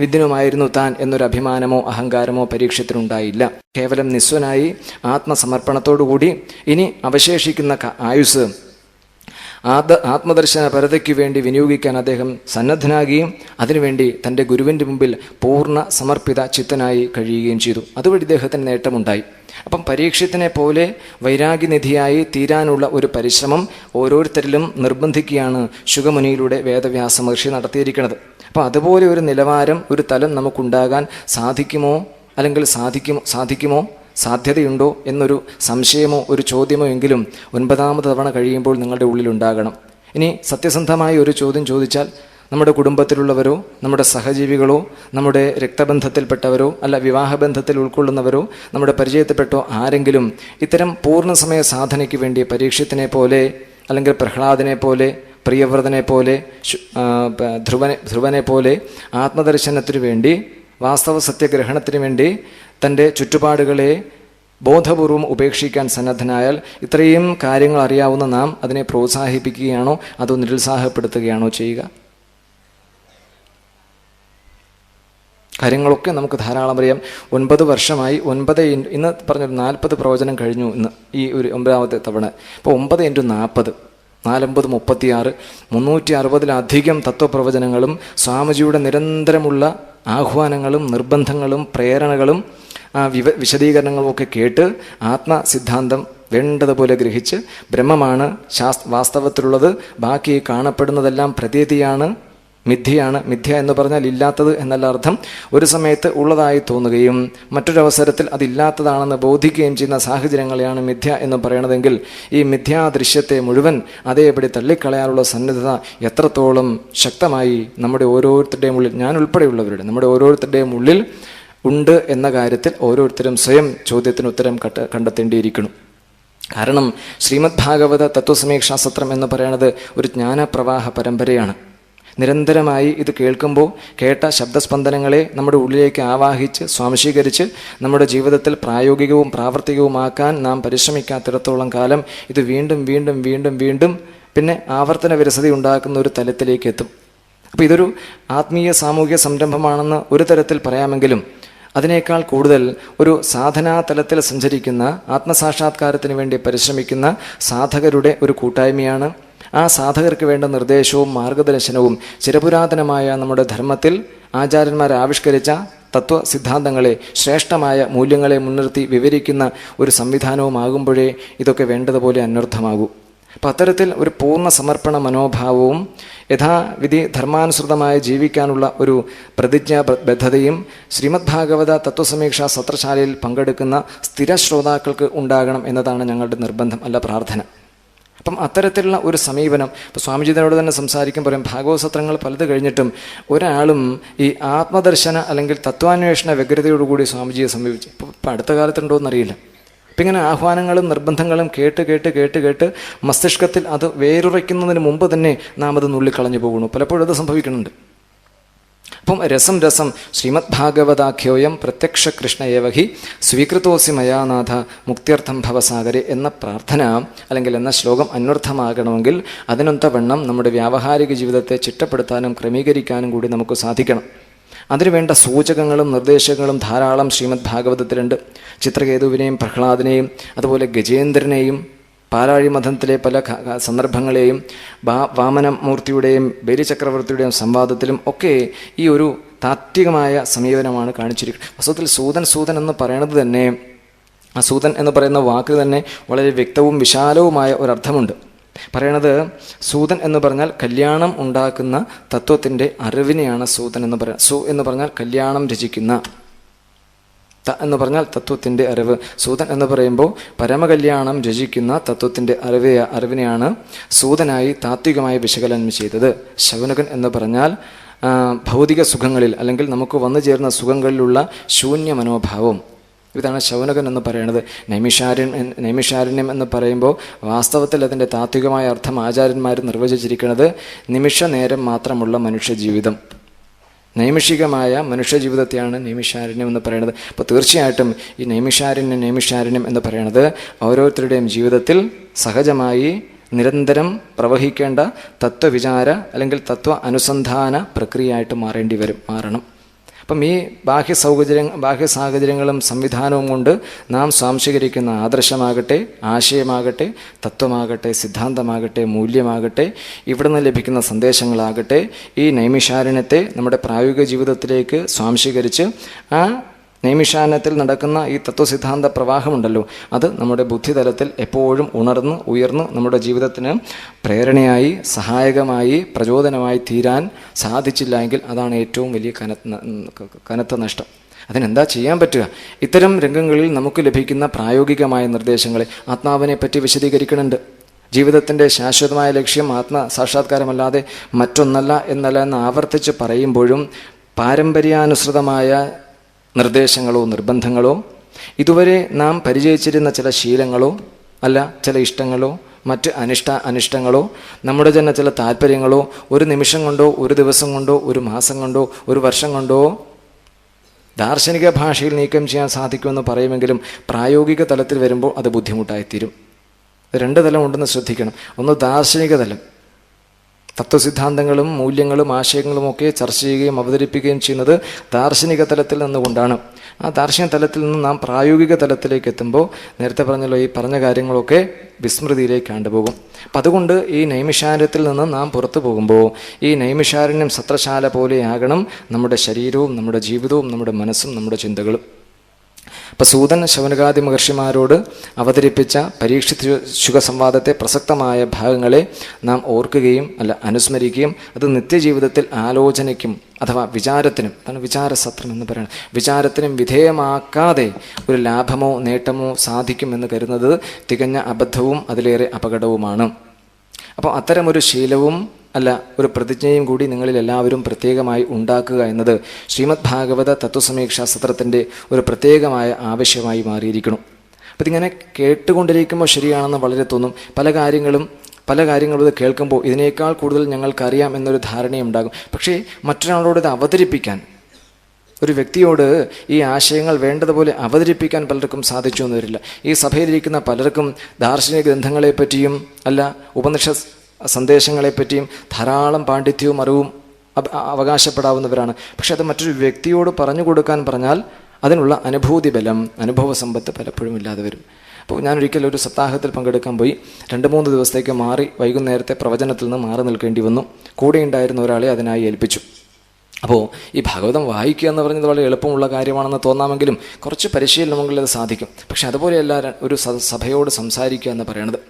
വിദ്യനുമായിരുന്നു താൻ എന്നൊരു അഭിമാനമോ അഹങ്കാരമോ പരീക്ഷത്തിനുണ്ടായില്ല. കേവലം നിസ്വനായി ആത്മസമർപ്പണത്തോടുകൂടി ഇനി അവശേഷിക്കുന്ന ആയുസ് ആത്മദർശന പരതയ്ക്കു വേണ്ടി വിനിയോഗിക്കാൻ അദ്ദേഹം സന്നദ്ധനാകുകയും അതിനുവേണ്ടി തൻ്റെ ഗുരുവിൻ്റെ മുമ്പിൽ പൂർണ്ണ സമർപ്പിത ചിത്തനായി കഴിയുകയും ചെയ്തു. അതുവഴി ഇദ്ദേഹത്തിന് നേട്ടമുണ്ടായി. അപ്പം പരീക്ഷത്തിനെ പോലെ വൈരാഗ്യനിധിയായി തീരാനുള്ള ഒരു പരിശ്രമം ഓരോരുത്തരിലും നിർബന്ധിക്കുകയാണ് ശുഗമുനിയിലൂടെ വേദവ്യാസ മഹർഷി നടത്തിയിരിക്കുന്നത്. അപ്പം അതുപോലെ ഒരു നിലവാരം, ഒരു തലം നമുക്കുണ്ടാകാൻ സാധിക്കുമോ അല്ലെങ്കിൽ സാധിക്കുമോ സാധ്യതയുണ്ടോ എന്നൊരു സംശയമോ ഒരു ചോദ്യമോ എങ്കിലും 9ാമത് തവണ കഴിയുമ്പോൾ നിങ്ങളുടെ ഉള്ളിലുണ്ടാകണം. ഇനി സത്യസന്ധമായ ഒരു ചോദ്യം ചോദിച്ചാൽ, നമ്മുടെ കുടുംബത്തിലുള്ളവരോ നമ്മുടെ സഹജീവികളോ നമ്മുടെ രക്തബന്ധത്തിൽപ്പെട്ടവരോ അല്ല വിവാഹബന്ധത്തിൽ ഉൾക്കൊള്ളുന്നവരോ നമ്മുടെ പരിചയത്തിൽപ്പെട്ടോ ആരെങ്കിലും ഇത്തരം പൂർണ്ണസമയ സാധനയ്ക്ക് വേണ്ടി പരീക്ഷത്തിനെ പോലെ അല്ലെങ്കിൽ പ്രഹ്ലാദനെ പോലെ പ്രിയവ്രതനെ പോലെ ധ്രുവനെ പോലെ ആത്മദർശനത്തിനു വേണ്ടി വാസ്തവ സത്യഗ്രഹണത്തിന് വേണ്ടി തൻ്റെ ചുറ്റുപാടുകളെ ബോധപൂർവം ഉപേക്ഷിക്കാൻ സന്നദ്ധനായാൽ ഇത്രയും കാര്യങ്ങൾ അറിയാവുന്ന നാം അതിനെ പ്രോത്സാഹിപ്പിക്കുകയാണോ അതോ നിരുത്സാഹപ്പെടുത്തുകയാണോ ചെയ്യുക? കാര്യങ്ങളൊക്കെ നമുക്ക് ധാരാളം അറിയാം. 9 വർഷമായി ഇന്ന് പറഞ്ഞൊരു 40 പ്രവചനം കഴിഞ്ഞു ഇന്ന് ഈ ഒരു 9ാമത്തെ തവണ. ഇപ്പോൾ 9 × 40 49 36 360-ലധികം തത്വപ്രവചനങ്ങളും സ്വാമിജിയുടെ നിരന്തരമുള്ള ആഹ്വാനങ്ങളും നിർബന്ധങ്ങളും പ്രേരണകളും വിശദീകരണങ്ങളും ഒക്കെ കേട്ട് ആത്മസിദ്ധാന്തം വേണ്ടതുപോലെ ഗ്രഹിച്ച് ബ്രഹ്മമാണ് വാസ്തവത്തിലുള്ളത്, ബാക്കി കാണപ്പെടുന്നതെല്ലാം പ്രതീതിയാണ്, മിഥ്യ എന്ന് പറഞ്ഞാൽ ഇല്ലാത്തത് എന്നല്ല അർത്ഥം. ഒരു സമയത്ത് ഉള്ളതായി തോന്നുകയും മറ്റൊരവസരത്തിൽ അതില്ലാത്തതാണെന്ന് ബോധിക്കുകയും ചെയ്യുന്ന സാഹചര്യങ്ങളെയാണ് മിഥ്യ എന്ന് പറയണതെങ്കിൽ ഈ മിഥ്യാദൃശ്യത്തെ മുഴുവൻ അതേപടി തള്ളിക്കളയാനുള്ള സന്നദ്ധത എത്രത്തോളം ശക്തമായി നമ്മുടെ ഓരോരുത്തരുടെയും ഉള്ളിൽ, ഞാൻ ഉൾപ്പെടെയുള്ളവരുടെ നമ്മുടെ ഓരോരുത്തരുടെയും ഉള്ളിൽ ഉണ്ട് എന്ന കാര്യത്തിൽ ഓരോരുത്തരും സ്വയം ചോദ്യത്തിന് ഉത്തരം കണ്ടെത്തേണ്ടിയിരിക്കണം. കാരണം ശ്രീമദ് ഭാഗവത തത്വസമീക്ഷാസത്രം എന്ന് പറയുന്നത് ഒരു ജ്ഞാനപ്രവാഹ പരമ്പരയാണ്. നിരന്തരമായി ഇത് കേൾക്കുമ്പോൾ കേട്ട ശബ്ദസ്പന്ദനങ്ങളെ നമ്മുടെ ഉള്ളിലേക്ക് ആവാഹിച്ച് സ്വാംശീകരിച്ച് നമ്മുടെ ജീവിതത്തിൽ പ്രായോഗികവും പ്രാവർത്തികവുമാക്കാൻ നാം പരിശ്രമിക്കാത്തിടത്തോളം കാലം ഇത് വീണ്ടും വീണ്ടും വീണ്ടും വീണ്ടും പിന്നെ ആവർത്തന വിരസത ഉണ്ടാക്കുന്ന ഒരു തലത്തിലേക്ക് എത്തും. അപ്പോൾ ഇതൊരു ആത്മീയ സാമൂഹിക സംരംഭമാണെന്ന് ഒരു തരത്തിൽ പറയാമെങ്കിലും അതിനേക്കാൾ കൂടുതൽ ഒരു സാധനാ തലത്തിൽ സഞ്ചരിക്കുന്ന, ആത്മസാക്ഷാത്കാരത്തിന് വേണ്ടി പരിശ്രമിക്കുന്ന സാധകരുടെ ഒരു കൂട്ടായ്മയാണ്. ആ സാധകർക്ക് വേണ്ട നിർദ്ദേശവും മാർഗദർശനവും ചിരപുരാതനമായ നമ്മുടെ ധർമ്മത്തിൽ ആചാര്യന്മാർ ആവിഷ്കരിച്ച തത്വസിദ്ധാന്തങ്ങളെ, ശ്രേഷ്ഠമായ മൂല്യങ്ങളെ മുൻനിർത്തി വിവരിക്കുന്ന ഒരു സംവിധാനവുമാകുമ്പോഴേ ഇതൊക്കെ വേണ്ടതുപോലെ അന്വർത്ഥമാകൂ. അപ്പം അത്തരത്തിൽ ഒരു പൂർണ്ണ സമർപ്പണ മനോഭാവവും യഥാവിധി ധർമാനുസൃതമായി ജീവിക്കാനുള്ള ഒരു പ്രതിജ്ഞാബദ്ധതയും ശ്രീമദ് ഭാഗവത തത്വസമീക്ഷാ സത്രശാലയിൽ പങ്കെടുക്കുന്ന സ്ഥിര ശ്രോതാക്കൾക്ക് ഉണ്ടാകണം എന്നതാണ് ഞങ്ങളുടെ നിർബന്ധം, അല്ല പ്രാർത്ഥന. അപ്പം അത്തരത്തിലുള്ള ഒരു സമീപനം, ഇപ്പോൾ സ്വാമിജിയോട് തന്നെ സംസാരിക്കും പറയും, ഭാഗവത സത്രങ്ങൾ പലത് കഴിഞ്ഞിട്ടും ഒരാളും ഈ ആത്മദർശന അല്ലെങ്കിൽ തത്വാന്വേഷണ വ്യഗ്രതയോടുകൂടി സ്വാമിജിയെ സമീപിച്ചു ഇപ്പം അടുത്ത കാലത്തുണ്ടോ എന്നറിയില്ല. അപ്പം ഇങ്ങനെ ആഹ്വാനങ്ങളും നിർബന്ധങ്ങളും കേട്ട് കേട്ട് കേട്ട് കേട്ട് മസ്തിഷ്കത്തിൽ അത് വേരുറയ്ക്കുന്നതിന് മുമ്പ് തന്നെ നാം അത് നുള്ളിക്കളഞ്ഞു പോകുന്നു. പലപ്പോഴും അത് സംഭവിക്കുന്നുണ്ട്. അപ്പം രസം ശ്രീമദ് ഭാഗവതാഖ്യോയം പ്രത്യക്ഷ കൃഷ്ണ ഏവഹി സ്വീകൃതോസി മയാനാഥ മുക്തിയർത്ഥം ഭവസാഗരെ എന്ന പ്രാർത്ഥന അല്ലെങ്കിൽ എന്ന ശ്ലോകം അന്വർത്ഥമാകണമെങ്കിൽ അതിനൊത്തവണ്ണം നമ്മുടെ വ്യാവഹാരിക ജീവിതത്തെ ചിട്ടപ്പെടുത്താനും ക്രമീകരിക്കാനും കൂടി നമുക്ക് സാധിക്കണം. അതിനുവേണ്ട സൂചകങ്ങളും നിർദ്ദേശങ്ങളും ധാരാളം ശ്രീമദ് ഭാഗവതത്തിലുണ്ട്. ചിത്രകേതുവിനെയും പ്രഹ്ലാദിനെയും അതുപോലെ ഗജേന്ദ്രനെയും പാലാഴി മഥനത്തിലെ പല സന്ദർഭങ്ങളെയും വാമനമൂർത്തിയുടെയും ബലിചക്രവർത്തിയുടെയും സംവാദത്തിലും ഒക്കെ ഈ ഒരു താത്വികമായ സമീപനമാണ് കാണിച്ചിരിക്കുന്നത്. വാസ്തവത്തിൽ സൂതൻ എന്ന് പറയുന്നത് തന്നെ, ആ സൂതൻ എന്ന് പറയുന്ന വാക്ക് തന്നെ വളരെ വ്യക്തവും വിശാലവുമായ ഒരർത്ഥമുണ്ട്. പറയണത് സൂതൻ എന്ന് പറഞ്ഞാൽ കല്യാണം ഉണ്ടാക്കുന്ന തത്വത്തിൻ്റെ അറിവിനെയാണ് സൂതൻ എന്ന് പറയുന്നത്. സു എന്ന് പറഞ്ഞാൽ കല്യാണം രചിക്കുന്ന, ത എന്ന് പറഞ്ഞാൽ തത്വത്തിൻ്റെ അറിവ്. സൂതൻ എന്ന് പറയുമ്പോൾ പരമകല്യാണം രചിക്കുന്ന തത്വത്തിൻ്റെ അറിവിനെയാണ് സൂതനായി താത്വികമായി വിശകലനം ചെയ്തത്. ശൗനകൻ എന്ന് പറഞ്ഞാൽ ഭൗതിക സുഖങ്ങളിൽ അല്ലെങ്കിൽ നമുക്ക് വന്നു ചേർന്ന സുഖങ്ങളിലുള്ള ശൂന്യ മനോഭാവം. ഇതാണ് ശൗനകൻ എന്ന് പറയുന്നത്. നൈമിഷാരണ്യം എന്ന് പറയുമ്പോൾ വാസ്തവത്തിൽ അതിൻ്റെ താത്വികമായ അർത്ഥം ആചാര്യന്മാർ നിർവചിച്ചിരിക്കുന്നത് നിമിഷ നേരം മാത്രമുള്ള മനുഷ്യജീവിതം, നൈമിഷികമായ മനുഷ്യജീവിതത്തെയാണ് നൈമിഷാരണ്യം എന്ന് പറയുന്നത്. അപ്പോൾ തീർച്ചയായിട്ടും ഈ നൈമിഷാരണ്യം എന്ന് പറയുന്നത് ഓരോരുത്തരുടെയും ജീവിതത്തിൽ സഹജമായി നിരന്തരം പ്രവഹിക്കേണ്ട തത്വവിചാര അല്ലെങ്കിൽ തത്വ അനുസന്ധാന പ്രക്രിയയായിട്ട് മാറണം. അപ്പം ഈ ബാഹ്യ സാഹചര്യങ്ങളും സംവിധാനവും കൊണ്ട് നാം സ്വാംശീകരിക്കുന്ന ആദർശമാകട്ടെ, ആശയമാകട്ടെ, തത്വമാകട്ടെ, സിദ്ധാന്തമാകട്ടെ, മൂല്യമാകട്ടെ, ഇവിടെ നിന്ന് ലഭിക്കുന്ന സന്ദേശങ്ങളാകട്ടെ, ഈ നൈമിഷാരണ്യത്തെ നമ്മുടെ പ്രായോഗിക ജീവിതത്തിലേക്ക് സ്വാംശീകരിച്ച് ആ നൈമിഷാരണ്യത്തിൽ നടക്കുന്ന ഈ തത്വസിദ്ധാന്ത പ്രവാഹമുണ്ടല്ലോ, അത് നമ്മുടെ ബുദ്ധിതലത്തിൽ എപ്പോഴും ഉയർന്ന് നമ്മുടെ ജീവിതത്തിന് പ്രേരണയായി, സഹായകമായി, പ്രചോദനമായി തീരാൻ സാധിച്ചില്ല എങ്കിൽ അതാണ് ഏറ്റവും വലിയ കനത്ത നഷ്ടം. അതിനെന്താ ചെയ്യാൻ പറ്റുക? ഇത്തരം രംഗങ്ങളിൽ നമുക്ക് ലഭിക്കുന്ന പ്രായോഗികമായ നിർദ്ദേശങ്ങളെ ആത്മാവിനെ പറ്റി വിശദീകരിക്കുന്നുണ്ട്. ജീവിതത്തിൻ്റെ ശാശ്വതമായ ലക്ഷ്യം ആത്മസാക്ഷാത്കാരമല്ലാതെ മറ്റൊന്നല്ല എന്ന് ആവർത്തിച്ച് പറയുമ്പോഴും പാരമ്പര്യാനുസൃതമായ നിർദ്ദേശങ്ങളോ നിർബന്ധങ്ങളോ ഇതുവരെ നാം പരിചയിച്ചിരുന്ന ചില ശീലങ്ങളോ അല്ല ചില ഇഷ്ടങ്ങളോ മറ്റ് അനിഷ്ടങ്ങളോ നമ്മുടെ തന്നെ ചില താല്പര്യങ്ങളോ ഒരു നിമിഷം കൊണ്ടോ ഒരു ദിവസം കൊണ്ടോ ഒരു മാസം കൊണ്ടോ ഒരു വർഷം കൊണ്ടോ ദാർശനിക ഭാഷയിൽ നീക്കം ചെയ്യാൻ സാധിക്കുമെന്ന് പറയുമെങ്കിലും പ്രായോഗിക തലത്തിൽ വരുമ്പോൾ അത് ബുദ്ധിമുട്ടായിത്തീരും. രണ്ട് തലം ഉണ്ടെന്ന് ശ്രദ്ധിക്കണം. ഒന്ന് ദാർശനിക തലം, തത്വസിദ്ധാന്തങ്ങളും മൂല്യങ്ങളും ആശയങ്ങളും ഒക്കെ ചർച്ച ചെയ്യുകയും അവതരിപ്പിക്കുകയും ചെയ്യുന്നത് ദാർശനിക തലത്തിൽ നിന്നുകൊണ്ടാണ്. ആ ദാർശനിക തലത്തിൽ നിന്ന് നാം പ്രായോഗിക തലത്തിലേക്ക് എത്തുമ്പോൾ നേരത്തെ പറഞ്ഞല്ലോ, ഈ പറഞ്ഞ കാര്യങ്ങളൊക്കെ വിസ്മൃതിയിലേക്ക് കണ്ടുപോകും. അപ്പം അതുകൊണ്ട് ഈ നൈമിഷാരണ്യത്തിൽ നിന്ന് നാം പുറത്തു പോകുമ്പോൾ ഈ നൈമിഷാരണ്യം സത്രശാല പോലെയാകണം നമ്മുടെ ശരീരവും നമ്മുടെ ജീവിതവും നമ്മുടെ മനസ്സും നമ്മുടെ ചിന്തകളും. അപ്പം സൂതൻ ശൗനകാദി മഹർഷിമാരോട് അവതരിപ്പിച്ച പരീക്ഷിത ശുഖസംവാദത്തെ പ്രസക്തമായ ഭാഗങ്ങളെ നാം ഓർക്കുകയും അനുസ്മരിക്കുകയും അത് നിത്യജീവിതത്തിൽ ആലോചനയ്ക്കും അഥവാ വിചാരത്തിനും, അതാണ് വിചാരസത്രം എന്ന് പറയുന്നത്, വിചാരത്തിനും വിധേയമാക്കാതെ ഒരു ലാഭമോ നേട്ടമോ സാധിക്കുമെന്ന് കരുതുന്നത് തികഞ്ഞ അബദ്ധവും അതിലേറെ അപകടവുമാണ്. അപ്പോൾ അത്തരമൊരു ശീലവും ഒരു പ്രതിജ്ഞയും കൂടി നിങ്ങളിൽ എല്ലാവരും പ്രത്യേകമായി ഉണ്ടാക്കുക എന്നത് ശ്രീമദ് ഭാഗവത തത്വസമീക്ഷാ സത്രത്തിൻ്റെ ഒരു പ്രത്യേകമായ ആവശ്യമായി മാറിയിരിക്കണം. അപ്പം ഇതിങ്ങനെ കേട്ടുകൊണ്ടിരിക്കുമ്പോൾ ശരിയാണെന്ന് വളരെ തോന്നും. പല കാര്യങ്ങളും ഇത് കേൾക്കുമ്പോൾ ഇതിനേക്കാൾ കൂടുതൽ ഞങ്ങൾക്കറിയാം എന്നൊരു ധാരണയുണ്ടാകും. പക്ഷേ മറ്റൊരാളോട് ഇത് അവതരിപ്പിക്കാൻ, ഒരു വ്യക്തിയോട് ഈ ആശയങ്ങൾ വേണ്ടതുപോലെ അവതരിപ്പിക്കാൻ പലർക്കും സാധിച്ചു എന്ന് വരില്ല. ഈ സഭയിലിരിക്കുന്ന പലർക്കും ദാർശനിക ഗ്രന്ഥങ്ങളെപ്പറ്റിയും ഉപനിഷത്ത് സന്ദേശങ്ങളെപ്പറ്റിയും ധാരാളം പാണ്ഡിത്യവും അറിവും അവകാശപ്പെടാവുന്നവരാണ്. പക്ഷെ അത് മറ്റൊരു വ്യക്തിയോട് പറഞ്ഞു കൊടുക്കാൻ പറഞ്ഞാൽ അതിനുള്ള അനുഭൂതി ബലം, അനുഭവ സമ്പത്ത് പലപ്പോഴും ഇല്ലാതെ വരും. അപ്പോൾ ഞാനൊരിക്കലും ഒരു സപ്താഹത്തിൽ പങ്കെടുക്കാൻ പോയി 2-3 ദിവസത്തേക്ക് മാറി വൈകുന്നേരത്തെ പ്രവചനത്തിൽ നിന്ന് മാറി നിൽക്കേണ്ടി വന്നു. കൂടെ ഉണ്ടായിരുന്ന ഒരാളെ അതിനായി ഏൽപ്പിച്ചു. അപ്പോൾ ഈ ഭാഗവതം വായിക്കുക എന്ന് പറയുന്നത് വളരെ എളുപ്പമുള്ള കാര്യമാണെന്ന് തോന്നാമെങ്കിലും കുറച്ച് പരിശീലനമെങ്കിൽ അത് സാധിക്കും. പക്ഷെ അതുപോലെയല്ല ഒരു സഭയോട് സംസാരിക്കുക എന്ന് പറയണത്.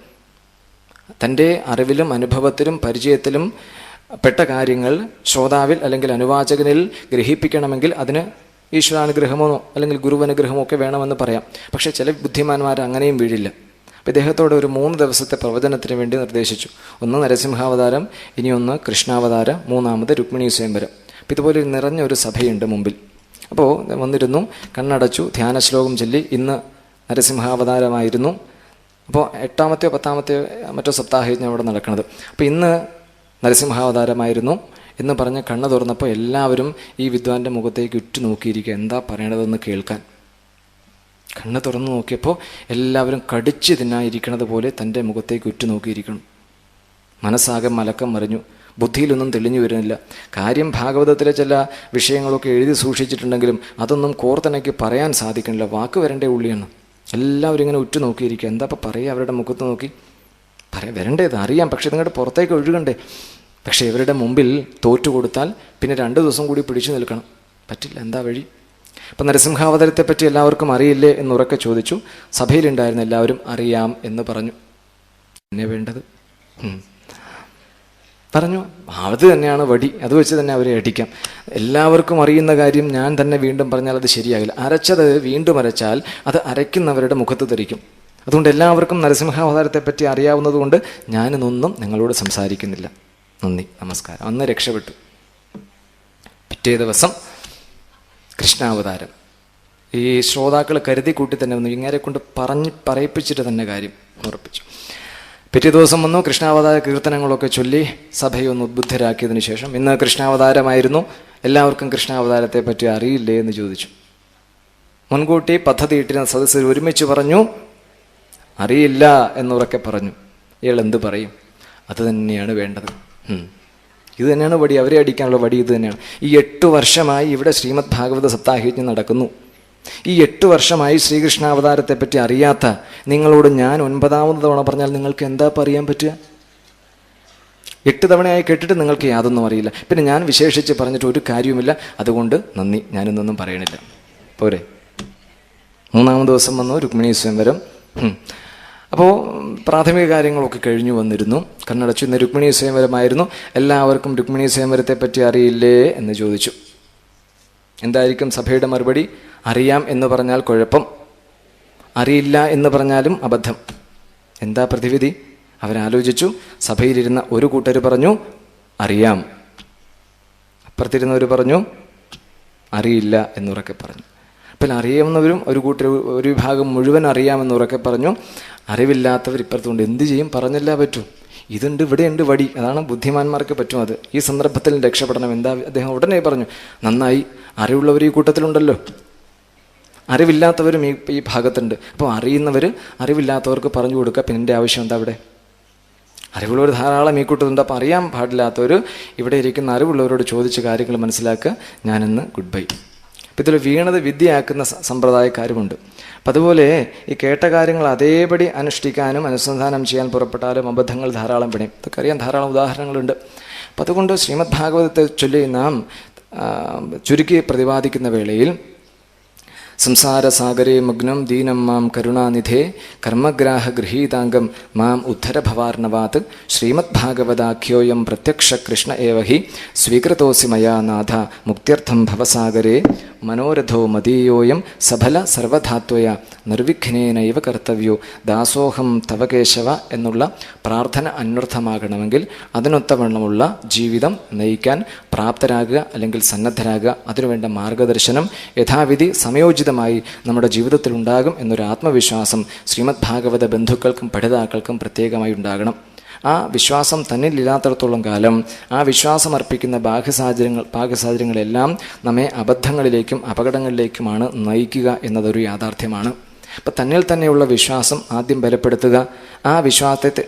തൻ്റെ അറിവിലും അനുഭവത്തിലും പരിചയത്തിലും പെട്ട കാര്യങ്ങൾ ശ്രോതാവിൽ അല്ലെങ്കിൽ അനുവാചകനിൽ ഗ്രഹിപ്പിക്കണമെങ്കിൽ അതിന് ഈശ്വരാനുഗ്രഹമോ അല്ലെങ്കിൽ ഗുരുവനുഗ്രഹമോ ഒക്കെ വേണമെന്ന് പറയാം. പക്ഷേ ചില ബുദ്ധിമാന്മാർ അങ്ങനെയും വീഴില്ല. അപ്പോൾ ഇദ്ദേഹത്തോട് ഒരു 3 ദിവസത്തെ പ്രവചനത്തിന് വേണ്ടി നിർദ്ദേശിച്ചു. ഒന്ന് നരസിംഹാവതാരം, ഇനിയൊന്ന് കൃഷ്ണാവതാരം, 3-ാമത് രുക്മിണീ സ്വയംവരം. അപ്പോൾ ഇതുപോലെ നിറഞ്ഞൊരു സഭയുണ്ട് മുമ്പിൽ. അപ്പോൾ വന്നിരുന്നു, കണ്ണടച്ചു, ധ്യാന ശ്ലോകം ചൊല്ലി. ഇന്ന് നരസിംഹാവതാരമായിരുന്നു. അപ്പോൾ 8-ാമത്തെയോ 10-ാമത്തെയോ മറ്റോ സപ്താഹയജ്ഞം അവിടെ നടക്കുന്നത്. അപ്പോൾ ഇന്ന് നരസിംഹാവതാരമായിരുന്നു എന്ന് പറഞ്ഞ് കണ്ണ് തുറന്നപ്പോൾ എല്ലാവരും ഈ വിദ്വാൻ്റെ മുഖത്തേക്ക് ഉറ്റുനോക്കിയിരിക്കുക, എന്താ പറയണതെന്ന് കേൾക്കാൻ. കണ്ണ് തുറന്നു നോക്കിയപ്പോൾ എല്ലാവരും കടിച്ച് തിന്നായിരിക്കണത് പോലെ തൻ്റെ മുഖത്തേക്ക് ഉറ്റുനോക്കിയിരിക്കണം. മനസ്സാകെ മലക്കം മറിഞ്ഞു, ബുദ്ധിയിലൊന്നും തെളിഞ്ഞു വരുന്നില്ല. കാര്യം ഭാഗവതത്തിലെ ചില വിഷയങ്ങളൊക്കെ എഴുതി സൂക്ഷിച്ചിട്ടുണ്ടെങ്കിലും അതൊന്നും കോർത്തിണക്കി പറയാൻ സാധിക്കണില്ല. വാക്ക് വരണ്ടേ ഉള്ളിയാണ്. എല്ലാവരും ഇങ്ങനെ ഉറ്റുനോക്കിയിരിക്കുക, എന്താ ഇപ്പം പറയുക? അവരുടെ മുഖത്ത് നോക്കി വരണ്ടേത് അറിയാം, പക്ഷെ നിങ്ങളുടെ പുറത്തേക്ക് ഒഴുകണ്ടേ. പക്ഷെ ഇവരുടെ മുമ്പിൽ തോറ്റു കൊടുത്താൽ പിന്നെ 2 ദിവസം കൂടി പിടിച്ചു നിൽക്കണം. പറ്റില്ല, എന്താ വഴി? അപ്പം നരസിംഹാവതാരത്തെപ്പറ്റി എല്ലാവർക്കും അറിയില്ലേ എന്നുറക്കെ ചോദിച്ചു. സഭയിലുണ്ടായിരുന്ന എല്ലാവരും അറിയാം എന്ന് പറഞ്ഞു. എന്നെ വേണ്ടത് പറഞ്ഞു, അത് തന്നെയാണ് വടി, അത് വെച്ച് തന്നെ അവരെ അടിക്കാം. എല്ലാവർക്കും അറിയുന്ന കാര്യം ഞാൻ തന്നെ വീണ്ടും പറഞ്ഞാൽ അത് ശരിയാകില്ല. അരച്ചത് വീണ്ടും അരച്ചാൽ അത് അരയ്ക്കുന്നവരുടെ മുഖത്ത് തെറിക്കും. അതുകൊണ്ട് എല്ലാവർക്കും നരസിംഹാവതാരത്തെപ്പറ്റി അറിയാവുന്നതുകൊണ്ട് ഞാനിതൊന്നും നിങ്ങളോട് സംസാരിക്കുന്നില്ല. നന്ദി, നമസ്കാരം. അന്ന് രക്ഷപ്പെട്ടു. പിറ്റേ ദിവസം കൃഷ്ണാവതാരം. ഈ ശ്രോതാക്കൾ കരുതി കൂട്ടി തന്നെ വന്നു, ഇങ്ങനെ കൊണ്ട് പറയിപ്പിച്ചിട്ട് തന്നെ കാര്യം ഉറപ്പിച്ചു. പിറ്റേ ദിവസം വന്നു, കൃഷ്ണാവതാര കീർത്തനങ്ങളൊക്കെ ചൊല്ലി സഭയൊന്ന് ഉദ്ബുദ്ധരാക്കിയതിനു ശേഷം ഇന്ന് കൃഷ്ണാവതാരമായിരുന്നു, എല്ലാവർക്കും കൃഷ്ണാവതാരത്തെ പറ്റി അറിയില്ലേ എന്ന് ചോദിച്ചു. മുൻകൂട്ടി പദ്ധതി ഇട്ടിരുന്ന സദസ്യർ ഒരുമിച്ച് പറഞ്ഞു അറിയില്ല എന്നുറക്കെ പറഞ്ഞു. ഇയാൾ എന്ത് പറയും? അത് തന്നെയാണ് വേണ്ടത്. ഇത് തന്നെയാണ് വടി, അവരെ അടിക്കാനുള്ള വടി ഇത് തന്നെയാണ്. ഈ 8 വർഷമായി ഇവിടെ ശ്രീമദ് ഭാഗവത സപ്താഹയജ്ഞം നടക്കുന്നു. ഈ 8 വർഷമായി ശ്രീകൃഷ്ണാവതാരത്തെപ്പറ്റി അറിയാത്ത നിങ്ങളോട് ഞാൻ 9ാമത് തവണ പറഞ്ഞാൽ നിങ്ങൾക്ക് എന്താ പറയാൻ പറ്റുക? 8 തവണയായി കേട്ടിട്ട് നിങ്ങൾക്ക് യാതൊന്നും അറിയില്ല. പിന്നെ ഞാൻ വിശേഷിച്ച് പറഞ്ഞിട്ട് ഒരു കാര്യവുമില്ല. അതുകൊണ്ട് നന്ദി, ഞാനിന്നൊന്നും പറയണില്ല. പോരെ. 3-ാമത് ദിവസം വന്നു രുക്മിണീ സ്വയംവരം. അപ്പോൾ പ്രാഥമിക കാര്യങ്ങളൊക്കെ കഴിഞ്ഞു വന്നിരുന്നു. കണ്ണടച്ചു. ഇന്ന് രുക്മിണീ സ്വയംവരമായിരുന്നു. എല്ലാവർക്കും രുക്മിണീ സ്വയംവരത്തെ പറ്റി അറിയില്ലേ എന്ന് ചോദിച്ചു. എന്തായിരിക്കും സഭയുടെ മറുപടി? അറിയാം എന്ന് പറഞ്ഞാൽ കുഴപ്പം, അറിയില്ല എന്ന് പറഞ്ഞാലും അബദ്ധം. എന്താ പ്രതിവിധി? അവരാലോചിച്ചു. സഭയിലിരുന്ന ഒരു കൂട്ടർ പറഞ്ഞു അറിയാം, അപ്പുറത്തിരുന്നവർ പറഞ്ഞു അറിയില്ല എന്നുറക്കെ പറഞ്ഞു. അപ്പോൾ അറിയാവുന്നവരും ഒരു കൂട്ടർ, ഒരു വിഭാഗം മുഴുവൻ അറിയാമെന്നുറക്കെ പറഞ്ഞു. അറിവില്ലാത്തവർ ഇപ്പുറത്തുകൊണ്ട് എന്ത് ചെയ്യും? പറഞ്ഞല്ല പറ്റൂ. ഇതുണ്ട്, ഇവിടെയുണ്ട് വടി. അതാണ് ബുദ്ധിമാന്മാർക്ക് പറ്റും. അത് ഈ സന്ദർഭത്തിൽ രക്ഷപ്പെടണം. എന്താ? അദ്ദേഹം ഉടനെ പറഞ്ഞു നന്നായി, അറിവുള്ളവർ ഈ കൂട്ടത്തിലുണ്ടല്ലോ, അറിവില്ലാത്തവരും ഈ ഭാഗത്തുണ്ട്. അപ്പോൾ അറിയുന്നവർ അറിവില്ലാത്തവർക്ക് പറഞ്ഞു കൊടുക്കുക. പിന്നെ എൻ്റെ ആവശ്യം എന്താ? അവിടെ അറിവുള്ളവർ ധാരാളം ഈ കൂട്ടത്തുണ്ട്. അപ്പോൾ അറിയാൻ പാടില്ലാത്തവർ ഇവിടെ ഇരിക്കുന്ന അറിവുള്ളവരോട് ചോദിച്ച് കാര്യങ്ങൾ മനസ്സിലാക്കുക. ഞാനിന്ന് ഗുഡ് ബൈ. അപ്പം ഇതിൽ വീണത് വിദ്യയാക്കുന്ന സമ്പ്രദായക്കാരുമുണ്ട്. അപ്പം അതുപോലെ ഈ കേട്ട കാര്യങ്ങൾ അതേപടി അനുഷ്ഠിക്കാനും അനുസന്ധാനം ചെയ്യാൻ പുറപ്പെട്ടാലും അബദ്ധങ്ങൾ ധാരാളം പിണയും. ഇതൊക്കെ അറിയാൻ ധാരാളം ഉദാഹരണങ്ങളുണ്ട്. അപ്പം അതുകൊണ്ട് ശ്രീമദ് ഭാഗവതത്തെ ചൊല്ലി നാം ചുരുക്കി പ്രതിപാദിക്കുന്ന വേളയിൽ സംസാരസാഗരേ മഗ്നം ദീനം മാം കരുണാനിധേ കർമ്മഗ്രാഹ ഗൃഹീതാംഗം മാം ഉദ്ധരഭവാർണവാത് ശ്രീമദ് ഭാഗവതാഖ്യോയം പ്രത്യക്ഷ കൃഷ്ണ ഏവ ഹി സ്വീകൃതോസി മയാ നാഥ മുക്ത്യർത്ഥം ഭവസാഗരേ മനോരഥോ മദീയോയം സഫല സർവധാത്വയ നിർവിഘ്നേനൈവ കർത്തവ്യോ ദാസോഹം തവ കേശവ എന്നുള്ള പ്രാർത്ഥന അന്വർത്ഥമാകണമെങ്കിൽ അതിനൊത്തവണ്ണമുള്ള ജീവിതം നയിക്കാൻ പ്രാപ്തരാകുക അല്ലെങ്കിൽ സന്നദ്ധരാകുക. അതിനുവേണ്ട മാർഗദർശനം യഥാവിധി സമയോചിതമായി നമ്മുടെ ജീവിതത്തിൽ ഉണ്ടാകും എന്നൊരു ആത്മവിശ്വാസം ശ്രീമദ് ഭാഗവത ബന്ധുക്കൾക്കും പഠിതാക്കൾക്കും പ്രത്യേകമായി ഉണ്ടാകണം. ആ വിശ്വാസം തന്നിലില്ലാത്തിടത്തോളം കാലം ആ വിശ്വാസം അർപ്പിക്കുന്ന ബാഹ്യസാഹചര്യങ്ങളെല്ലാം നമ്മെ അബദ്ധങ്ങളിലേക്കും അപകടങ്ങളിലേക്കുമാണ് നയിക്കുക എന്നതൊരു യാഥാർത്ഥ്യമാണ്. അപ്പം തന്നിൽ തന്നെയുള്ള വിശ്വാസം ആദ്യം ബലപ്പെടുത്തുക, ആ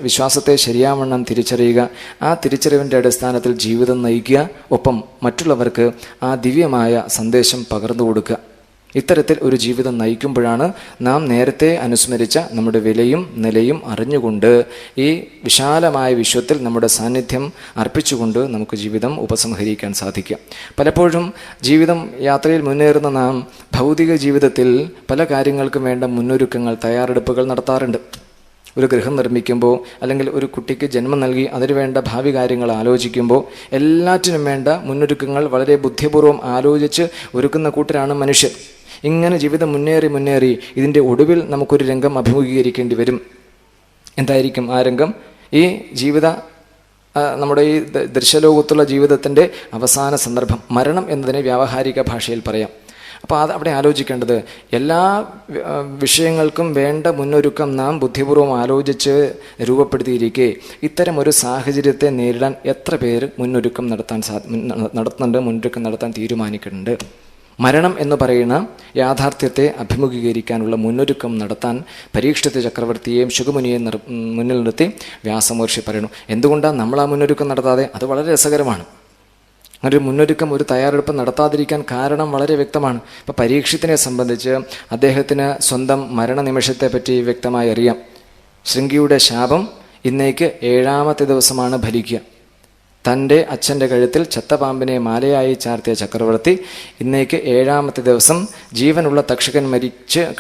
വിശ്വാസത്തെ ശരിയാവണ്ണം തിരിച്ചറിയുക, ആ തിരിച്ചറിവിൻ്റെ അടിസ്ഥാനത്തിൽ ജീവിതം നയിക്കുക, ഒപ്പം മറ്റുള്ളവർക്ക് ആ ദിവ്യമായ സന്ദേശം പകർന്നു കൊടുക്കുക. ഇത്തരത്തിൽ ഒരു ജീവിതം നയിക്കുമ്പോഴാണ് നാം നേരത്തെ അനുസ്മരിച്ച നമ്മുടെ വിലയും നിലയും അറിഞ്ഞുകൊണ്ട് ഈ വിശാലമായ വിശ്വത്തിൽ നമ്മുടെ സാന്നിധ്യം അർപ്പിച്ചുകൊണ്ട് നമുക്ക് ജീവിതം ഉപസംഹരിക്കാൻ സാധിക്കുക. പലപ്പോഴും ജീവിതം യാത്രയിൽ മുന്നേറുന്ന നാം ഭൗതിക ജീവിതത്തിൽ പല കാര്യങ്ങൾക്കും വേണ്ട മുന്നൊരുക്കങ്ങൾ, തയ്യാറെടുപ്പുകൾ നടത്താറുണ്ട്. ഒരു ഗൃഹം നിർമ്മിക്കുമ്പോൾ, അല്ലെങ്കിൽ ഒരു കുട്ടിക്ക് ജന്മം നൽകി അതിനു വേണ്ട ഭാവി കാര്യങ്ങൾ ആലോചിക്കുമ്പോൾ, എല്ലാറ്റിനും വേണ്ട മുന്നൊരുക്കങ്ങൾ വളരെ ബുദ്ധിപൂർവ്വം ആലോചിച്ച് ഒരുക്കുന്ന കൂട്ടരാണ് മനുഷ്യർ. ഇങ്ങനെ ജീവിതം മുന്നേറി ഇതിൻ്റെ ഒടുവിൽ നമുക്കൊരു രംഗം അഭിമുഖീകരിക്കേണ്ടി വരും. എന്തായിരിക്കും ആ രംഗം? ഈ നമ്മുടെ ഈ ദൃശ്യലോകത്തുള്ള ജീവിതത്തിൻ്റെ അവസാന സന്ദർഭം, മരണം എന്നതിനെ വ്യാവഹാരിക ഭാഷയിൽ പറയാം. അപ്പോൾ അവിടെ ആലോചിക്കേണ്ടത്, എല്ലാ വിഷയങ്ങൾക്കും വേണ്ട മുന്നൊരുക്കം നാം ബുദ്ധിപൂർവ്വം ആലോചിച്ച് രൂപപ്പെടുത്തിയിരിക്കെ ഇത്തരം ഒരു സാഹചര്യത്തെ നേരിടാൻ എത്ര പേര് മുന്നൊരുക്കം നടത്താൻ തീരുമാനിക്കുന്നുണ്ട്? മരണം എന്ന് പറയുന്ന യാഥാർത്ഥ്യത്തെ അഭിമുഖീകരിക്കാനുള്ള മുന്നൊരുക്കം നടത്താൻ പരീക്ഷിത ചക്രവർത്തിയെയും ശുഗമുനിയെയും മുന്നിൽ നിർത്തി വ്യാസമഹർഷി പറയുന്നു. എന്തുകൊണ്ടാണ് നമ്മൾ ആ മുന്നൊരുക്കം നടത്താതെ? അത് വളരെ രസകരമാണ്. അങ്ങനെ ഒരു മുന്നൊരുക്കം, ഒരു തയ്യാറെടുപ്പ് നടത്താതിരിക്കാൻ കാരണം വളരെ വ്യക്തമാണ്. ഇപ്പോൾ പരീക്ഷിത്തിനെ സംബന്ധിച്ച് അദ്ദേഹത്തിന് സ്വന്തം മരണനിമിഷത്തെപ്പറ്റി വ്യക്തമായി അറിയാം. ശൃംഗിയുടെ ശാപം ഇന്നേക്ക് 7ാമത്തെ ദിവസമാണ് ഫലിക്കുക. തൻ്റെ അച്ഛൻ്റെ കഴുത്തിൽ ചത്തപാമ്പിനെ മാലയായി ചാർത്തിയ ചക്രവർത്തി ഇന്നേക്ക് 7ാമത്തെ ദിവസം ജീവനുള്ള തക്ഷകൻ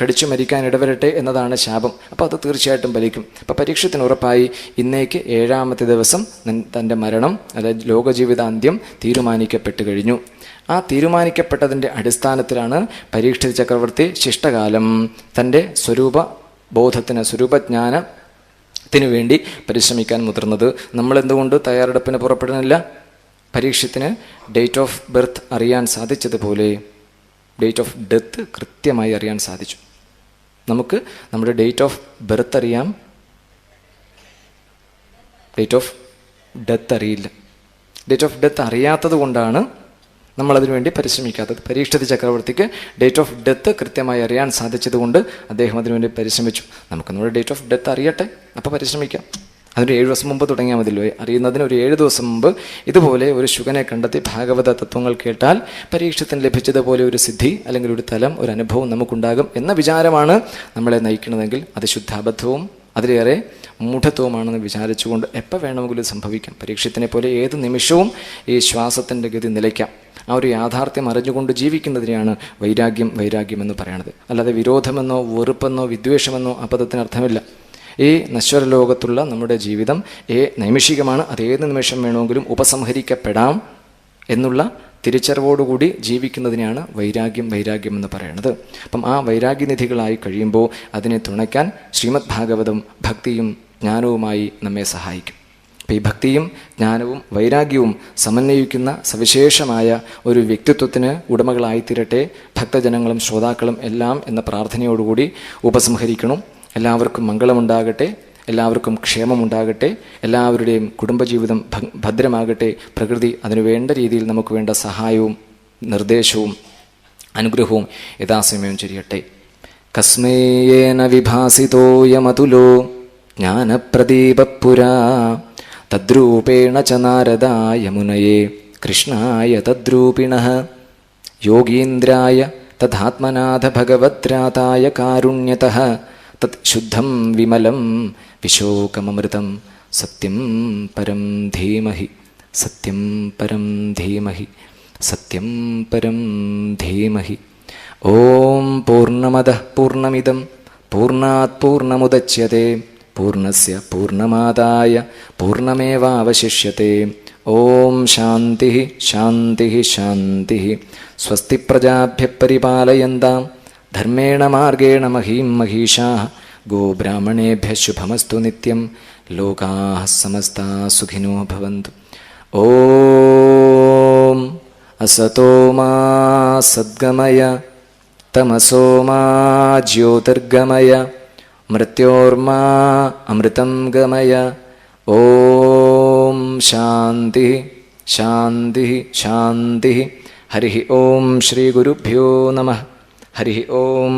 കടിച്ചു മരിക്കാൻ ഇടവരട്ടെ എന്നതാണ് ശാപം. അപ്പോൾ അത് തീർച്ചയായിട്ടും ഫലിക്കും. അപ്പോൾ പരീക്ഷത്തിന് ഉറപ്പായി ഇന്നേക്ക് 7ാമത്തെ ദിവസം തൻ്റെ മരണം, അതായത് ലോകജീവിതാന്ത്യം തീരുമാനിക്കപ്പെട്ടു കഴിഞ്ഞു. ആ തീരുമാനിക്കപ്പെട്ടതിൻ്റെ അടിസ്ഥാനത്തിലാണ് പരീക്ഷിത ചക്രവർത്തി ശിഷ്ടകാലം തൻ്റെ സ്വരൂപജ്ഞാനത്തിനു വേണ്ടി പരിശ്രമിക്കാൻ മുതിർന്നത്. നമ്മളെന്തുകൊണ്ട് തയ്യാറെടുപ്പിന് പുറപ്പെടുന്നില്ല? പരീക്ഷത്തിന് ഡേറ്റ് ഓഫ് ബർത്ത് അറിയാൻ സാധിച്ചതുപോലെ ഡേറ്റ് ഓഫ് ഡെത്ത് കൃത്യമായി അറിയാൻ സാധിച്ചു. നമുക്ക് നമ്മുടെ ഡേറ്റ് ഓഫ് ബർത്ത് അറിയാം, ഡേറ്റ് ഓഫ് ഡെത്ത് അറിയില്ല. ഡേറ്റ് ഓഫ് ഡെത്ത് അറിയാത്തത് കൊണ്ടാണ് നമ്മളതിനു വേണ്ടി പരിശ്രമിക്കാത്തത്. പരീക്ഷിത ചക്രവർത്തിക്ക് ഡേറ്റ് ഓഫ് ഡെത്ത് കൃത്യമായി അറിയാൻ സാധിച്ചതുകൊണ്ട് അദ്ദേഹം അതിനുവേണ്ടി പരിശ്രമിച്ചു. നമുക്ക് നമ്മുടെ ഡേറ്റ് ഓഫ് ഡെത്ത് അറിയട്ടെ, അപ്പോൾ പരിശ്രമിക്കാം. അതിന് 7 ദിവസം മുമ്പ് തുടങ്ങിയാൽ മതിയല്ലോ. അറിയുന്നതിന് ഒരു 7 ദിവസം മുമ്പ് ഇതുപോലെ ഒരു ശുഗനെ കണ്ടെത്തി ഭാഗവത തത്വങ്ങൾ കേട്ടാൽ പരീക്ഷത്തിന് ലഭിച്ചതുപോലെ ഒരു സിദ്ധി, അല്ലെങ്കിൽ ഒരു തലം, ഒരു അനുഭവം നമുക്കുണ്ടാകും എന്ന വിചാരമാണ് നമ്മളെ നയിക്കുന്നതെങ്കിൽ അത് ശുദ്ധാബദ്ധവും അതിലേറെ മൂഢത്വമാണെന്ന് വിചാരിച്ചുകൊണ്ട് എപ്പോൾ വേണമെങ്കിലും സംഭവിക്കാം. പരീക്ഷത്തിനെ പോലെ ഏത് നിമിഷവും ഈ ശ്വാസത്തിൻ്റെ ഗതി നിലയ്ക്കാം. ആ ഒരു യാഥാർത്ഥ്യം അറിഞ്ഞുകൊണ്ട് ജീവിക്കുന്നതിനെയാണ് വൈരാഗ്യം എന്ന് പറയുന്നത്. അല്ലാതെ വിരോധമെന്നോ വെറുപ്പെന്നോ വിദ്വേഷമെന്നോ ആ പദത്തിന് അർത്ഥമില്ല. ഈ നശ്വര ലോകത്തുള്ള നമ്മുടെ ജീവിതം നൈമിഷികമാണ്. അതേത് നിമിഷം വേണമെങ്കിലും ഉപസംഹരിക്കപ്പെടാം എന്നുള്ള തിരിച്ചറിവോടുകൂടി ജീവിക്കുന്നതിനെയാണ് വൈരാഗ്യം എന്ന് പറയുന്നത്. അപ്പം ആ വൈരാഗ്യനിധികളായി കഴിയുമ്പോൾ അതിനെ തുണയ്ക്കാൻ ശ്രീമദ് ഭാഗവതം ഭക്തിയും ജ്ഞാനവുമായി നമ്മെ സഹായിക്കും. അപ്പം ഈ ഭക്തിയും ജ്ഞാനവും വൈരാഗ്യവും സമന്വയിക്കുന്ന സവിശേഷമായ ഒരു വ്യക്തിത്വത്തിന് ഉടമകളായിത്തീരട്ടെ ഭക്തജനങ്ങളും ശ്രോതാക്കളും എല്ലാം എന്ന പ്രാർത്ഥനയോടുകൂടി ഉപസംഹരിക്കണം. എല്ലാവർക്കും മംഗളമുണ്ടാകട്ടെ, എല്ലാവർക്കും ക്ഷേമമുണ്ടാകട്ടെ, എല്ലാവരുടെയും കുടുംബജീവിതം ഭദ്രമാകട്ടെ. പ്രകൃതി അതിനു വേണ്ട രീതിയിൽ നമുക്ക് വേണ്ട സഹായവും നിർദ്ദേശവും അനുഗ്രഹവും യഥാസമയം ചെയ്യട്ടെ. കസ്മേയേന വിഭാസിതോയമതുലോ ജ്ഞാനപ്രദീപപുരാ തദ്രൂപേണ ച നാരദായ മുനയേ കൃഷ്ണായ തദ്രൂപിണഃ യോഗീന്ദ്രായ തഥാത്മനാഥ ഭഗവദ്രാതായ കാരുണ്യതഃ തത് ശുദ്ധം വിമലം വിശോകമമൃതം സത്യം പരം ധീമഹി സത്യം പരം ധീമഹി സത്യം പരം ധീമഹി. ഓം പൂർണ്ണമദഃ പൂർണ്ണമിദം പൂർണ്ണാത് പൂർണ്ണമുദച്യത്തെ പൂർണ്ണസ്യ പൂർണ്ണമാദായ പൂർണ്ണമേവാവശിഷ്യത്തെ. ഓം ശാന്തി ശാന്തി ശാന്തി. സ്വസ്തി പ്രജാഭ്യഃ പരിപാലയന്താം ധർമ്മേണ മാർഗേണ മഹീം മഹീഷാഃ. ഗോബ്രാഹ്മണേഭ്യഃ ശുഭമസ്തു നിത്യം. ലോകാഃ സമസ്താഃ സുഖിനോ ഭവന്തു. ഓം അസതോ മാ സദ്ഗമയ തമസോ മാ ജ്യോതിർഗമയ മൃത്യോർമാ അമൃതം ഗമയ. ഓം ശാന്തി ശാന്തി ശാന്തി. ഹരി ഓം ശ്രീ ഗുരുഭ്യോ നമഃ. ഹരി ഓം.